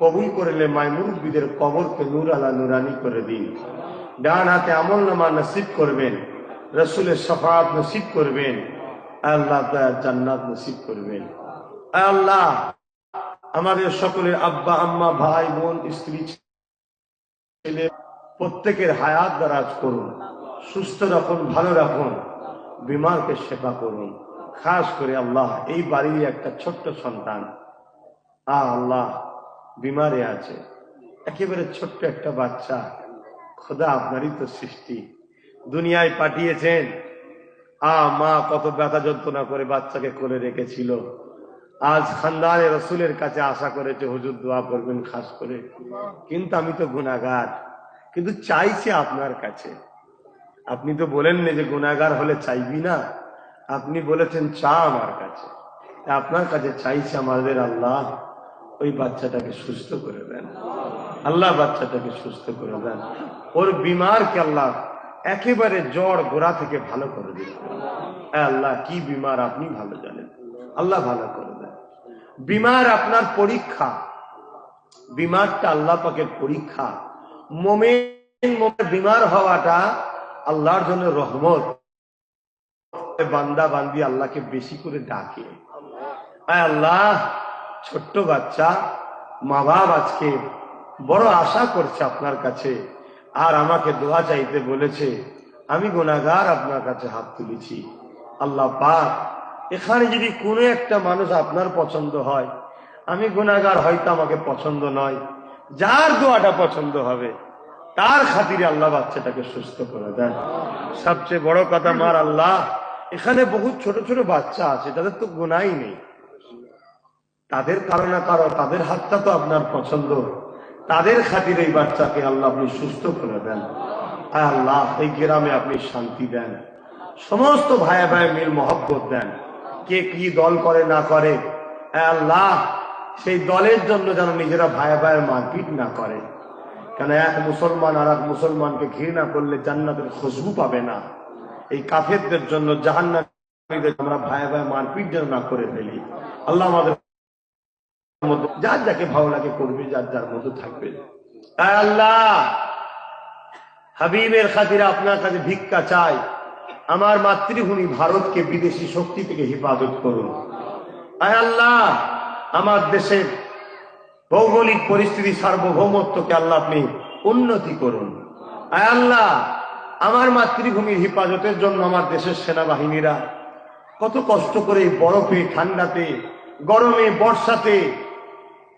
S2: কবুল করলে মাই মুরব্বীদের কবরকে নূর আলা নুরানি করে দিন। ডান হাতে আমল নামা নসিব করবেন, রসুলের শফাআত নসিব করবেন, আল্লাহ জান্নাত নসিব করবেন। আল্লাহ আমাদের সকলের আব্বা আম্মা ভাই বোন স্ত্রী ছেলে প্রত্যেকের হায়াত দারাজ করুন, সুস্থ রাখুন, ভালো রাখুন, বিমারকে সেবা করুন। খাস করে আল্লাহ এই বাড়ির একটা ছোট্ট সন্তান আল্লাহ বিমারে আছে, একেবারে ছোট্ট একটা বাচ্চা, খোদা আপনারই তো সৃষ্টি, দুনিয়ায় পাঠিয়েছেন। মা কত ব্যথা যন্ত্রণা করে বাচ্চাকে কোলে রেখেছিল, আজ খানদানে রসুলের কাছে আশা করেছে হুজুর দোয়া করবেন খাস করে, কিন্তু আমি তো গুনাহগার, কিন্তু চাইছি আপনার কাছে। আপনি তো বলেন না যে গুনাহগার হলে চাইবি না, আপনি বলেছেন চা আমার কাছে, আপনার কাছে চাইছি আমাদের আল্লাহ ওই বাচ্চাটাকে সুস্থ করে দেন, আল্লাহ বাচ্চাটাকে সুস্থ করে দেন, ওর বিমারকে আল্লাহ একেবারে জ্বর গোড়া থেকে ভালো করে দিন। আল্লাহ কি বিমার আপনি ভালো জানেন, আল্লাহ ভালো করে দেন। বিমার আপনার পরীক্ষা, বিমারটা আল্লাহ পাকের পরীক্ষা। মুমিন বিমার হওয়াটা আল্লাহর জন্য রহমত। বান্দা বান্দি আল্লাহকে বেশি করে ডাকে, আল্লাহ ছোট্ট বাচ্চা মা বাপ আজকে বড় আশা করছে আপনার কাছে, আর আমাকে দোয়া চাইতে বলেছে, আমি গুনাহগার আপনার কাছে হাত তুলেছি। আল্লাহ পাক এখানে যদি কোনো একটা মানুষ আপনার পছন্দ হয়, আমি গুনাহগার হয়তো আমাকে পছন্দ নয়, যার দোয়াটা পছন্দ হবে তার খাতিরে আল্লাহ বাচ্চাটাকে সুস্থ করে দেন। সবচেয়ে বড় কথা মার আল্লাহ এখানে বহুত ছোট ছোট বাচ্চা আছে, তাদের তো গুনাহই নেই, তাদের কারো না কারো তাদের হাতটা তো আপনার পছন্দ, তাদের খাতিরে এই বাচ্চাকে আল্লাহ আপনি সুস্থ করে দেন। আল্লাহ এই গ্রামে আপনি শান্তি দেন, সমস্ত ভাই ভাই মিল মহব্বত দেন। কে কি দল করে না করে আল্লাহ সেই দলের জন্য যেন নিজেরা ভাই ভাই মারপিট না করে, কেন এক মুসলমান আর এক মুসলমানকে ঘৃণা করলে জান্নাতের খুশবু পাবে না। এই কাফেরদের জন্য জাহান্নামীদের আমরা ভাই ভাই মারপিট যেন না করে ফেলি। আল্লাহ আমাদের যার যাকে ভালো লাগে করবে, যার যার মতো থাকবে। আল্লাহ হাবিবের খাতিরে আপনার কাছে ভিক্ষা চাই, আমার মাতৃভূমি ভারতকে বিদেশি শক্তি থেকে হেফাজত করুন। আয় আল্লাহ আমার দেশের ভৌগোলিক পরিস্থিতি সার্বভৌমত্বকে আল্লাহ আপনি উন্নতি করুন। আয় আল্লাহ আমার মাতৃভূমির হেফাজতের জন্য আমার দেশের সেনাবাহিনীরা কত কষ্ট করে বরফে ঠান্ডাতে গরমে বর্ষাতে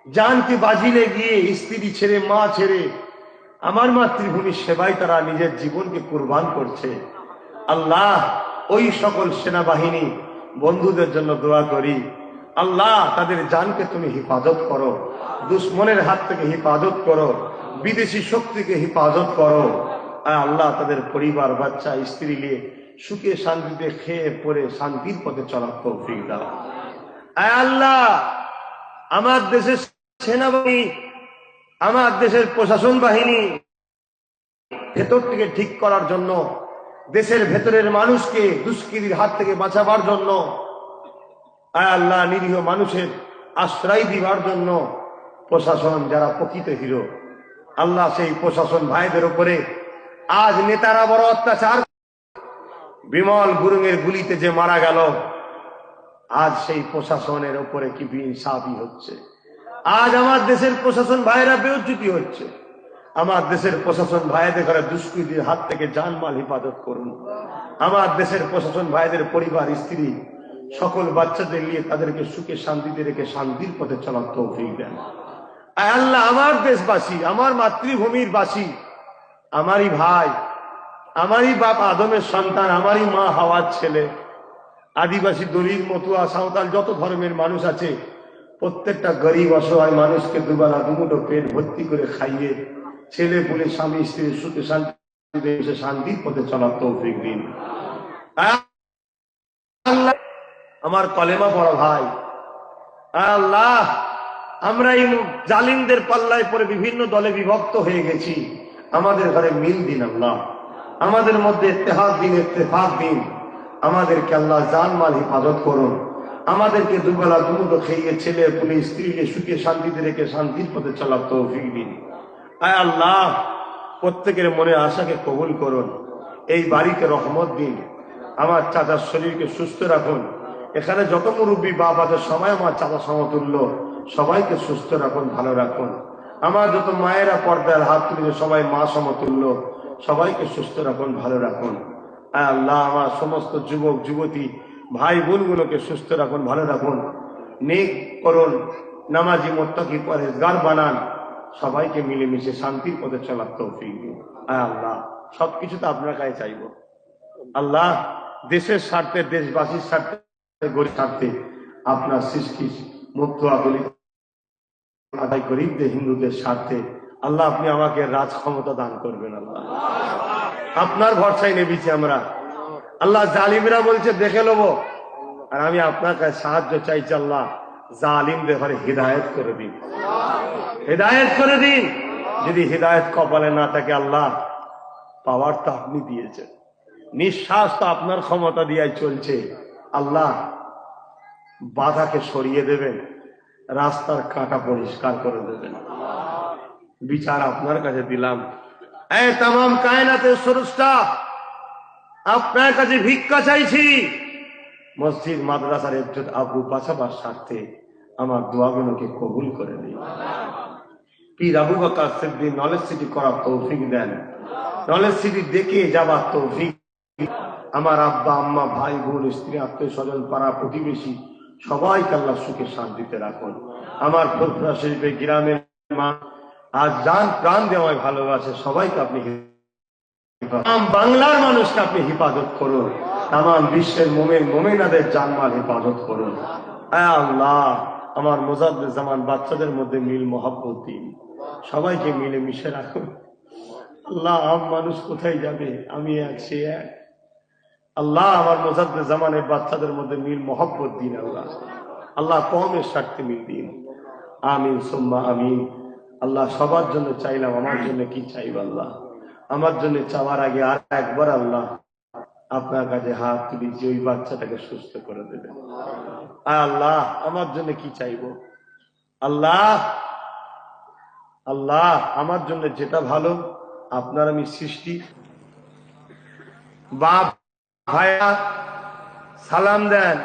S2: জানকে বাজিলে গিয়ে স্ত্রী ছেড়ে মা ছেড়ে আমার মাতৃভূমির সেবায় তারা নিজের জীবনকে কুরবান করছে। আল্লাহ ওই সকল সেনাবাহিনী বন্ধুদের জন্য দোয়া করি, আল্লাহ তাদের জানকে তুমি হেফাজত করো, দুশ্মনের হাত থেকে হেফাজত করো, বিদেশি শক্তিকে হেফাজত করো। আল্লাহ তাদের পরিবার বাচ্চা স্ত্রী নিয়ে সুখে শান্তিতে খেয়ে পরে শান্তির পথে চলার তৌফিক দাও। আল্লাহ আমার দেশের সেনাবাহিনী, আমার দেশের প্রশাসন বাহিনী ভেতর থেকে ঠিক করার জন্য, দেশের ভেতরের মানুষকে দুষ্কৃতির হাত থেকে বাঁচাবার জন্য, আয় আল্লাহ নিরীহ মানুষের আশ্রয় দিবার জন্য প্রশাসন যারা প্রকৃত হিরো, আল্লাহ সেই প্রশাসন ভাইদের উপরে আজ নেতারা বড় অত্যাচার। বিমল গুরুঙের গুলিতে যে মারা গেল, আজ সেই প্রশাসনের উপরে কি বেইনসাফি হচ্ছে। আজ আমার দেশের প্রশাসন ভাইরা বেউজ্জতি হচ্ছে। আমার দেশের প্রশাসন ভাইদের ঘরে দুষ্কৃতির হাত থেকে জানমাল হেফাজত করুন। আমার দেশের প্রশাসন ভাইদের পরিবার, স্ত্রী, সকল বাচ্চাদের নিয়ে তাদেরকে সুখে শান্তিতে রেখে শান্তির পথে চলার তৌফিক দেন। আয় আল্লাহ, আমার দেশবাসী, আমার মাতৃভূমির বাসী, আমারই ভাই, আমারই বাপ আদমের সন্তান, আমারই মা হাওয়ার ছেলে, আদিবাসী, দলিত, মতুয়া, সাঁওতাল, যত ধর্মের মানুষ আছে, প্রত্যেকটা গরিব অসহায় মানুষকে দুবেলা দুমুঠো পেট ভর্তি করে খাইয়ে ছেলে পুলে স্বামী স্ত্রী সুখে শান্তিতে শান্তির পথে চলার তৌফিক দিন। আল্লাহ আমার কলেমা বড় ভাই, আল্লাহ আমরা এই জালিমদের পাল্লায় পরে বিভিন্ন দলে বিভক্ত হয়ে গেছি, আমাদের ঘরে মিল দিন আল্লাহ, আমাদের মধ্যে ইত্তেহাদ দিন, ইত্তেফাক দিন, আমাদেরকে আল্লাহ জানমাল হেফাজত করুন, আমাদেরকে দুবেলা দুমুঠো খেয়ে ছেলে পুলে স্ত্রীকে সুখে শান্তিতে রেখে শান্তির পথে চলার তৌফিক দিন। আয় আল্লাহ প্রত্যেকের মনে আশাকে কবুল করুন, এই বাড়িকে রহমত দিন, আমার চাচার শরীরকে সুস্থ রাখুন, এখানে যত মুরব্বী বাপ আছে সবাই আমার চাচা সমতুল্য, সবাইকে সুস্থ রাখুন, ভালো রাখুন। আমার যত মায়েরা পর্দার হাত তুলে সবাই মা সমতুল্য, সবাইকে সুস্থ রাখুন, ভালো রাখুন। আয় আল্লাহ আমার সমস্ত যুবক যুবতী ভাই বোনগুলোকে সুস্থ রাখুন, ভালো রাখুন, নেক করুন, নামাজি মুত্তাকি পরহেজগার বানান, সবাইকে মিলেমিশে শান্তির পথে চলার তৌফিক দিন। আয় আল্লাহ সবকিছু তো আপনার কাছে চাইব আল্লাহ, দেশের স্বার্থে, দেশবাসীর স্বার্থে, গরিব স্বার্থে, আপনার সৃষ্টি মুক্তোয়া দলিত আদায় গরিবদের হিন্দুদের স্বার্থে আল্লাহ আপনি আমাকে রাজ ক্ষমতা দান করবেন। আল্লাহ আপনার ভরসায় নেমেছি আমরা আল্লাহ, জালিমরা বলছে দেখে নেবো, আর আমি আপনার কাছে সাহায্য চাইছি আল্লাহ, জালিমদের ঘরে হিদায়ত করে দিন, হিদায়ত করে দিন। যদি হিদায়ত কপালে না থাকে আল্লাহ, পাওয়ার তো আপনি দিয়েছেন, নিঃশ্বাস তো আপনার ক্ষমতা দিয়ে চলছে আল্লাহ, বাধাকে সরিয়ে দেবেন, রাস্তার কাঁটা পরিষ্কার করে দেবেন, বিচার আপনার কাছে দিলাম। এই তামাম কায়নাতের স্রষ্টা, আপনার কাছে ভিক্ষা চাইছি, মসজিদ মাদ্রাসার ইজ্জত আবরু বাঁচাবার স্বার্থে আমার দোয়াগুলোকে কবুল করে দিন। পীর আবু বকর সিদ্দিক নলেজ সিটি করার তৌফিক দেন, নলেজ সিটি দেখে যাবার তৌফিক। আমার আব্বা আম্মা ভাই বোন স্ত্রী আত্মীয় স্বজন পাড়া প্রতিবেশী সবাইকে আল্লাহ সুখে শান্তিতে রাখুন। আমার ফুরফুরা শরীফে গ্রামের মা আজ জান প্রাণ দেওয়ায় ভালোবাসে, সবাইকে আপনি বাংলার মানুষকে আপনি হেফাজত করুন, তামাম বিশ্বের মোমেন মোমেনাদের জানমাল হেফাজত করুন। আল্লাহ আমার মুজাদ্দেদ জামান বাচ্চাদের মধ্যে মিল মহব্বত দিন, সবাইকে মিলে মিশে রাখুন। আল্লাহ আম মানুষ কোথায় যাবে, আমি এক সে এক। আল্লাহ আমার মুজাদ্দেদ জামানের বাচ্চাদের মধ্যে মিল মহব্বত দিন। আল্লাহ আল্লাহ কওমের স্বার্থে মিল দিন। আমিন সুম্মা আমিন। আল্লাহ সবার জন্য চাইলাম, আমার জন্য কি চাইব আল্লাহ, আমার জন্য চাওয়ার আগে আর একবার আল্লাহ আপনার কাছে হাত তুলি যে ওই বাচ্চাটাকে সুস্থ করে দেবেন। আল্লাহ আমার জন্য কি চাইব আল্লাহ, আল্লাহ আমার জন্য যেটা ভালো, আপনার আমি সৃষ্টি। বাপ ভাইয়া সালাম দেন।